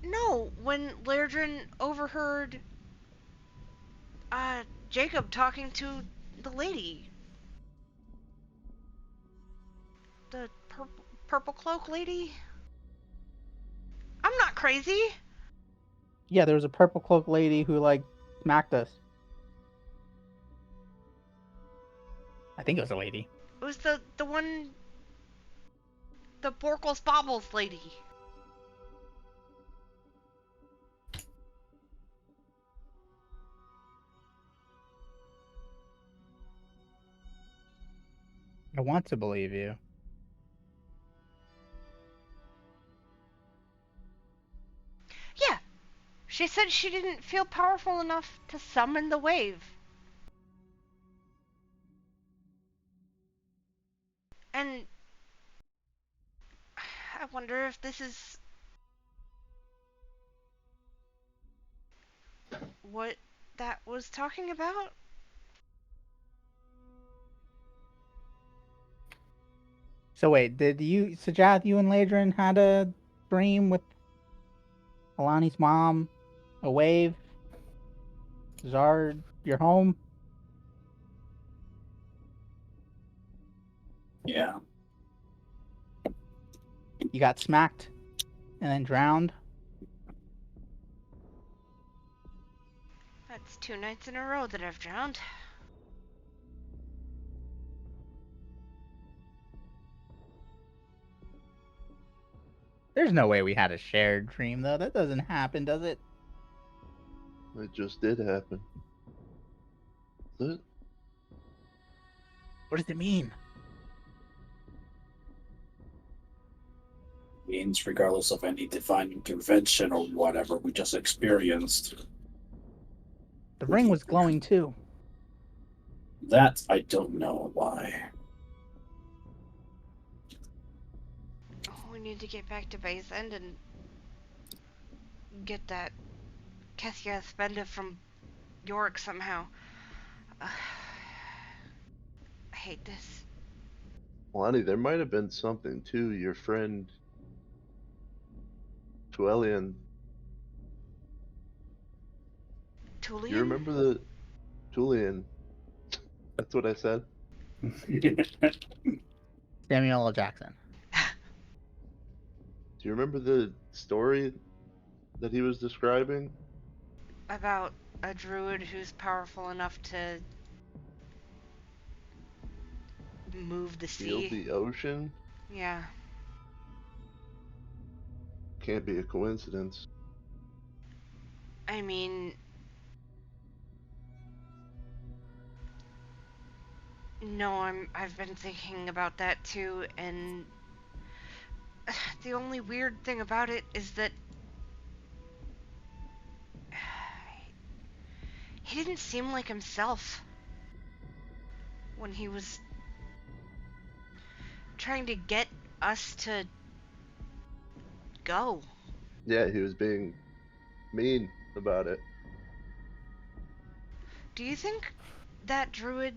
No, when Lairdrin overheard Jacob talking to the lady. The purple cloak lady? I'm not crazy. Yeah, there was a purple cloak lady who like smacked us. I think it was a lady. It was the one, the Borkles Bobbles lady. I want to believe you. Yeah, she said she didn't feel powerful enough to summon the wave. And I wonder if this is what that was talking about? So wait, did you, Sajat, you and Ladrin had a dream with Alani's mom, a wave, Zard, your home? Yeah. You got smacked and then drowned? That's 2 nights in a row that I've drowned. There's no way we had a shared dream, though. That doesn't happen, does it? It just did happen. That- What does it mean? Means regardless of any divine intervention or whatever we just experienced. The ring was glowing too. That I don't know why. Oh, we need to get back to Base End and get that Kessia Spenda from York somehow. I hate this. Lonnie, there might have been something to your friend Tuelian. Tulian? You remember the Tuelian? That's what I said. Samuel L. Jackson. Do you remember the story that he was describing? About a druid who's powerful enough to move the Heal sea. the ocean? Yeah. Can't be a coincidence. I mean, no, I've been thinking about that too, and the only weird thing about it is that he didn't seem like himself when he was trying to get us to go. Yeah, he was being mean about it. Do you think that druid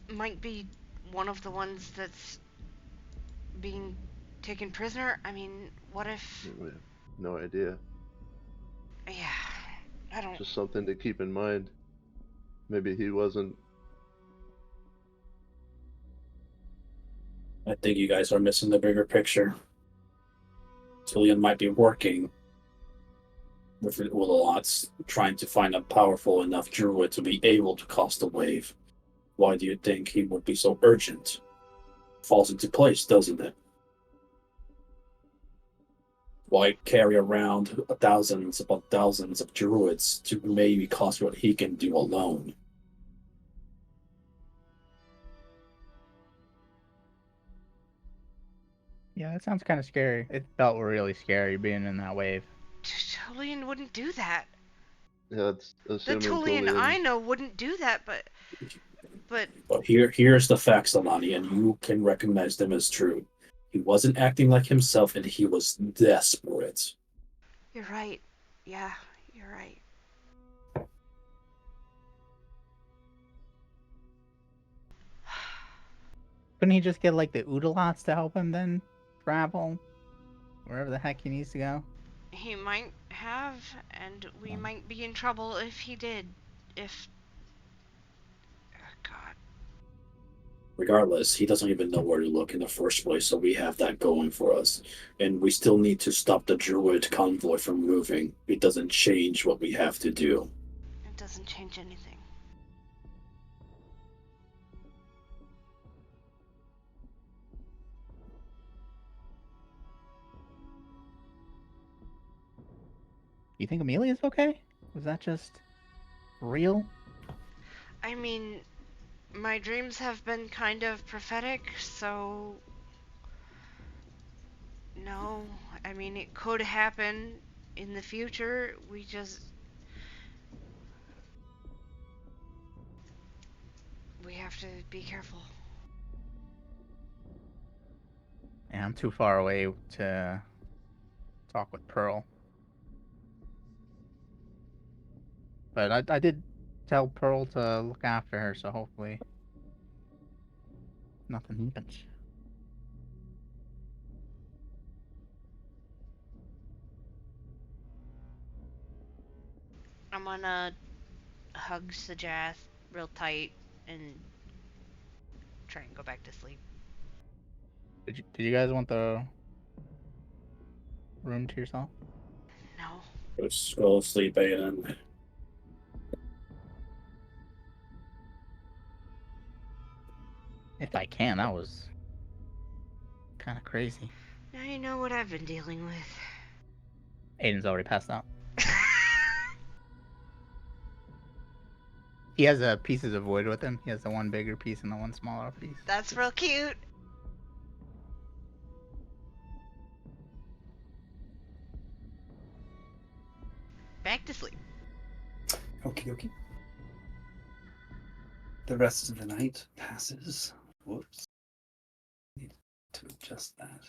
might be one of the ones that's being taken prisoner? I mean, what if... We have no idea. Yeah, I don't... Just something to keep in mind. Maybe he wasn't. I think you guys are missing the bigger picture. Tulian might be working with Lots, trying to find a powerful enough druid to be able to cast a wave. Why do you think he would be so urgent? Falls into place, doesn't it? Why carry around thousands upon thousands of druids to maybe cause what he can do alone? Yeah, that sounds kind of scary. It felt really scary being in that wave. Tulian wouldn't do that. Yeah, that's The assuming Tullian Tullian. I know wouldn't do that, but But here's the facts, Alani, and you can recognize them as true. He wasn't acting like himself, and he was desperate. you're right. Yeah, you're right. Couldn't he just get like the Oodalots to help him then travel wherever the heck he needs to go? He might have, and we might be in trouble if he did. If. Oh, God. Regardless, he doesn't even know where to look in the first place, so we have that going for us. And we still need to stop the Druid convoy from moving. It doesn't change what we have to do. It doesn't change anything. You think Amelia's okay? Was that just real? I mean, my dreams have been kind of prophetic, so. No. I mean, it could happen in the future. We just. We have to be careful. Yeah, I'm too far away to talk with Pearl. But I did tell Pearl to look after her, so hopefully nothing happens. I'm gonna hug Sajath real tight and try and go back to sleep. Did you guys want the room to yourself? No. Just go sleep, Aiden. If I can, that was kind of crazy. Now you know what I've been dealing with. Aiden's already passed out. He has pieces of wood with him. He has the one bigger piece and the one smaller piece. That's real cute. Back to sleep. Okie dokie. The rest of the night passes. Whoops. Need to adjust that.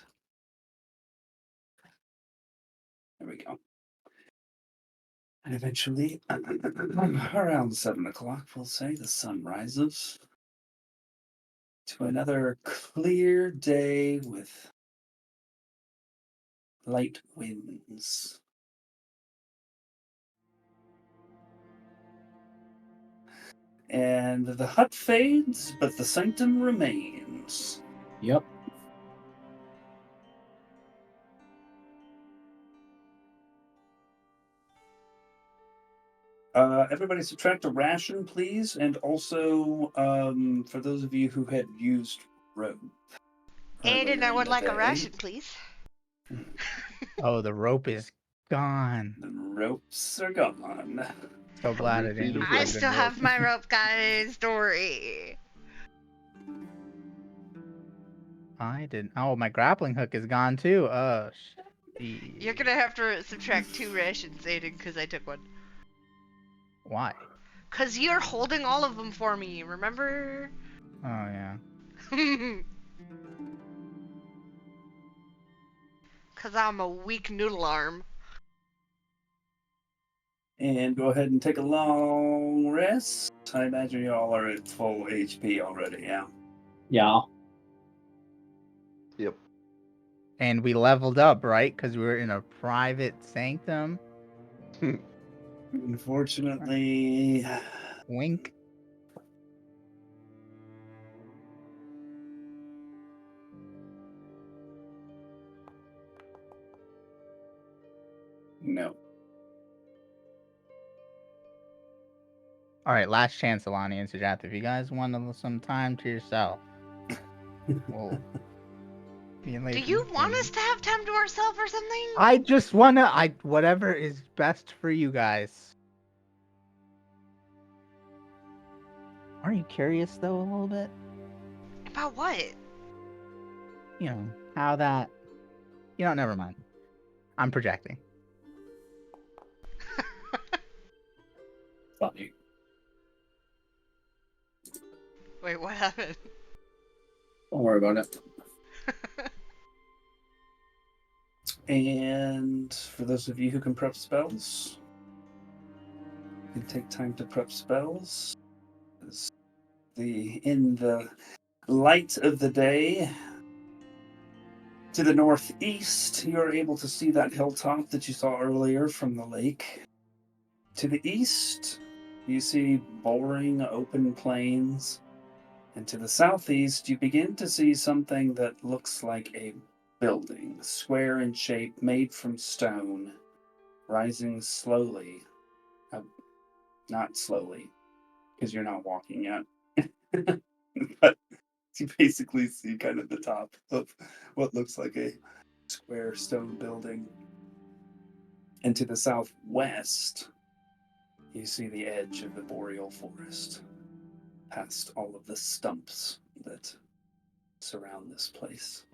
There we go. And eventually, around 7 o'clock, we'll say, the sun rises to another clear day with light winds. And the hut fades, but the sanctum remains. Yep. Everybody subtract a ration, please, and also for those of you who had used rope. Aiden, earlier I in would the like a day, ration, please. Oh, the rope is gone. The ropes are gone. So glad I Every didn't feet use of I rope. the still have my rope guys story. I didn't. Oh, my grappling hook is gone too. Oh, shit. You're gonna have to subtract 2 rations, Aiden, because I took one. Why? Because you're holding all of them for me, remember? Oh, yeah. Because I'm a weak noodle arm. And go ahead and take a long rest. I imagine you all are at full HP already, yeah? Yeah. Yep. And we leveled up, right? Because we were in a private sanctum. Unfortunately, Wink. no. All right, last chance, Alani and Sajath. If you guys want some time to yourself, well, Do you want us to have time to ourselves or something? I just wanna. Whatever is best for you guys. Aren't you curious though a little bit? About what? You know how that. You know, never mind. I'm projecting. funny. Wait, what happened? Don't worry about it. And for those of you who can prep spells, you can take time to prep spells. In the light of the day, to the northeast, you're able to see that hilltop that you saw earlier from the lake. To the east, you see boring open plains. And to the southeast, you begin to see something that looks like a building, square in shape, made from stone, rising slowly. Not slowly, because you're not walking yet. But you basically see kind of the top of what looks like a square stone building. And to the southwest, you see the edge of the boreal forest, past all of the stumps that surround this place.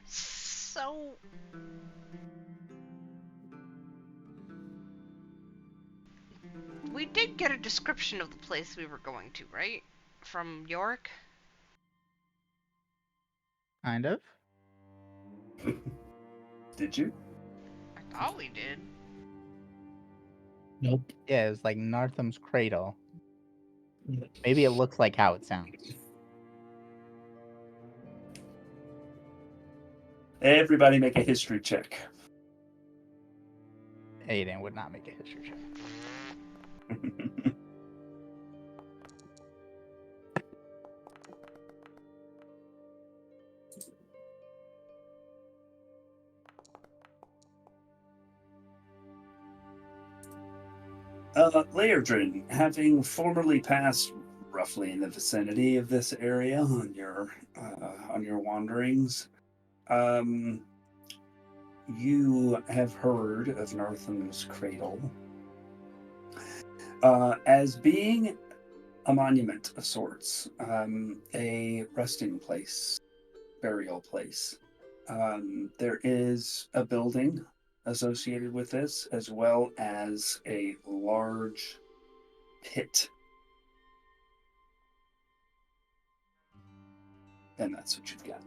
So, we did get a description of the place we were going to, right? From York? Kind of. Did you? I thought we did. Nope. Yeah, it was like Nartham's Cradle. Maybe it looks like how it sounds. Everybody make a history check. Aiden would not make a history check. Leodrin, having formerly passed roughly in the vicinity of this area on your wanderings, you have heard of Nartham's Cradle as being a monument of sorts, a resting place, burial place. There is a building associated with this, as well as a large pit. And that's what you've got.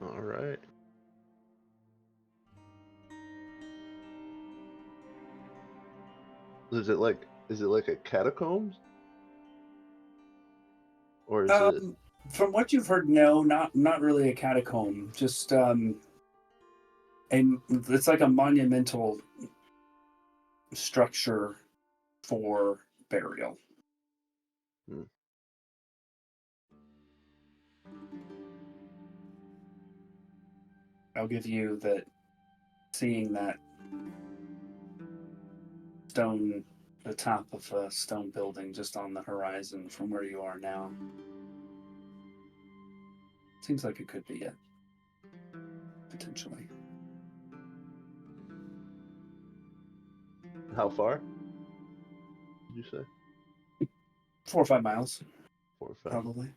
All right. Is it like a catacombs? Or is it From what you've heard, no, not really a catacomb. Just it's like a monumental structure for burial. Hmm. I'll give you that. Seeing that stone, the top of a stone building just on the horizon from where you are now, seems like it could be it, potentially. how far? Did you say? 4 or 5 miles, 4 or 5. probably.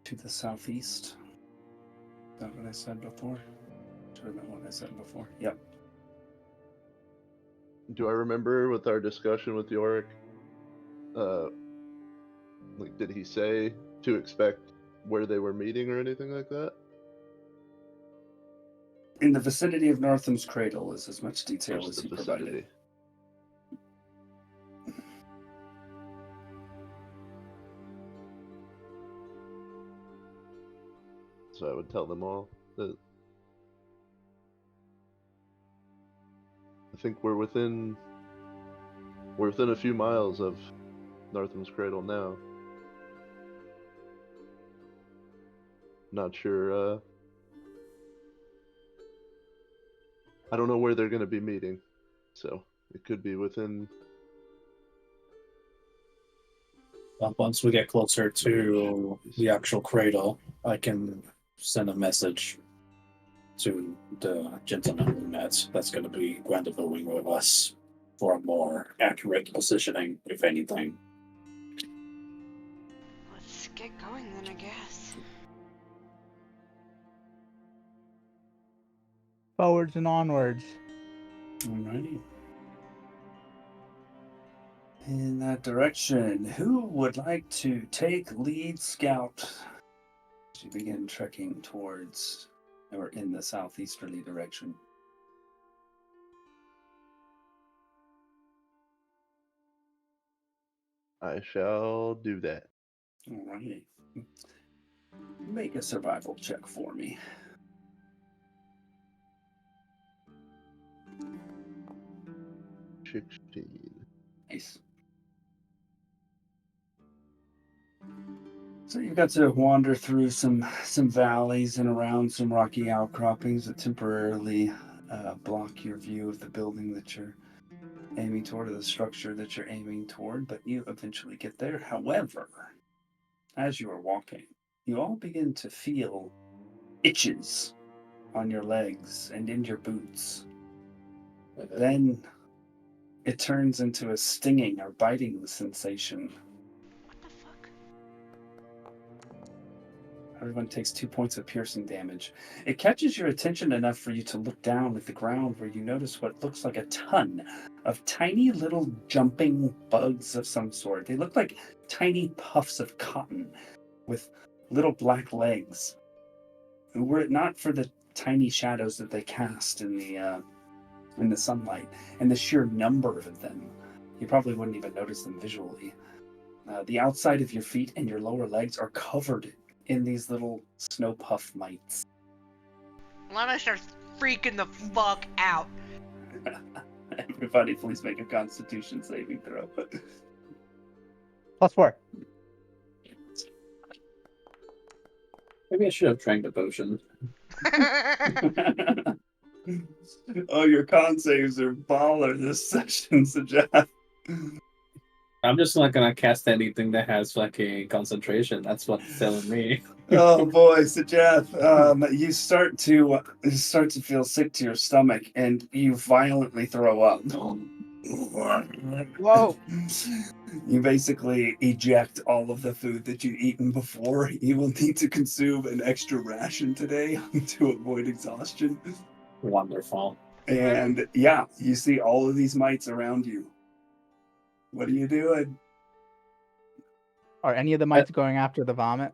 To the southeast. Is that what I said before? Do I remember what I said before? Yep. Do I remember with our discussion with Yorick? Like, did he say to expect where they were meeting or anything like that? In the vicinity of Nartham's Cradle is as much detail Just as the he provided. vicinity. So I would tell them all that I think we're within a few miles of Nartham's Cradle now. Not sure. I don't know where they're going to be meeting, so it could be within Once we get closer to the actual cradle, I can send a message to the gentleman we met that's going to be rendezvousing with us for a more accurate positioning, if anything. Let's get going then, I guess. Forwards and onwards. Alrighty. In that direction, who would like to take lead scout to begin trekking towards or in the southeasterly direction? I shall do that. Alrighty. Make a survival check for me. 16. Nice. So you've got to wander through some valleys and around some rocky outcroppings that temporarily block your view of the building that you're aiming toward, or the structure that you're aiming toward, but you eventually get there. However, as you are walking, you all begin to feel itches on your legs and in your boots. Then it turns into a stinging or biting sensation. What the fuck? Everyone takes 2 points of piercing damage. It catches your attention enough for you to look down at the ground, where you notice what looks like a ton of tiny little jumping bugs of some sort. They look like tiny puffs of cotton with little black legs. Were it not for the tiny shadows that they cast in the sunlight and the sheer number of them, you probably wouldn't even notice them visually. The outside of your feet and your lower legs are covered in these little snow puff mites. Lana starts freaking the fuck out. Everybody, please make a Constitution saving throw. +4. Maybe I should have drank the potion. Oh, your con saves are baller this session, so Jeff. I'm just not gonna cast anything that has fucking concentration. That's what's it's telling me. Oh boy, so Jeff, you start to feel sick to your stomach, and you violently throw up. Whoa! You basically eject all of the food that you've eaten before. You will need to consume an extra ration today to avoid exhaustion. Wonderful. And yeah, you see all of these mites around you. What are you doing? Are any of the mites going after the vomit?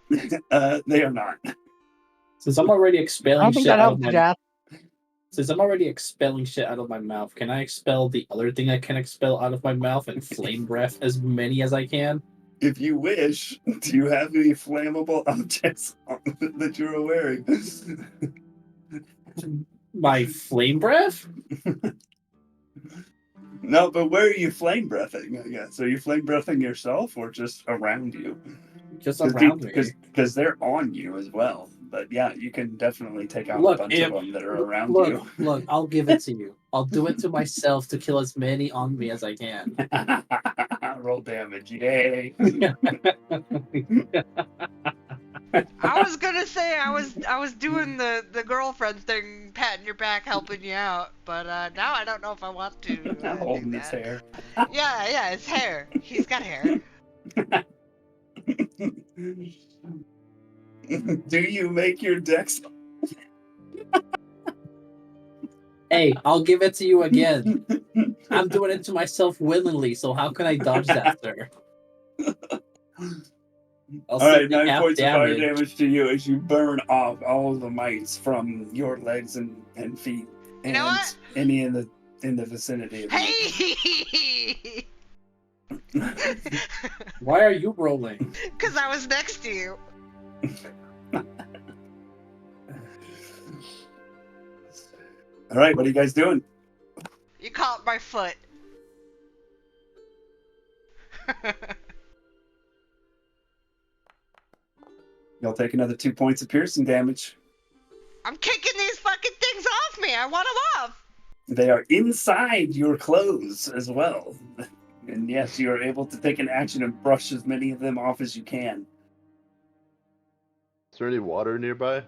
They are not. Since I'm already I expelling don't think shit that out of helps, my Jeff. Since I'm already expelling shit out of my mouth, can I expel the other thing I can expel out of my mouth and flame breath as many as I can? If you wish, do you have any flammable objects that you're wearing? My flame breath? No, but where are you flame breathing? I guess. Are you flame breathing yourself or just around you? Just around me. Because they're on you as well. But yeah, you can definitely take out Look, a bunch of them that are around look, you. Look, I'll give it to you. I'll do it to myself to kill as many on me as I can. Roll damage, yay! I was gonna say I was doing the girlfriend thing, patting your back, helping you out, but now I don't know if I want to. Holding do his that. hair. Yeah, it's hair. He's got hair. Do you make your dex? Hey, I'll give it to you again. I'm doing it to myself willingly, so how can I dodge that, sir? All right, 9 points of fire damage to you as you burn off all of the mites from your legs and feet. You know what? Any in the vicinity of you. Hey! Why are you rolling? Because I was next to you. All right, what are you guys doing? You caught my foot. You'll take another 2 points of piercing damage. I'm kicking these fucking things off me. I want them off. They are inside your clothes as well. And yes, you are able to take an action and brush as many of them off as you can. Is there any water nearby?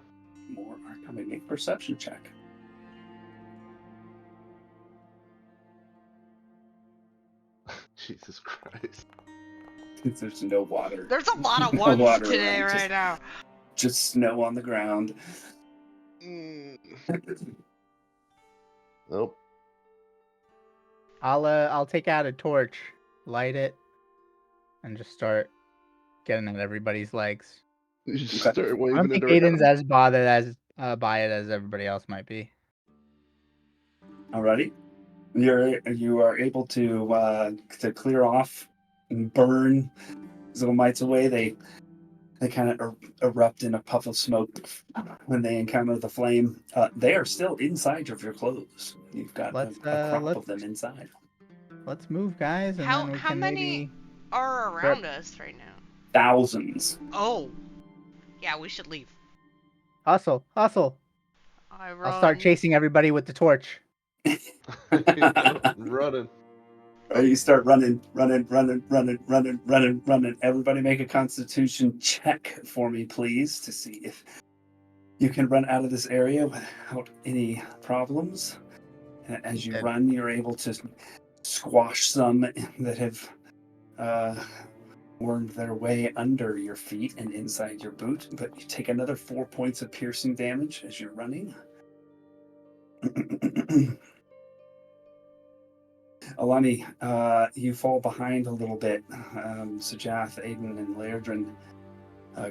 More are coming. Make a perception check. Jesus Christ. There's no water. There's a lot of No ones water today around, right now. Just snow on the ground. Nope. I'll take out a torch, light it, and just start getting at everybody's legs. You just Okay. start I waving don't it think around. Aiden's as bothered as by it as everybody else might be. Alrighty. You are able to clear off and burn Zomites away. They kind of erupt in a puff of smoke when they encounter the flame. They are still inside of your clothes. You've got a crop of them inside. Let's move, guys, and then we How can many maybe. are around us right now? Thousands. Oh, yeah, we should leave. Hustle. I'll start chasing everybody with the torch. Running. You start running. Everybody make a constitution check for me, please, to see if you can run out of this area without any problems. As you run, you're able to squash some that have wormed their way under your feet and inside your boot, but you take another 4 points of piercing damage as you're running. Alani, you fall behind a little bit. Sajath, Aiden, and Lairdrin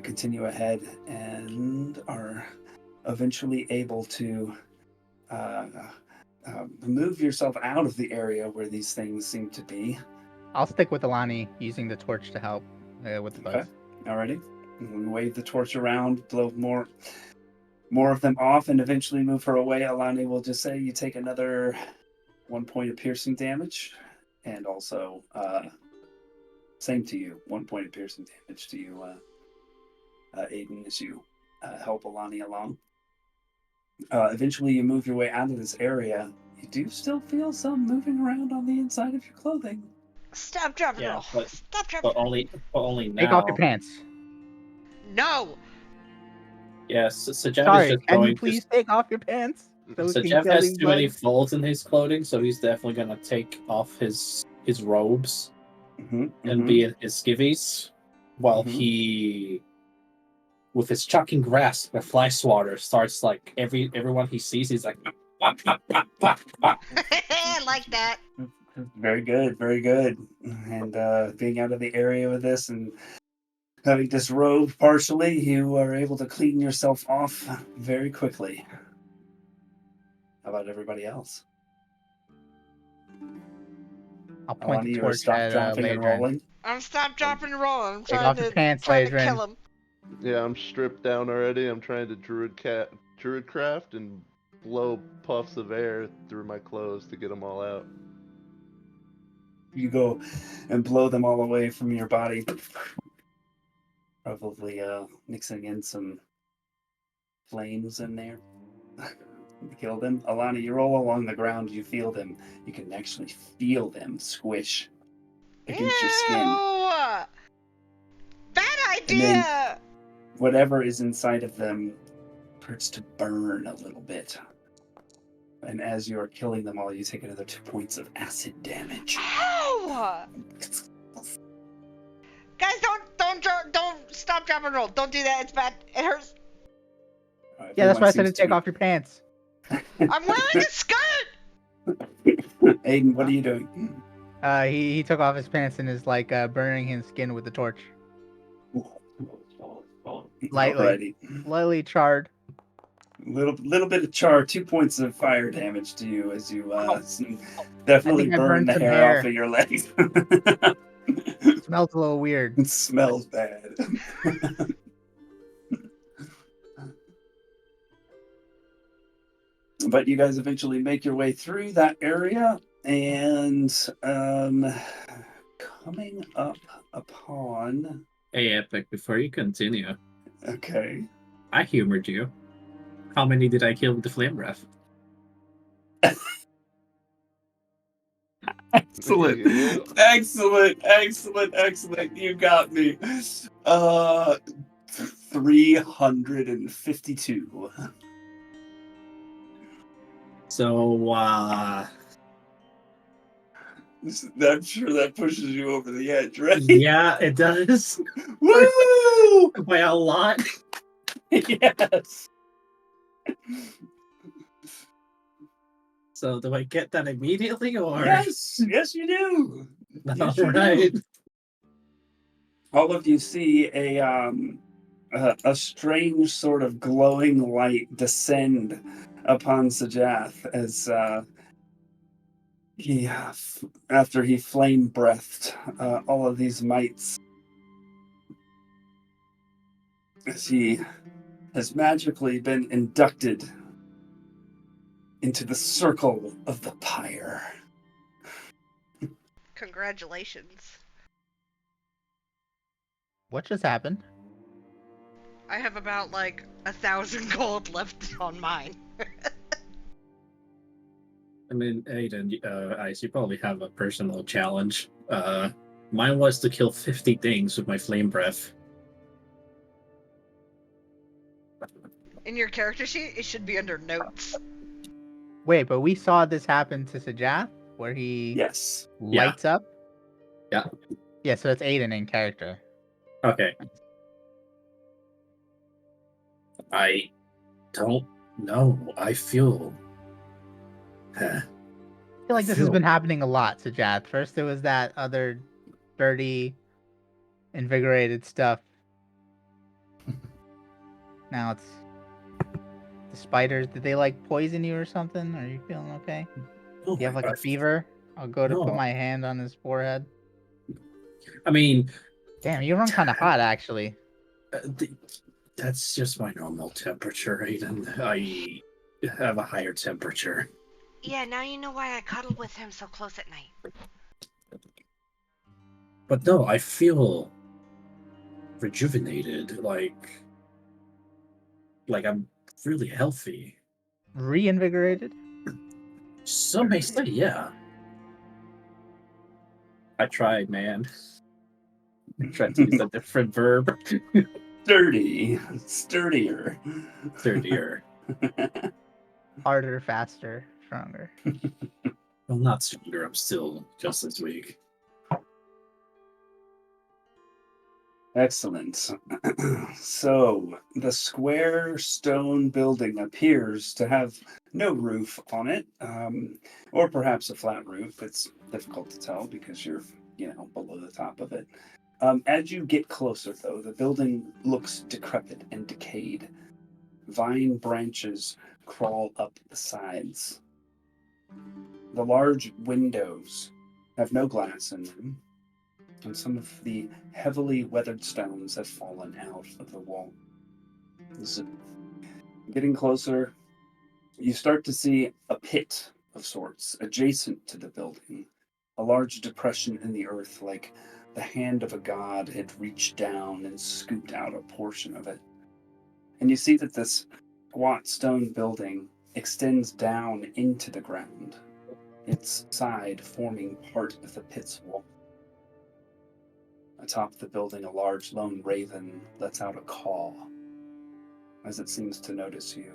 continue ahead and are eventually able to move yourself out of the area where these things seem to be. I'll stick with Alani using the torch to help with the bugs. Okay, alrighty. Wave the torch around, blow more of them off, and eventually move her away. Alani will just say you take another 1 point of piercing damage, and also same to you, 1 point of piercing damage to you, Aiden, as you help Alani along. Eventually you move your way out of this area. You do still feel some moving around on the inside of your clothing. Stop, drop, and Yeah, roll. but- Stop, drop. But only now. Take off your pants. No. Yes, so Jeff is Sorry, just can you going please to. take off your pants? So we So can Jeff kill has these too many bugs? folds in his clothing, so he's definitely gonna take off his robes and be in his skivvies, while he, with his chucking grass, the fly swatter starts like everyone he sees, he's like. I like that. Very good, very good. And being out of the area with this and having disrobed partially, you are able to clean yourself off very quickly. How about everybody else? I'll point Alani, the you're torch stop, at dropping, and Ladrin. rolling. I'm stop, drop, and roll. I'm Take trying off your pants, trying to Ladrin. kill him. Yeah, I'm stripped down already. I'm trying to druidcraft and blow puffs of air through my clothes to get them all out. You go and blow them all away from your body. Probably mixing in some flames in there. Kill them. Alani, you roll along the ground, you feel them. You can actually feel them squish against your skin. Ew! Bad And then idea! whatever is inside of them starts to burn a little bit. And as you are killing them all, you take another 2 points of acid damage. Ow! Guys, don't stop, drop, and roll. Don't do that. It's bad. It hurts. Yeah, that's why I said to Seems take be- off your pants. I'm wearing a skirt. Aiden, what are you doing? He took off his pants and is like burning his skin with the torch. Lightly. Alrighty. Lightly charred. Little bit of char, 2 points of fire damage to you as you definitely I think I burn burned the some hair hair. off of your legs. Smells a little weird. It smells bad. But you guys eventually make your way through that area and coming up upon. Hey, Epic, before you continue, Okay. I humored you. How many did I kill with the flame breath? Excellent. You got me. 352. So, I'm sure that pushes you over the edge, right? yeah, it does. Woo! By a lot. Yes. So, do I get that immediately, or? Yes, you do. You All sure right. do. All of you see a strange sort of glowing light descend upon Sajath as after he flame breathed all of these mites, as he has magically been inducted into the circle of the pyre. Congratulations. What just happened? I have about 1,000 gold left on mine. I mean, Aiden, Ice, you probably have a personal challenge. Mine was to kill 50 things with my flame breath. In your character sheet, it should be under notes. Wait, but we saw this happen to Sajath, where he Yes. lights up? Yeah. Yeah, so that's Aiden in character. Okay. I don't know. I feel. I feel like this has been happening a lot, Sajath. First, there was that other dirty, invigorated stuff. Now it's the spiders. Did they poison you or something? Are you feeling okay? Oh, Do you have a fever? I'll go to put No. my hand on his forehead. I mean, Damn, you run kind of hot, actually. That's just my normal temperature, Aiden. I have a higher temperature. Yeah, now you know why I cuddle with him so close at night. But no, I feel rejuvenated, like I'm really healthy. Reinvigorated? Some may say, yeah. I tried, man. I tried to use a different verb. Sturdier. Sturdier. Harder, faster, stronger. Well, not stronger. I'm still just as weak. Excellent. So, the square stone building appears to have no roof on it, or perhaps a flat roof. It's difficult to tell because you're, below the top of it. As you get closer, though, the building looks decrepit and decayed. Vine branches crawl up the sides. The large windows have no glass in them, and some of the heavily weathered stones have fallen out of the wall. Getting closer, you start to see a pit of sorts adjacent to the building, a large depression in the earth like the hand of a god had reached down and scooped out a portion of it. And you see that this squat stone building extends down into the ground, its side forming part of the pit's wall. Atop the building, a large lone raven lets out a caw as it seems to notice you.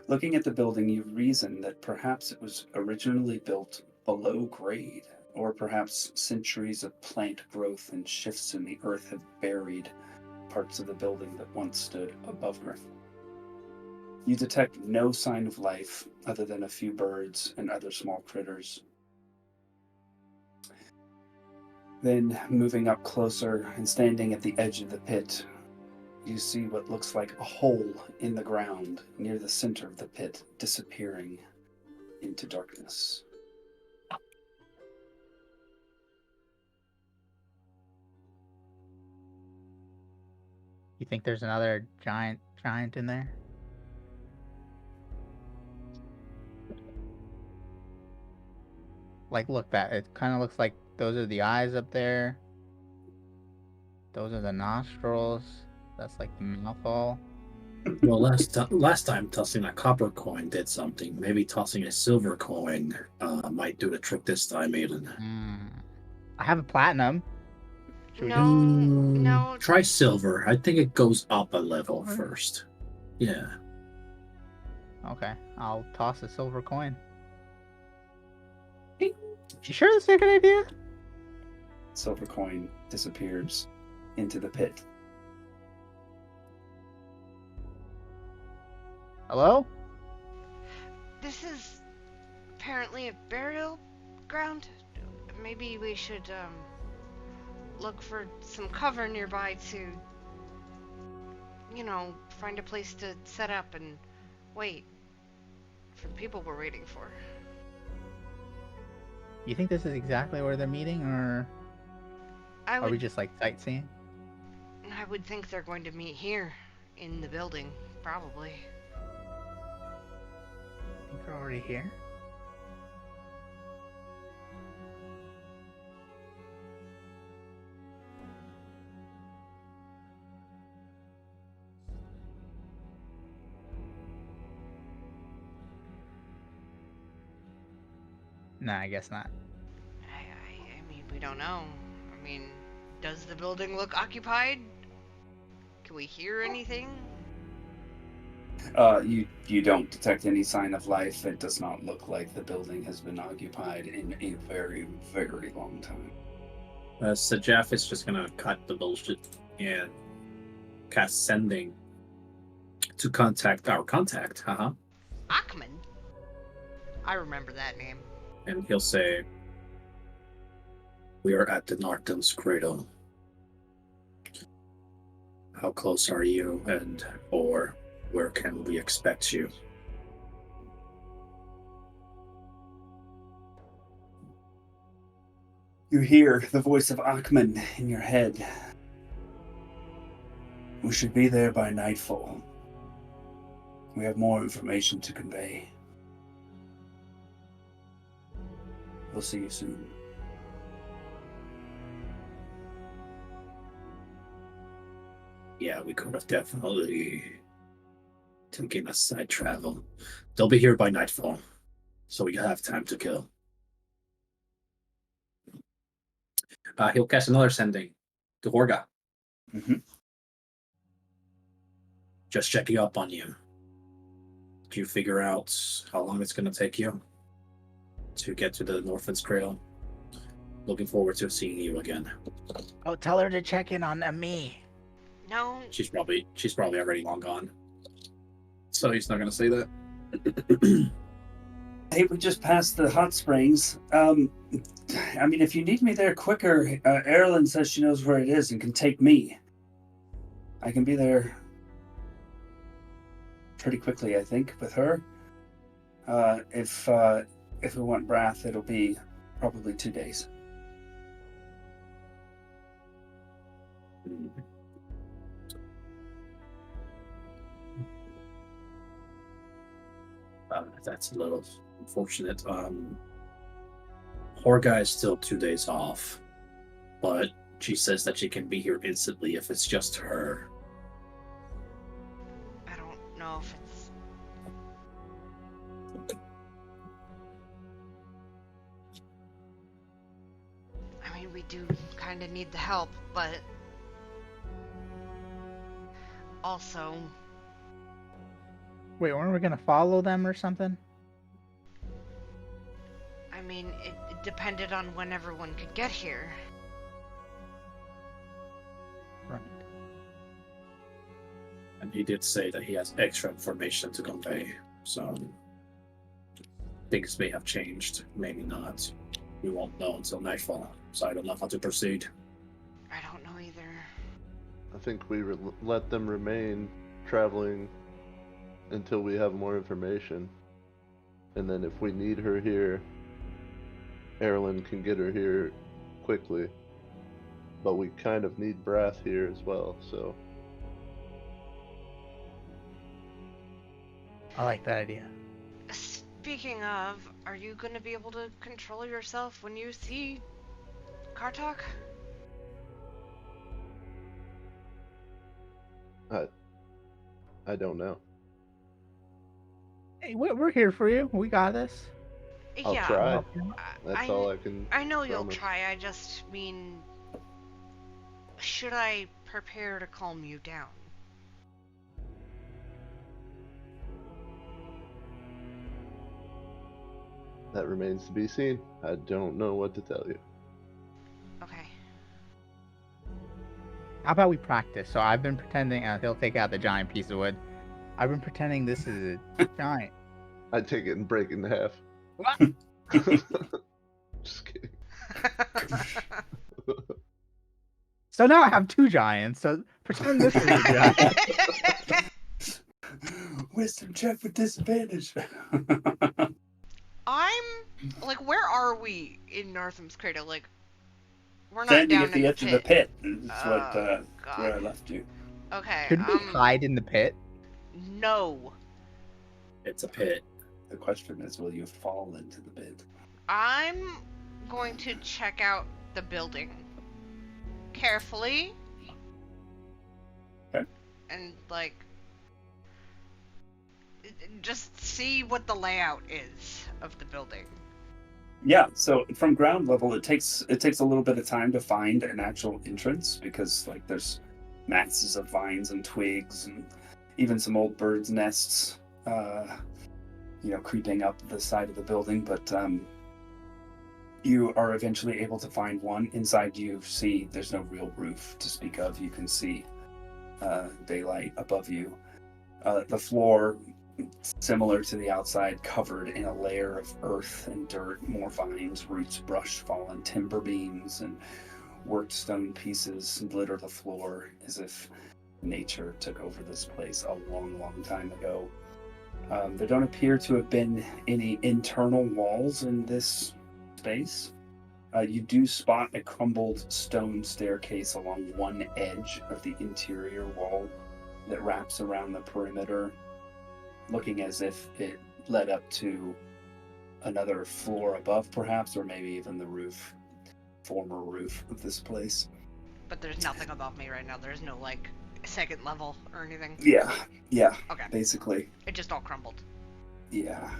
Looking at the building, you reason that perhaps it was originally built below grade, or perhaps centuries of plant growth and shifts in the earth have buried parts of the building that once stood above ground. You detect no sign of life other than a few birds and other small critters. Then, moving up closer and standing at the edge of the pit, you see what looks like a hole in the ground near the center of the pit, disappearing into darkness. You think there's another giant in there? Look, it kind of looks like those are the eyes up there. Those are the nostrils. That's the mouth hole. Well, last time tossing a copper coin did something. Maybe tossing a silver coin might do the trick this time, Aiden. I have a platinum. Should we just... No. Try silver. I think it goes up a level Alright. first. Yeah. Okay, I'll toss a silver coin. You sure that's a good idea? Silver coin disappears into the pit. Hello? This is apparently a burial ground. Maybe we should look for some cover nearby to, find a place to set up and wait for the people we're waiting for. You think this is exactly where they're meeting, or I are we would just like sightseeing? think they're going to meet here in the building, probably. I think they're already here. Nah, I guess not. I mean, we don't know. I mean, does the building look occupied? Can we hear anything? You don't detect any sign of life. It does not look like the building has been occupied in a very, very long time. So Jeff is just gonna cut the bullshit and cast sending to contact our contact. Achman? I remember that name. And he'll say, "We are at the Norton's cradle. How close are you, or where can we expect you?" You hear the voice of Achman in your head. We should be there by nightfall. We have more information to convey. We'll see you soon. Yeah, we could have definitely taken a side travel. They'll be here by nightfall, so we have time to kill. He'll cast another sending to Horga. Mm-hmm. Just checking up on you. Do you figure out how long it's going to take you to get to the Northland's Cradle? Looking forward to seeing you again. Oh, tell her to check in on me. No. She's probably already long gone. So he's not going to say that. Hey, we just passed the hot springs. I mean, if you need me there quicker, Erilyn says she knows where it is and can take me. I can be there pretty quickly, I think, with her. If we want Wrath, it'll be probably 2 days. That's a little unfortunate. Horga is still 2 days off, but she says that she can be here instantly if it's just her. I don't know if it's... I mean, we do kind of need the help, but... Also... Wait, weren't we gonna follow them or something? I mean, it depended on when everyone could get here. Right. And he did say that he has extra information to convey, so things may have changed, maybe not. We won't know until nightfall, so I don't know how to proceed. I don't know either. I think we let them remain traveling until we have more information. And then if we need her here, Erilyn can get her here quickly. But we kind of need Brath here as well, so... I like that idea. Speaking of, are you going to be able to control yourself when you see Kartok? I don't know. Hey, we're here for you. We got this. I'll Yeah. try. Oh, That's all I can. I know you'll promise. try. I just mean, should I prepare to calm you down? That remains to be seen. I don't know what to tell you. Okay. How about we practice? So I've been pretending. He'll take out the giant piece of wood. I've been pretending this is a giant. I take it and break it in half. What? Just kidding. So now I have two giants. So pretend this is a giant. Wisdom check with disadvantage. I'm like, where are we in Nartham's Crater? Like, we're not Standing down at the in edge of the pit is Oh, where I God. left you. Okay. Could we hide in the pit? No. It's a pit. The question is, will you fall into the pit? I'm going to check out the building carefully. Okay. And like just see what the layout is of the building. Yeah, so from ground level, it takes a little bit of time to find an actual entrance because like there's masses of vines and twigs and even some old birds' nests, creeping up the side of the building. But you are eventually able to find one. Inside, you see there's no real roof to speak of. You can see daylight above you. The floor, similar to the outside, covered in a layer of earth and dirt, more vines, roots, brush, fallen timber beams, and worked stone pieces litter the floor as if nature took over this place a long, long time ago. There don't appear to have been any internal walls in this space. You do spot a crumbled stone staircase along one edge of the interior wall that wraps around the perimeter, looking as if it led up to another floor above, perhaps, or maybe even the former roof of this place. But there's nothing above me right now. There's no like second level or anything. Yeah, Okay. basically. It just all crumbled. Yeah.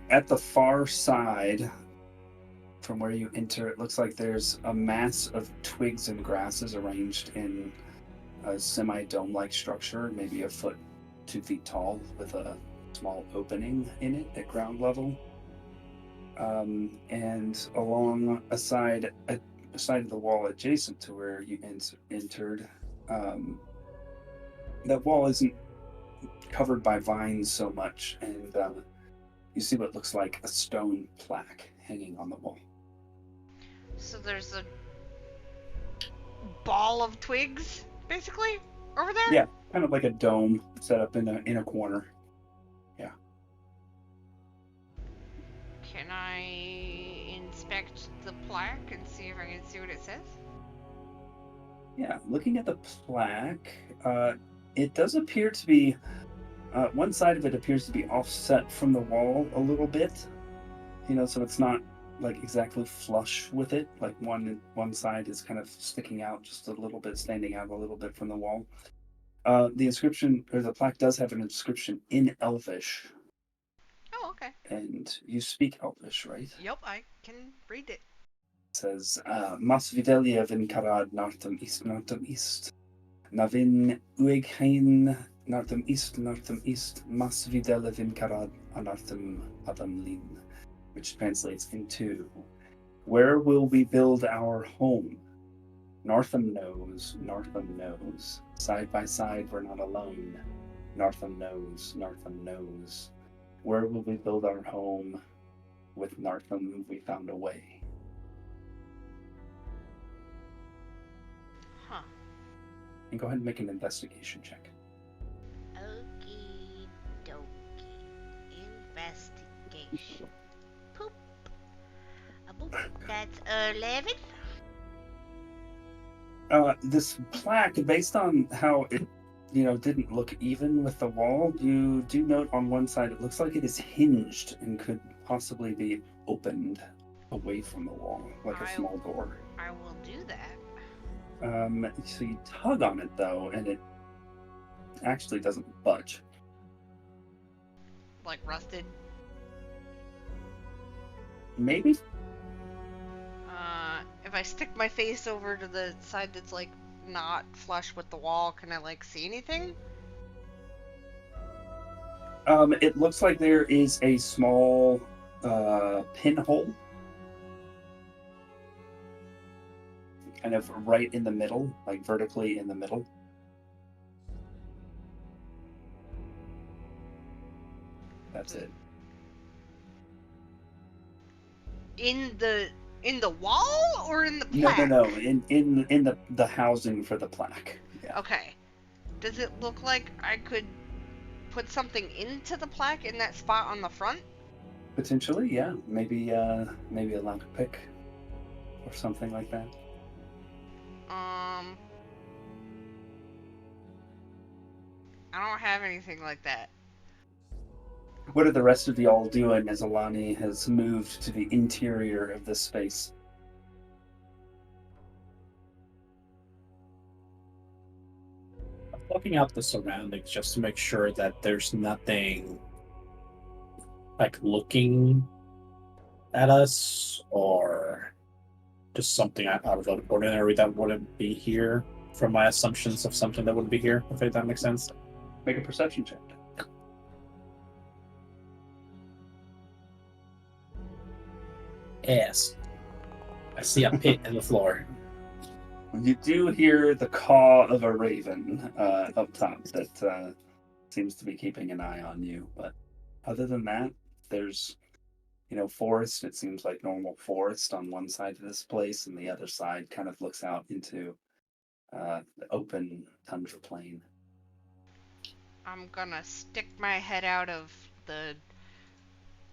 At the far side, from where you enter, it looks like there's a mass of twigs and grasses arranged in a semi-dome-like structure, maybe a foot, 2 feet tall, with a small opening in it at ground level. And along a side of the wall adjacent to where you entered, that wall isn't covered by vines so much, and you see what looks like a stone plaque hanging on the wall. So there's a ball of twigs, basically, over there? Yeah, kind of like a dome set up in a corner. Yeah. Can I inspect the plaque and see if I can see what it says? Yeah, looking at the plaque, it does appear to be, one side of it appears to be offset from the wall a little bit, so it's not like exactly flush with it, like one side is kind of sticking out just a little bit, standing out a little bit from the wall. The inscription, or the plaque, does have an inscription in Elvish. Oh, okay. And you speak Elvish, right? Yep, I can read it. It says, Mas videlia vin karad nartum ist, navin ueghain nartum ist, mas videla vin karad anartum adam lin, which translates into, where will we build our home? Nartham knows, side by side we're not alone. Nartham knows, where will we build our home? With Nartham we found a way. Huh. And go ahead and make an investigation check. Okie dokie. Investigation. Poop. A boop. That's 11. This plaque, based on how it, didn't look even with the wall, you do note on one side it looks like it is hinged and could possibly be opened away from the wall, like a small door. I will do that. So you tug on it though, and actually doesn't budge. Like rusted. Maybe? If I stick my face over to the side that's like not flush with the wall, can I like see anything? It looks like there is a small pinhole kind of right in the middle, like vertically in the middle. That's it. In the wall or in the plaque? No. In the housing for the plaque. Yeah. Okay. Does it look like I could put something into the plaque in that spot on the front? Potentially, yeah. Maybe a lockpick or something like that. I don't have anything like that. What are the rest of y'all doing as Alani has moved to the interior of this space? I'm looking out the surroundings just to make sure that there's nothing like looking at us or just something out of the ordinary that wouldn't be here from my assumptions of something that wouldn't be here, if that makes sense. Make a perception check. Yes. I see a pit in the floor. You do hear the caw of a raven up top that seems to be keeping an eye on you. But other than that, there's, forest. It seems like normal forest on one side of this place, and the other side kind of looks out into the open tundra plain. I'm gonna stick my head out of the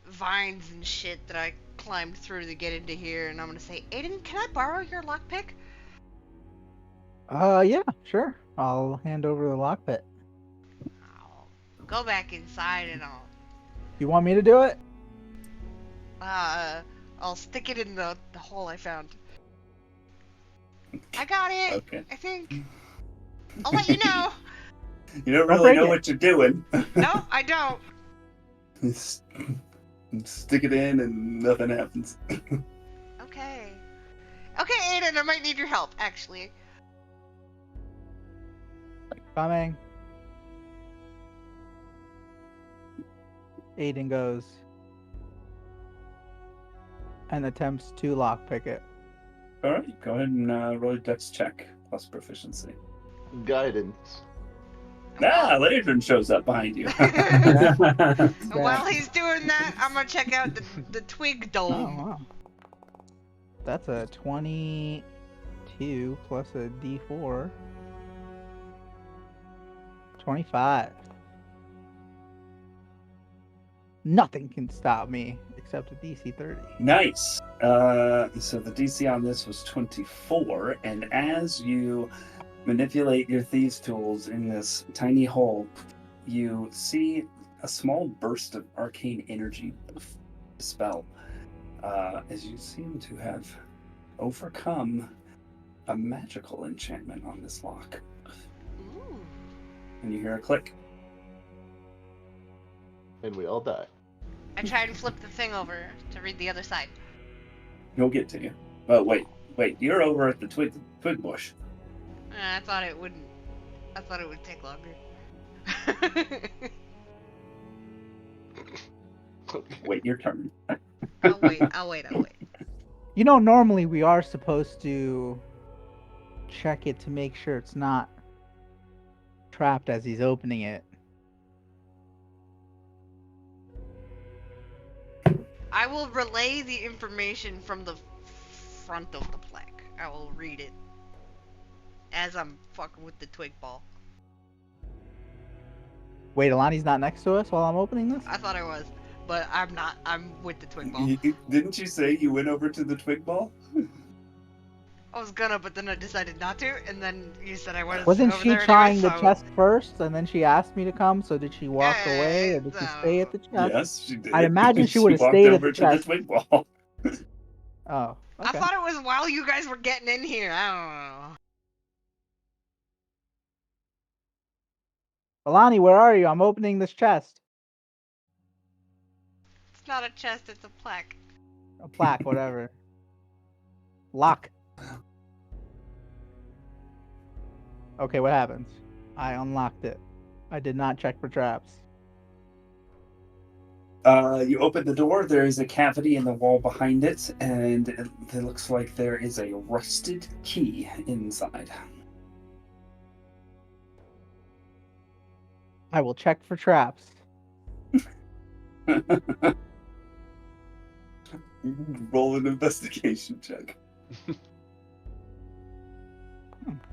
vines and shit that I climbed through to get into here, and I'm gonna say, Aiden, can I borrow your lockpick? Yeah, sure. I'll hand over the lockpick. I'll go back inside and You want me to do it? I'll stick it in the hole I found. I got it. Okay. I think. I'll let you know. You don't I'll really break know it. what you're doing. No, I don't. Stick it in and nothing happens. Okay. Okay, Aiden, I might need your help, actually. Coming. Aiden goes and attempts to lockpick it. All right, go ahead and roll a dex check plus proficiency. Guidance. Ladron shows up behind you. And while he's doing that, I'm gonna check out the twig Oh, dome. wow. That's a 22 plus a d4. 25. Nothing can stop me except a DC 30. Nice. So the DC on this was 24, and as you manipulate your thieves' tools in this tiny hole, you see a small burst of arcane energy spell as you seem to have overcome a magical enchantment on this lock. Ooh. And you hear a click. And we all die. I try and flip the thing over to read the other side. He'll get to you. Oh, wait, you're over at the twig bush. I thought it wouldn't. I thought it would take longer. Wait your turn. I'll wait. Normally we are supposed to check it to make sure it's not trapped as he's opening it. I will relay the information from the front of the plaque. I will read it as I'm fucking with the twig ball. Wait, Alani's not next to us while I'm opening this? I thought I was, but I'm not. I'm with the twig ball. Didn't you say you went over to the twig ball? I was gonna, but then I decided not to, and then you said I was. Wasn't over she there trying anyway, the so... chest first, and then she asked me to come, so did she walk away, or did she stay at the chest? Yes, she did. I'd imagine she would've walked stayed at over the to chest. the twig ball. Oh, I okay. thought it was while you guys were getting in here. I don't know. Alani, where are you? I'm opening this chest. It's not a chest, it's a plaque. A plaque, whatever. Lock. Okay, what happens? I unlocked it. I did not check for traps. You open the door, there is a cavity in the wall behind it, and it looks like there is a rusted key inside. I will check for traps. Roll an investigation check.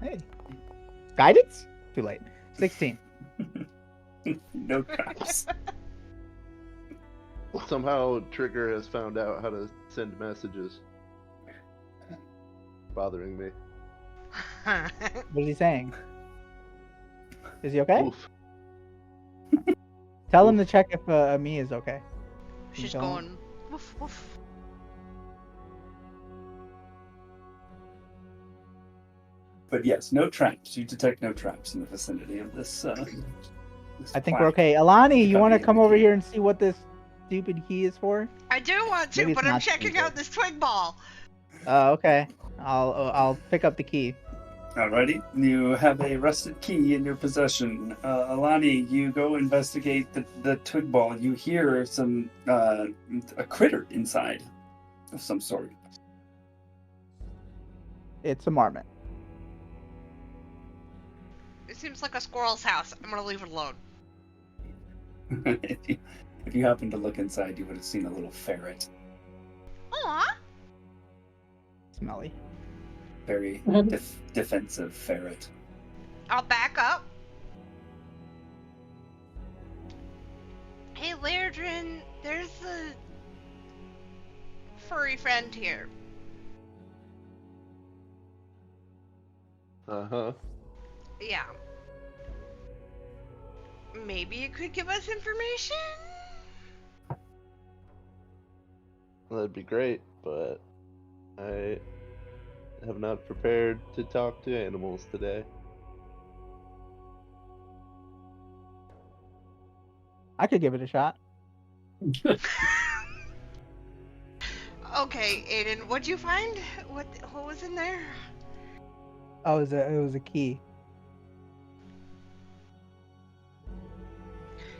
Hey. Guidance? Too late. 16. No traps. Somehow Trigger has found out how to send messages. Bothering me. What is he saying? Is he okay? Oof. Tell him to check if me is okay. She's Don't. going woof woof. But yes, no traps. You detect no traps in the vicinity of this. This I think we're plaque. okay. Alani, you want to Copy come of the over key. here and see what this stupid key is for? I do want to, Maybe it's but I'm not checking stupid. out this twig ball. Okay. I'll pick up the key. Alrighty, you have a rusted key in your possession. Alani, you go investigate the twig ball. You hear some a critter inside of some sort. It's a marmot. It seems like a squirrel's house. I'm gonna leave it alone. if you happen to look inside, you would have seen a little ferret. Aw. Smelly. Very defensive ferret. I'll back up. Hey, Lairdrin, there's a furry friend here. Uh-huh. Yeah. Maybe you could give us information? Well, that'd be great, but I have not prepared to talk to animals today. I could give it a shot. Okay, Aiden, what'd you find? What was in there? Oh, it was a key.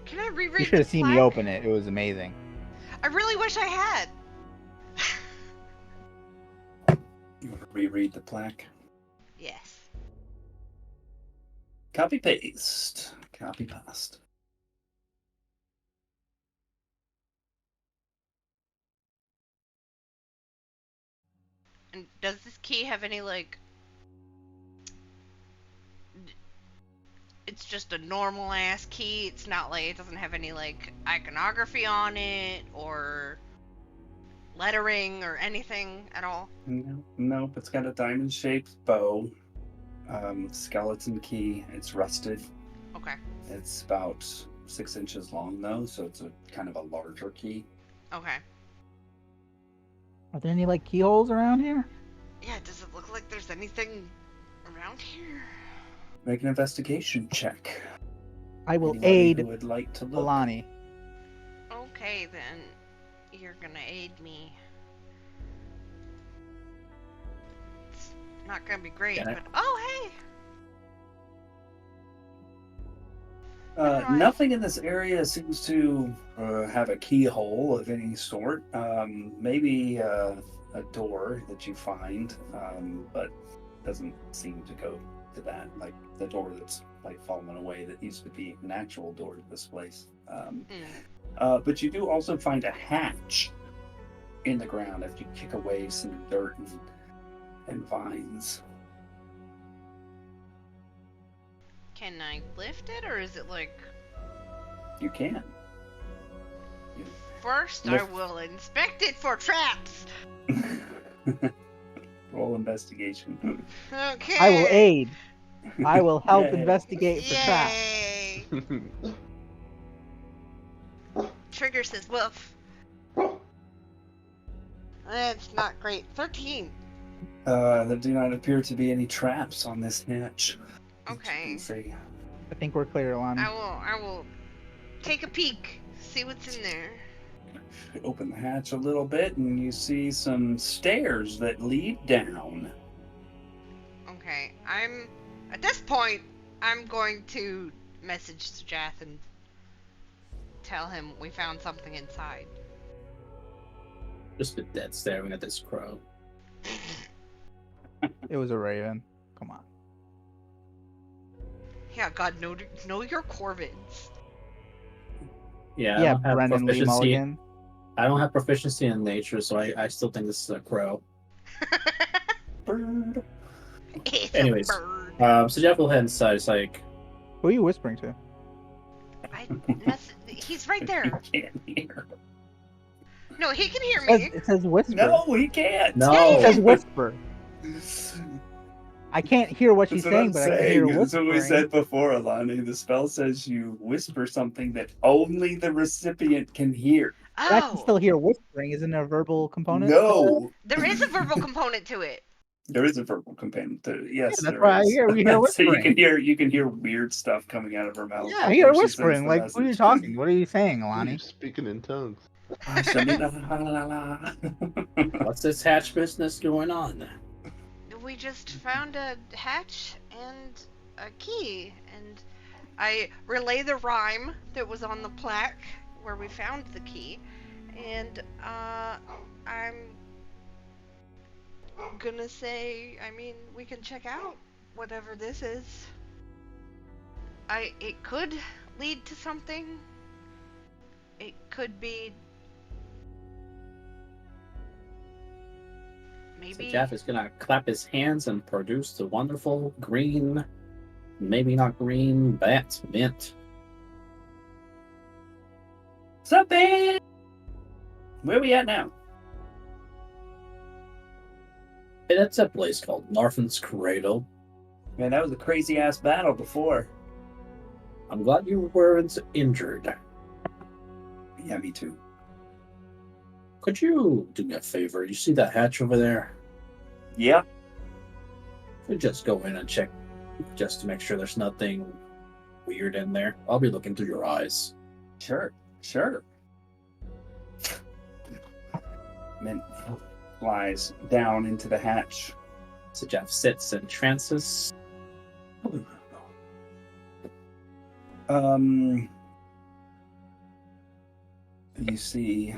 Can I reread You should have the seen me plaque? open it. It was amazing. I really wish I had. You want to reread the plaque? Yes. Copy paste. Copy paste. And does this key have any, like... It's just a normal ass key. It's not like, it doesn't have any, like, iconography on it or lettering or anything at all. No, nope. It's got a diamond-shaped bow, skeleton key. It's rusted. Okay. It's about 6 inches long, though, so it's a kind of a larger key. Okay. Are there any like keyholes around here? Yeah, does it look like there's anything around here? Make an investigation check. I will Anybody aid who would like to look. Alani. Okay, then. You're gonna aid me. It's not gonna be great, Can I- but... Oh, hey! Nothing in this area seems to have a keyhole of any sort. Maybe a door that you find, but doesn't seem to go to that. Like the door that's like fallen away that used to be an actual door to this place. But you do also find a hatch in the ground if you kick away some dirt and vines. Can I lift it, or is it like... You can. First, I Lift. will inspect it for traps! Roll investigation. Okay! I will aid. I will help Yay. investigate for traps. Yay! Trigger says woof. That's not great. 13. There do not appear to be any traps on this hatch. Okay. Let's see. I think we're clear, Alani. I will take a peek, see what's in there. Open the hatch a little bit, and you see some stairs that lead down. Okay, at this point, I'm going to message Sajath and tell him we found something inside. Just been dead staring at this crow. It was a raven. Come on. Yeah, God, know your Corvids. Yeah, I Yeah, don't have Brennan Lee proficiency. Mulligan. I don't have proficiency in nature, so I still think this is a crow. Bird. It's Anyways, a bird. so Jeff will head inside. It's like, Who are you whispering to? He's right there. He can't hear. No, he can hear me. It says whisper. No, he can't. no. It says whisper. I can't hear what she's That's what saying, I'm but I can hear saying. That's what we whispering. said before, Alani. The spell says you whisper something that only the recipient can hear. But I can still Oh, hear whispering. Isn't there a verbal component? No, there is a verbal component to it. there is a verbal component to it. Yes, that's there why I is. hear- we hear So whispering. you can hear weird stuff coming out of her mouth. Yeah, I hear before she sends whispering. the Like, who are you message. talking? What are you saying, What are Alani? you speaking in tongues? What's this hatch business going on? We just found a hatch and a key, and I relay the rhyme that was on the plaque where we found the key, and I'm gonna say, we can check out whatever this is. It could lead to something. It could be maybe. So Jeff is gonna clap his hands and produce the wonderful green, maybe not green, bat mint. Sup, man? Where we at now? It's a place called Narfan's Cradle. Man, that was a crazy ass battle before. I'm glad you weren't injured. Yeah, me too. Could you do me a favor? You see that hatch over there? Yeah. Could just go in and check just to make sure there's nothing weird in there. I'll be looking through your eyes. Sure. Mint flies down into the hatch. So Jeff sits and trances. You see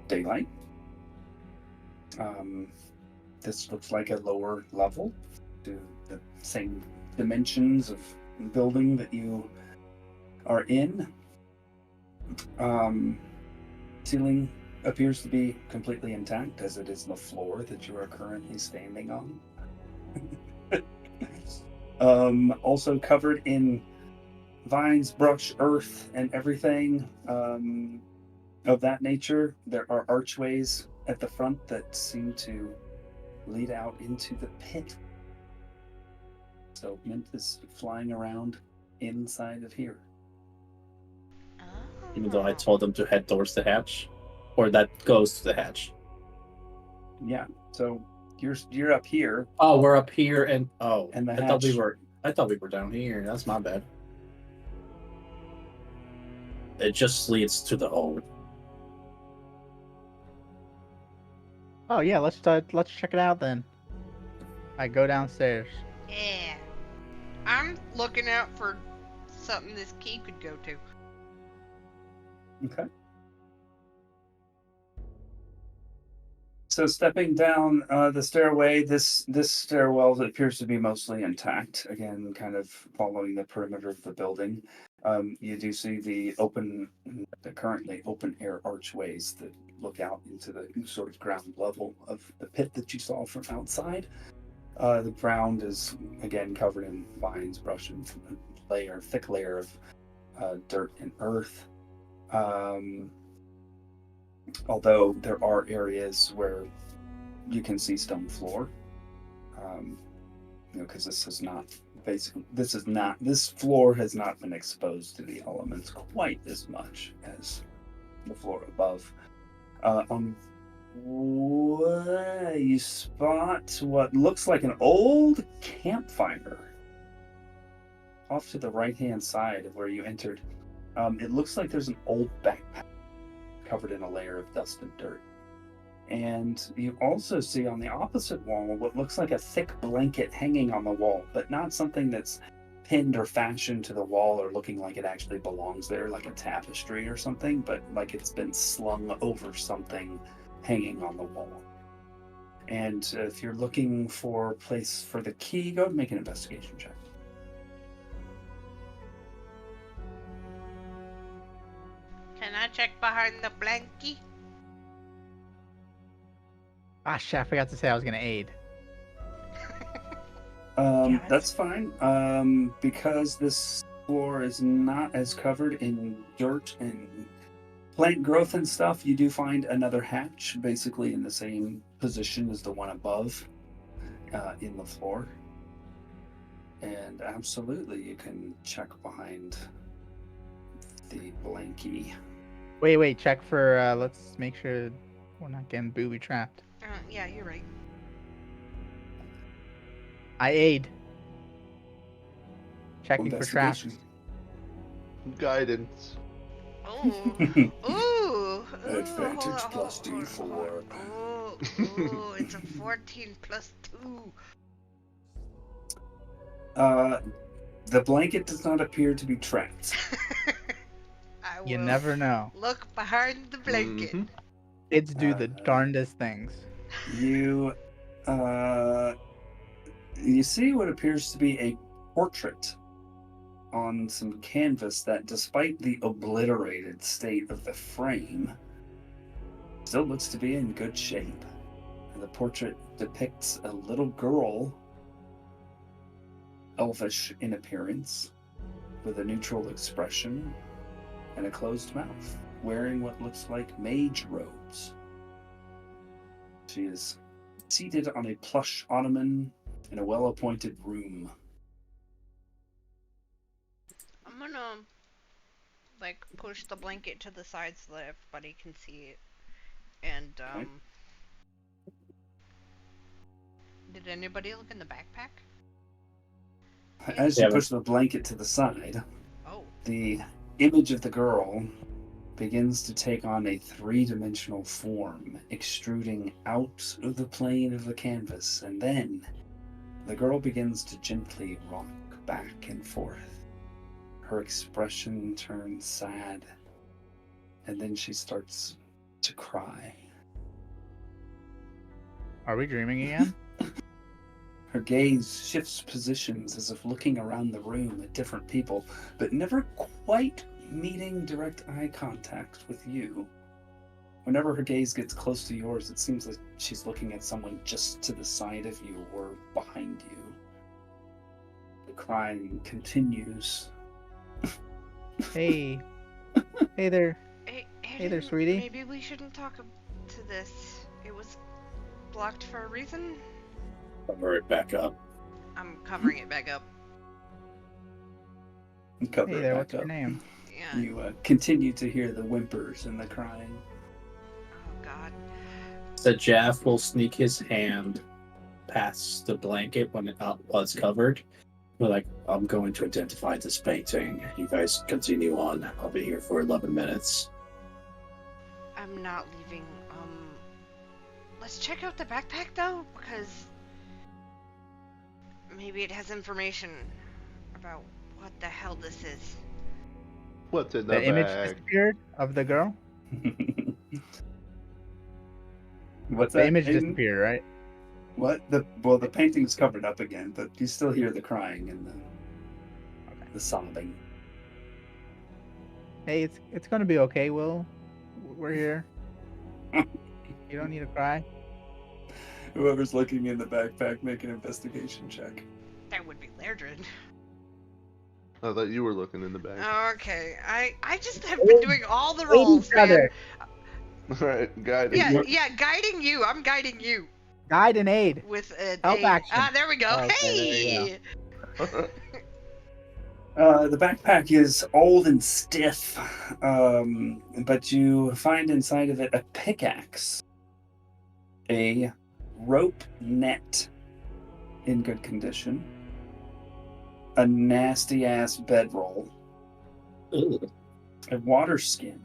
daylight. This looks like a lower level to the same dimensions of building that you are in. Ceiling appears to be completely intact, as it is the floor that you are currently standing on. Also covered in vines, brush, earth, and everything of that nature. There are archways at the front that seem to lead out into the pit. So Mint is flying around inside of here. Even though I told them to head towards the hatch. Or that goes to the hatch. Yeah. So you're up here. Oh, we're up here and the I thought we hatch. were down here. That's my bad. It just leads to the hole. Oh yeah, let's check it out then. I go downstairs. Yeah. I'm looking out for something this key could go to. Okay. So stepping down the stairway, this stairwell appears to be mostly intact. Again, kind of following the perimeter of the building. You do see the currently open air archways that look out into the sort of ground level of the pit that you saw from outside. The ground is again covered in vines, brush, and thick layer of dirt and earth. Although there are areas where you can see stone floor, because this floor has not been exposed to the elements quite as much as the floor above. You spot what looks like an old campfire off to the right-hand side of where you entered, it looks like there's an old backpack covered in a layer of dust and dirt. And you also see on the opposite wall what looks like a thick blanket hanging on the wall, but not something that's pinned or fashioned to the wall or looking like it actually belongs there, like a tapestry or something, but like it's been slung over something hanging on the wall. And if you're looking for a place for the key, go ahead and make an investigation check. Can I check behind the blankie? Ah, shit, I forgot to say I was gonna aid. Damn it. That's fine. Because this floor is not as covered in dirt and plant growth and stuff, you do find another hatch, basically in the same position as the one above, in the floor. And absolutely, you can check behind the blankie. Wait, check for, let's make sure we're not getting booby trapped. Yeah, you're right. I aid. Checking for traps. Investigation. Guidance. Ooh. Ooh. Advantage plus D4. Ooh, it's a 14 plus 2. The blanket does not appear to be trapped. I will You never know. look behind the blanket. Mhm. Kids do the darndest things. You see what appears to be a portrait on some canvas that, despite the obliterated state of the frame, still looks to be in good shape. And the portrait depicts a little girl, elvish in appearance, with a neutral expression and a closed mouth, wearing what looks like mage robes. She is seated on a plush ottoman in a well-appointed room. I'm gonna push the blanket to the side so that everybody can see it. And Okay. did anybody look in the backpack? As you Yeah, push the blanket to the side, Oh. the image of the girl begins to take on a three-dimensional form, extruding out of the plane of the canvas, and then the girl begins to gently rock back and forth. Her expression turns sad, and then she starts to cry. Are we dreaming again? Her gaze shifts positions as if looking around the room at different people, but never quite meeting direct eye contact with you. Whenever her gaze gets close to yours, it seems like she's looking at someone just to the side of you or behind you. The crying continues. Hey. Hey there. Hey there, sweetie. Maybe we shouldn't talk to this. It was blocked for a reason. Cover it back up. I'm covering it back up. Cover Hey it there, back what's your up. name? Yeah. You continue to hear the whimpers and the crying. Oh God. So Jaff will sneak his hand past the blanket when it's covered. We're like, I'm going to identify this painting. You guys continue on. I'll be here for 11 minutes. I'm not leaving. Let's check out the backpack though, because maybe it has information about what the hell this is. What's in the The image bag? disappeared of the girl? What's The that? image Aiden? disappeared, right? What? The painting's covered up again, but you still hear the crying and the sobbing. Hey, it's gonna be okay, Will. We're here. You don't need to cry. Whoever's looking in the backpack, make an investigation check. That would be Lairdred. I thought you were looking in the bag. Okay, I just have been doing all the rolls, Each other. man. Alright, guidance. Yeah, guiding you. I'm guiding you Guide and aid. with an Help aid. action. Ah, there we go. Okay, Hey. there you The backpack is old and stiff, but you find inside of it a pickaxe, a rope net in good condition, a nasty ass bedroll, Ugh. a water skin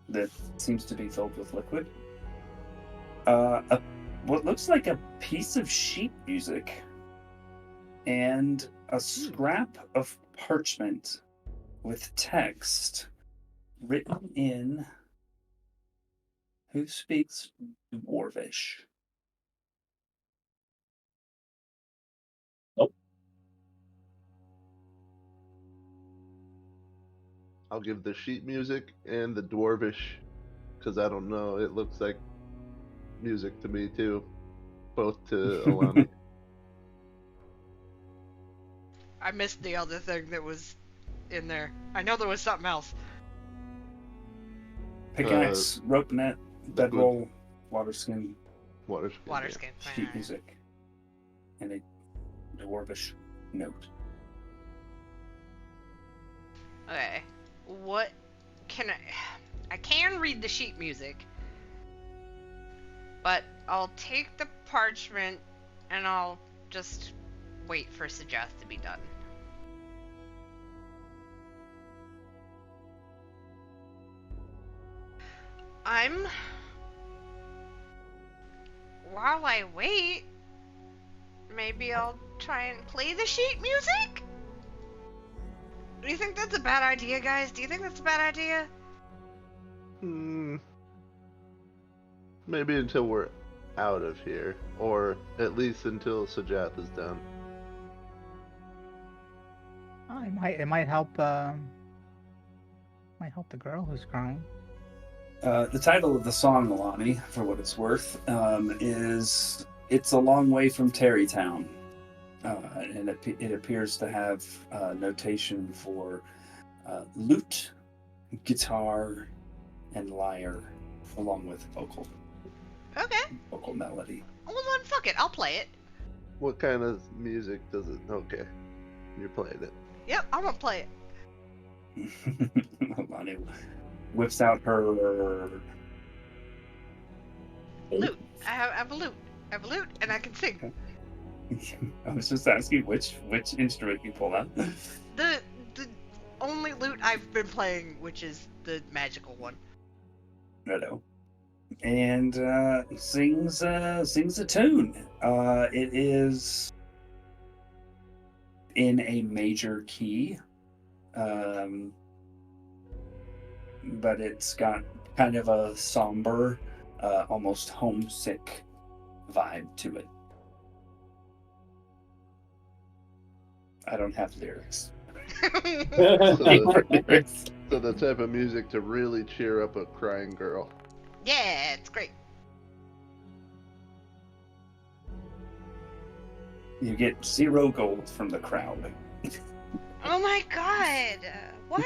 that seems to be filled with liquid, what looks like a piece of sheet music, and a scrap of parchment with text written in who speaks Dwarvish. I'll give the sheet music and the dwarvish, because I don't know. It looks like music to me too. Both to Alani. I missed the other thing that was in there. I know there was something else. Pickaxe, rope net, bedroll, water skin, Water skin. Water yeah. skin. sheet music, and a Dwarvish note. Okay. What can I can read the sheet music, but I'll take the parchment and I'll just wait for Suggest to be done. While I wait, maybe I'll try and play the sheet music? Do you think that's a bad idea, guys? Do you think that's a bad idea? Maybe until we're out of here, or at least until Sajath is done. Oh, it might help. Might help the girl who's crying. The title of the song, Alani, for what it's worth, is "It's a Long Way from Terrytown," and it appears to have notation for lute, guitar, and lyre, along with vocal melody. Well then, fuck it, I'll play it. What kind of music does it? Okay, you're playing it. Yep, I'm gonna play it. Alani whips out her Lute. I have a lute. I have a lute, and I can sing. I was just asking which instrument you pull out. The only lute I've been playing, which is the magical one. No. And sings a tune. It is in a major key, but it's got kind of a somber, almost homesick vibe to it. I don't have lyrics. So the type of music to really cheer up a crying girl. Yeah, it's great. You get 0 gold from the crowd. Oh my god! What?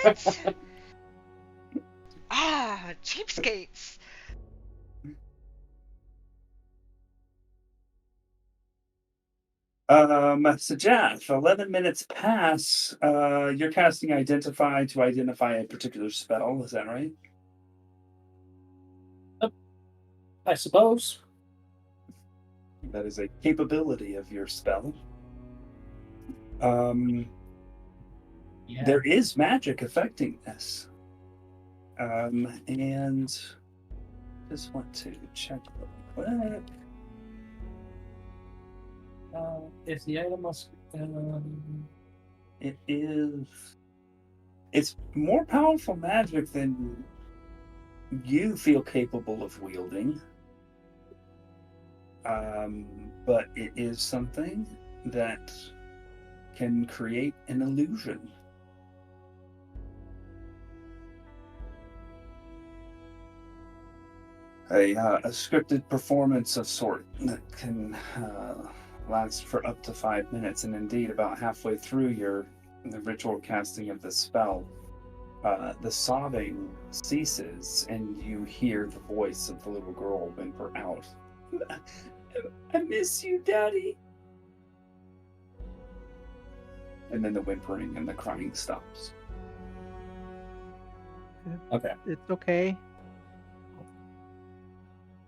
Cheapskates. So Jeff, 11 minutes pass. You're casting Identify to identify a particular spell, is that right? I suppose. That is a capability of your spell. Yeah. There is magic affecting this. And just want to check real quick. If the item must. It's more powerful magic than you feel capable of wielding. But it is something that can create an illusion. A scripted performance of sort that can last for up to 5 minutes, and indeed about halfway through the ritual casting of the spell, the sobbing ceases and you hear the voice of the little girl whimper out, "I miss you, Daddy." And then the whimpering and the crying stops. Okay. It's okay.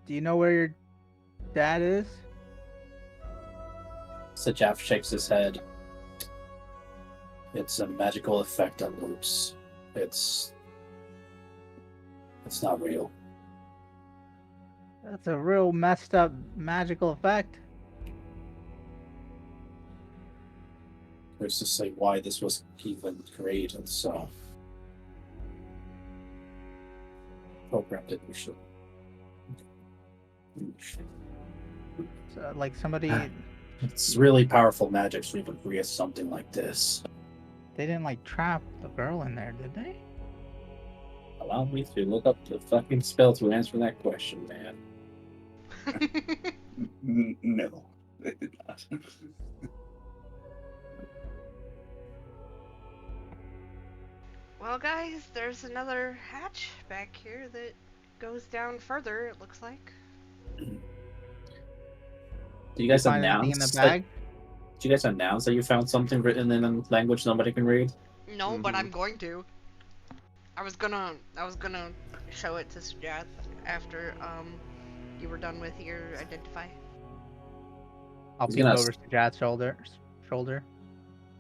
Do you know where your dad is? Sajaf shakes his head. It's a magical effect that loops. It's not real. That's a real messed up magical effect. There's to say why this was even created, so programmed it usually. So, like somebody, It's really powerful magic to even create something like this. they didn't like trap the girl in there, did they? Allow me to look up the fucking spell to answer that question, man. No, they did not. Well, guys, there's another hatch back here that goes down further, it looks like. Did you You guys find anything in the announce bag? Did you guys announce that you found something written in a language nobody can read? No, but I'm going to. I was gonna show it to Sjath after you were done with your identify. I'll He's peek gonna- over to Jad's shoulder.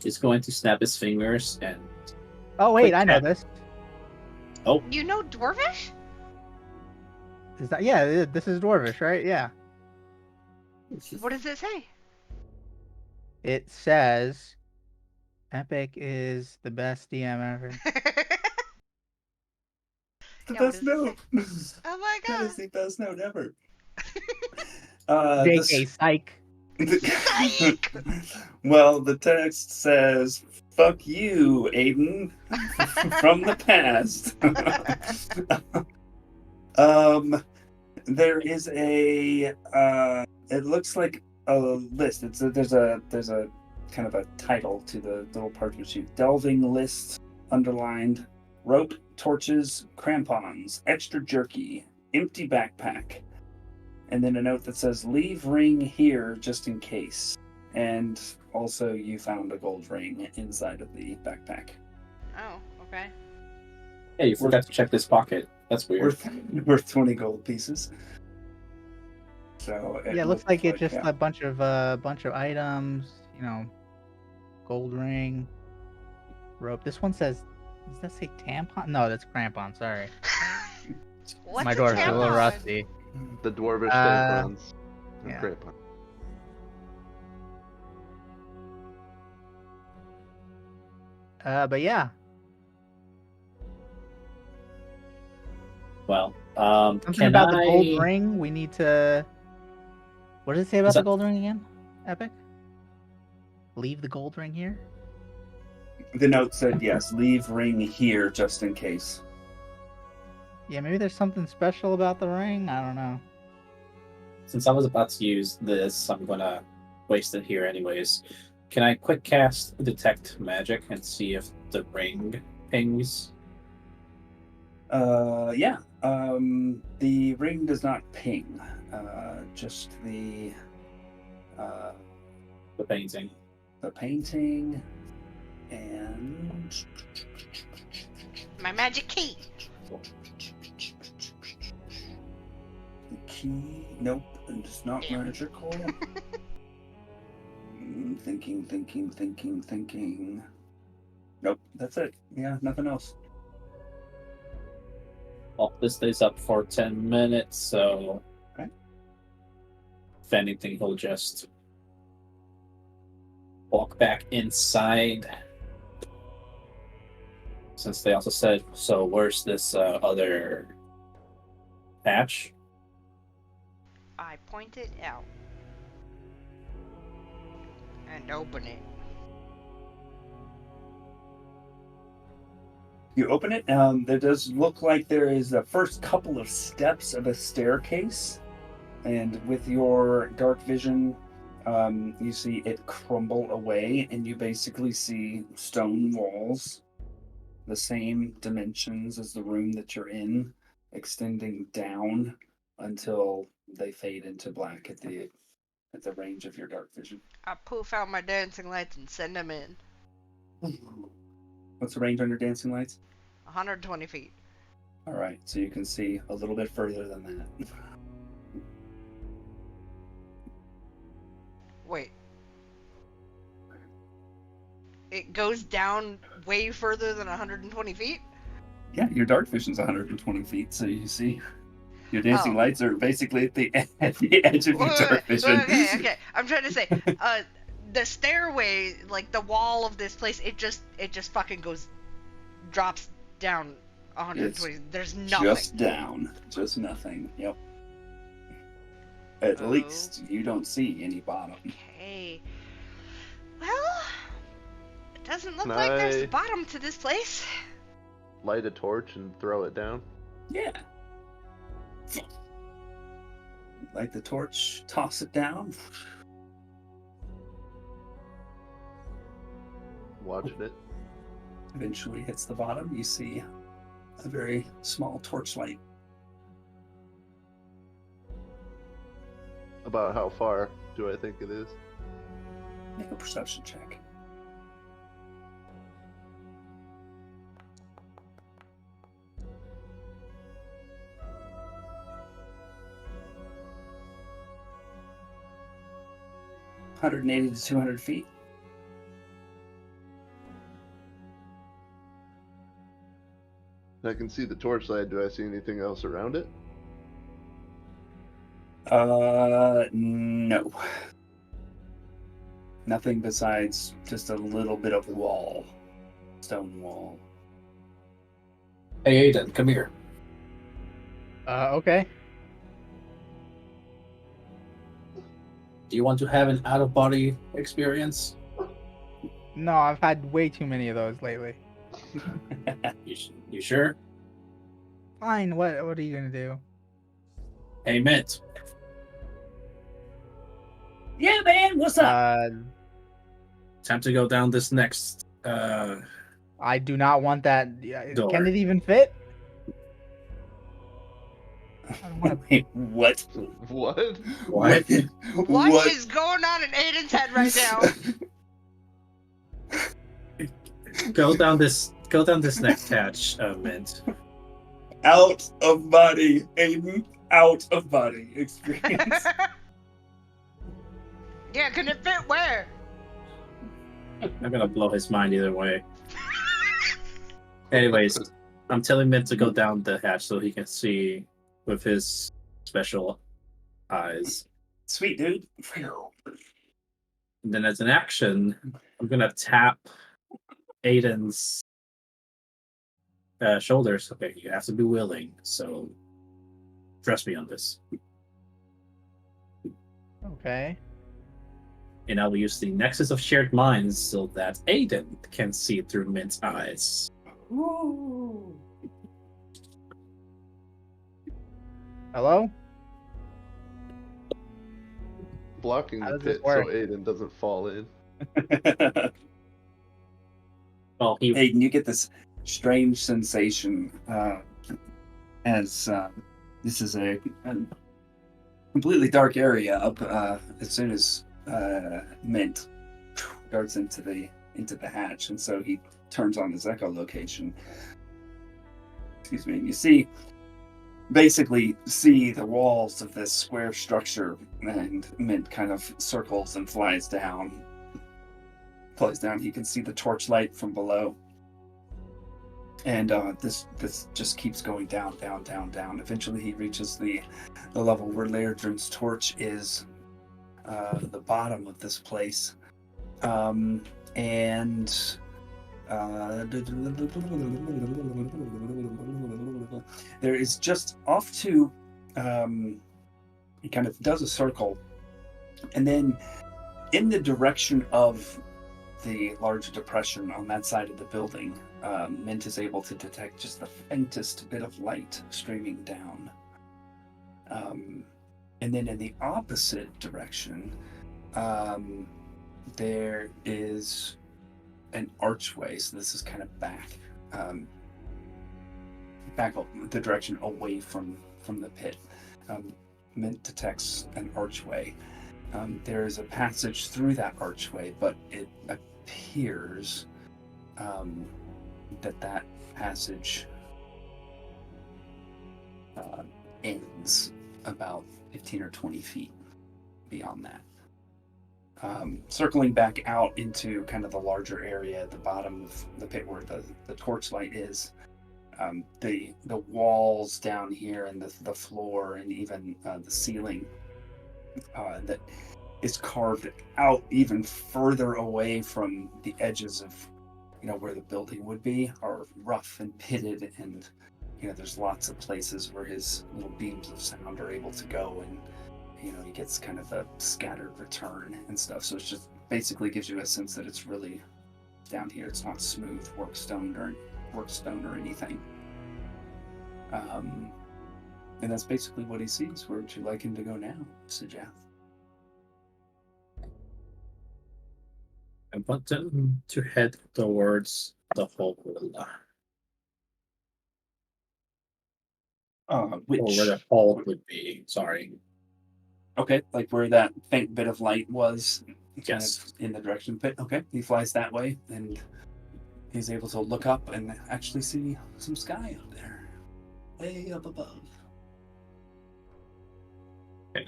He's going to snap his fingers and Oh wait, Quick I know check. this. You know Dwarvish? Is that yeah? This is Dwarvish, right? Yeah. What does it say? It says, "Epic is the best DM ever." The Yeah, what best does it note. Oh my That god. is the best note ever. JK, psych. Psych! Well, the text says, "Fuck you, Aiden," from the past. There is a. It looks like a list. There's a kind of a title to the little parchment sheet. Delving list underlined. Rope, torches, crampons, extra jerky, empty backpack. And then a note that says, "Leave ring here just in case." And also, you found a gold ring inside of the backpack. Oh, okay. hey, you forgot to check this pocket. That's weird. Worth 20 gold pieces. So Yeah, it looks like it's just yeah. a bunch of items. You know, gold ring, rope. This one says, does that say tampon? No, that's crampon. Sorry, What's my a door's a little tampon? rusty. The dwarvish Uh, tampons. And yeah. crampon. But yeah, Well, something can about I... the gold ring. We need to. What does it say about Is the that- gold ring again? Epic. Leave the gold ring here. The note said, yes, leave ring here just in case. Yeah, maybe there's something special about the ring. I don't know. Since I was about to use this, I'm gonna waste it here anyways. Can I quick cast Detect Magic and see if the ring pings? Yeah. The ring does not ping. Just the painting. the painting and My magic key. the key. Nope, it's not Damn. magical. Thinking. Nope, that's it. Yeah, nothing else. Well, this stays up for 10 minutes, so... Okay. If anything, he'll just walk back inside. Since they also said, so where's this other patch? I point it out. And open it. You open it. There does look like there is the first couple of steps of a staircase, and with your dark vision, you see it crumble away, and you basically see stone walls, the same dimensions as the room that you're in, extending down until they fade into black at the range of your dark vision. I poof out my dancing lights and send them in. What's the range on your dancing lights? 120 feet. All right, so you can see a little bit further than that. Wait. it goes down way further than 120 feet? Yeah, your dark vision's 120 feet, so you see your dancing Oh. lights are basically at the edge of your dark vision. Okay. I'm trying to say, the stairway, like the wall of this place, it just fucking drops down 120. There's nothing. Just down. Just nothing. Yep. At Oh. least you don't see any bottom. Okay. Well, it doesn't look Can like there's a I- bottom to this place. Light a torch and throw it down. Yeah. Light the torch, toss it down. Watching it. Eventually hits the bottom. You see a very small torchlight. About how far do I think it is? Make a perception check. (180 to 200 feet). I can see the torchlight. Do I see anything else around it? No. Nothing besides just a little bit of wall. Stone wall. Hey, Aiden, come here. Okay. Do you want to have an out-of-body experience? No, I've had way too many of those lately. You sure? Fine. What are you gonna do? Hey, Mint. Yeah, man, what's up? Time to go down this next. I do not want that. Yeah, Door. can it even fit? I don't want to. Wait, what? What? What? What is going on in Aiden's head right now? Go down this next hatch, Mint. Out of body, Aiden. Out of body experience. Yeah, can it fit where? I'm gonna blow his mind either way. Anyways, I'm telling Mint to go down the hatch so he can see with his special eyes. Sweet, dude. And then as an action, I'm gonna tap Aiden's shoulders. Okay, you have to be willing, so trust me on this. Okay. And I'll use the Nexus of Shared Minds so that Aiden can see through Mint's eyes. Ooh. Hello? Blocking How the does this pit so work? Aiden doesn't fall in. Well, he Aiden, you get this strange sensation as this is a completely dark area up as soon as Mint darts into the hatch, and so he turns on his echolocation. Excuse me. You see the walls of this square structure, and Mint kind of circles and flies down. He can see the torchlight from below. And this just keeps going down. Eventually he reaches the level where Lairdren's torch is the bottom of this place. There is just off to he kind of does a circle, and then in the direction of the large depression on that side of the building, Mint is able to detect just the faintest bit of light streaming down. And then in the opposite direction, there is an archway. So this is kind of back the direction away from the pit. Mint detects an archway. There is a passage through that archway, but it appears that passage ends about 15 or 20 feet beyond that. Circling back out into kind of the larger area at the bottom of the pit where the torchlight is. The walls down here and the floor and even the ceiling that is carved out even further away from the edges of where the building would be are rough and pitted, and there's lots of places where his little beams of sound are able to go, and he gets kind of a scattered return and stuff. So it's just basically gives you a sense that it's really down here. It's not smooth workstone or anything. And that's basically what he sees. Where would you like him to go now, Sajath? I want them to head towards the hole. Which? Or where the hole would be. Sorry. Okay, like where that faint bit of light was, Yes. kind of in the direction of the pit. Okay, he flies that way, and he's able to look up and actually see some sky up there, way up above. Okay.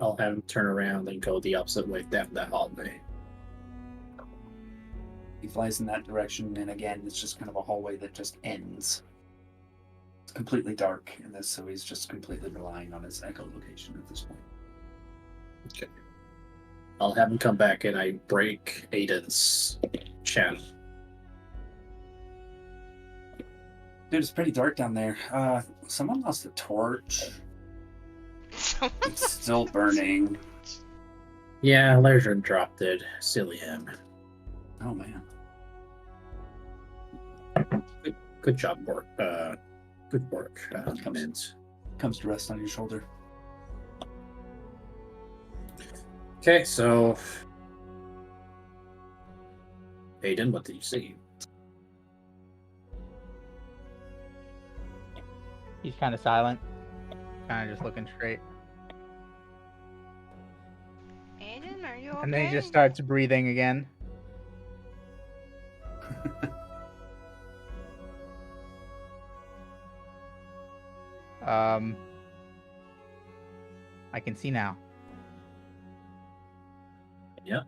I'll have him turn around and go the opposite way down that hallway. He flies in that direction, and again, it's just kind of a hallway that just ends. It's completely dark in this, so he's just completely relying on his echolocation at this point. Okay. I'll have him come back and I break Aiden's channel. Dude, it's pretty dark down there. Someone lost a torch. It's still burning. Yeah, Lerger dropped it. Silly him. Oh man. Good job, work. Good work, Mint. Comes to rest on your shoulder. Okay, so Aiden, what did you see? He's kind of silent, kind of just looking straight, Aiden, are you okay? and then he just starts breathing again. I can see now. Yeah.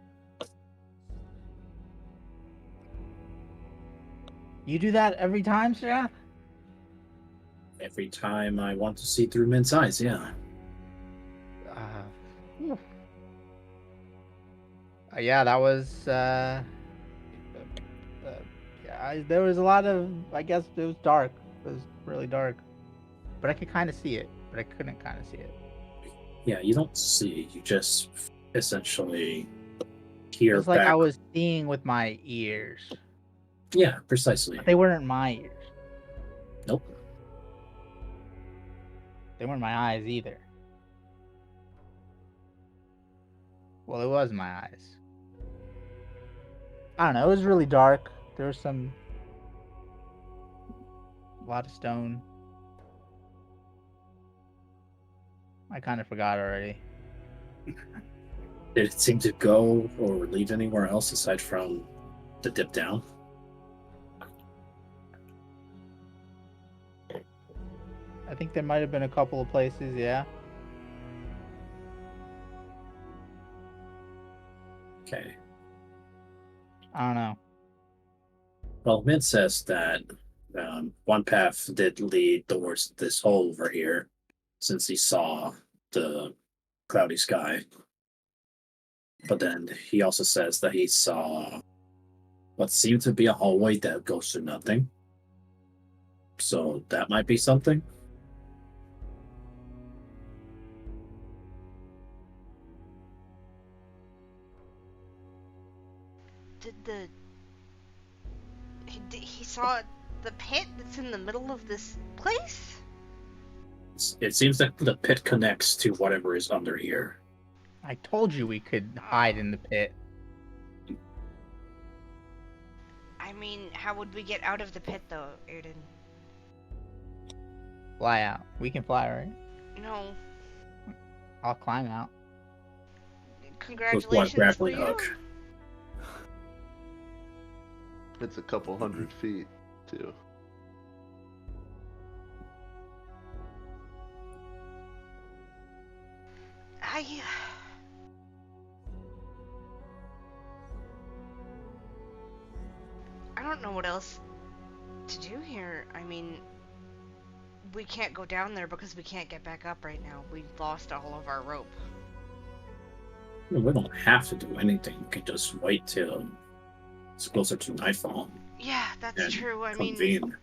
You do that every time, Shadycreek? Every time I want to see through Mint's eyes, yeah. Yeah, that was. Yeah, there was a lot of. I guess it was dark. It was really dark, but I could kind of see it. But I couldn't kind of see it. Yeah, you don't see. You just essentially It hear was like back. I was seeing with my ears. Yeah, precisely. But they weren't my ears. Nope. They weren't my eyes either. Well, it was my eyes. I don't know. It was really dark. There was a lot of stone. I kind of forgot already. Did it seem to go or lead anywhere else aside from the dip down? I think there might have been a couple of places, yeah. Okay. I don't know. Well, Mint says that one path did lead towards this hole over here, since he saw the cloudy sky. But then he also says that he saw what seemed to be a hallway that goes to nothing. So that might be something. He saw the pit that's in the middle of this place? It seems that the pit connects to whatever is under here. I told you we could hide in the pit. I mean, how would we get out of the pit, though, Aiden? Fly out. We can fly, right? No. I'll climb out. Congratulations With what to grappling you. hook? It's a couple hundred feet, too. don't know what else to do here. I mean, we can't go down there because we can't get back up right now. We lost all of our rope. We don't have to do anything. We can just wait till it's closer to nightfall Yeah, that's and true. I mean, convene.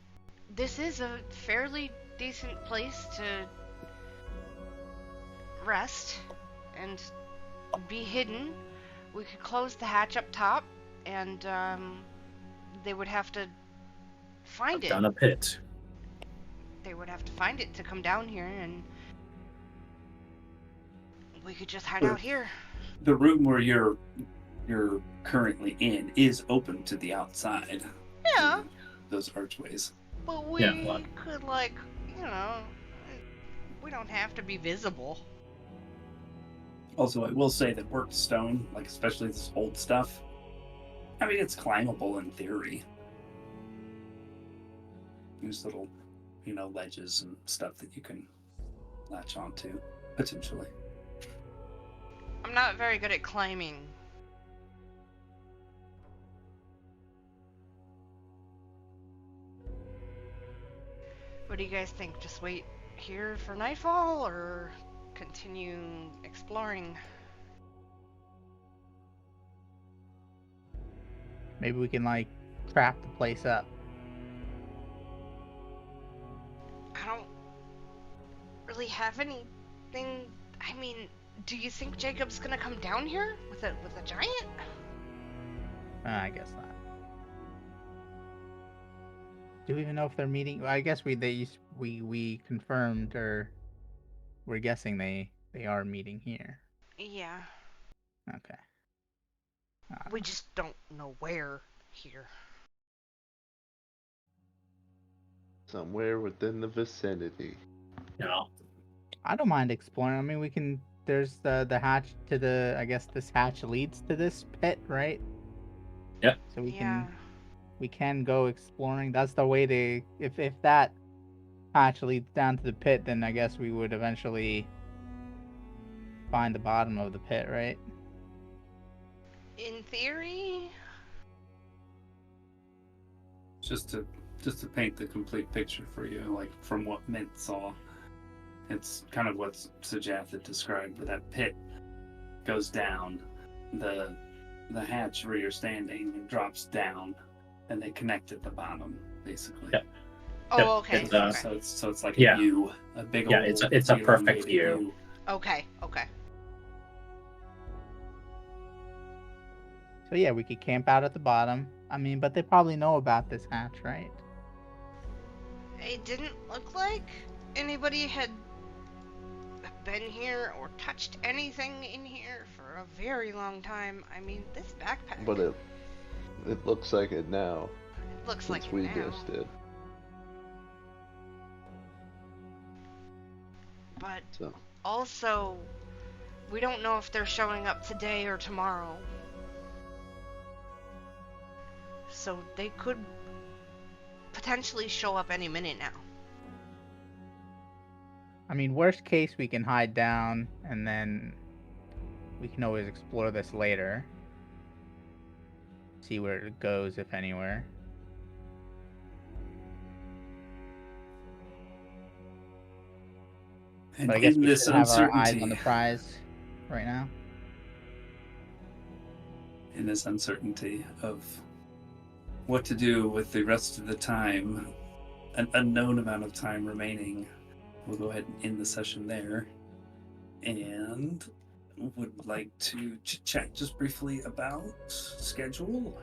this is a fairly decent place to rest and be hidden. We could close the hatch up top, and they would have to find it. Down a pit. They would have to find it to come down here, and we could just hide out here. The room where you're currently in is open to the outside. Yeah, Those archways. but we Yeah, well- could, like, you know, we don't have to be visible. Also, I will say that worked stone, like especially this old stuff, I mean, it's climbable in theory. There's little, ledges and stuff that you can latch onto, potentially. I'm not very good at climbing. What do you guys think? Just wait here for nightfall, or continue exploring? Maybe we can like trap the place up. I don't really have anything. I mean, do you think Jacob's gonna come down here with a giant? I guess not. Do we even know if they're meeting? Well, I guess we confirmed, or we're guessing they are meeting here. Yeah, Okay. we just don't know where here. Somewhere within the vicinity. I don't mind exploring. I mean, we can. There's the hatch to the. I guess this hatch leads to this pit, right? Yep. So Yeah. we can go exploring. That's the way to. If that hatch leads down to the pit, then I guess we would eventually find the bottom of the pit, right? In theory, Just to paint the complete picture for you, like from what Mint saw, it's kind of what Sajath had described. Where that pit goes down, the hatch where you're standing drops down, and they connect at the bottom, basically. Yep. oh, Yep, okay. it's, Okay. So it's like Yeah. a U, a big Yeah, old. it's a perfect elongated view. Okay. So yeah, we could camp out at the bottom. I mean, but they probably know about this hatch, right? It didn't look like anybody had been here or touched anything in here for a very long time. I mean, this backpack. But it looks like it now, it looks since like we it now. just did. But So also, we don't know if they're showing up today or tomorrow. So they could potentially show up any minute now. I mean, worst case, we can hide down, and then we can always explore this later. See where it goes, if anywhere. And But I guess in we this should have our eyes on uncertainty, the prize right now. in this uncertainty of what to do with the rest of the time, an unknown amount of time remaining, we'll go ahead and end the session there. And would like to chit-chat just briefly about schedule.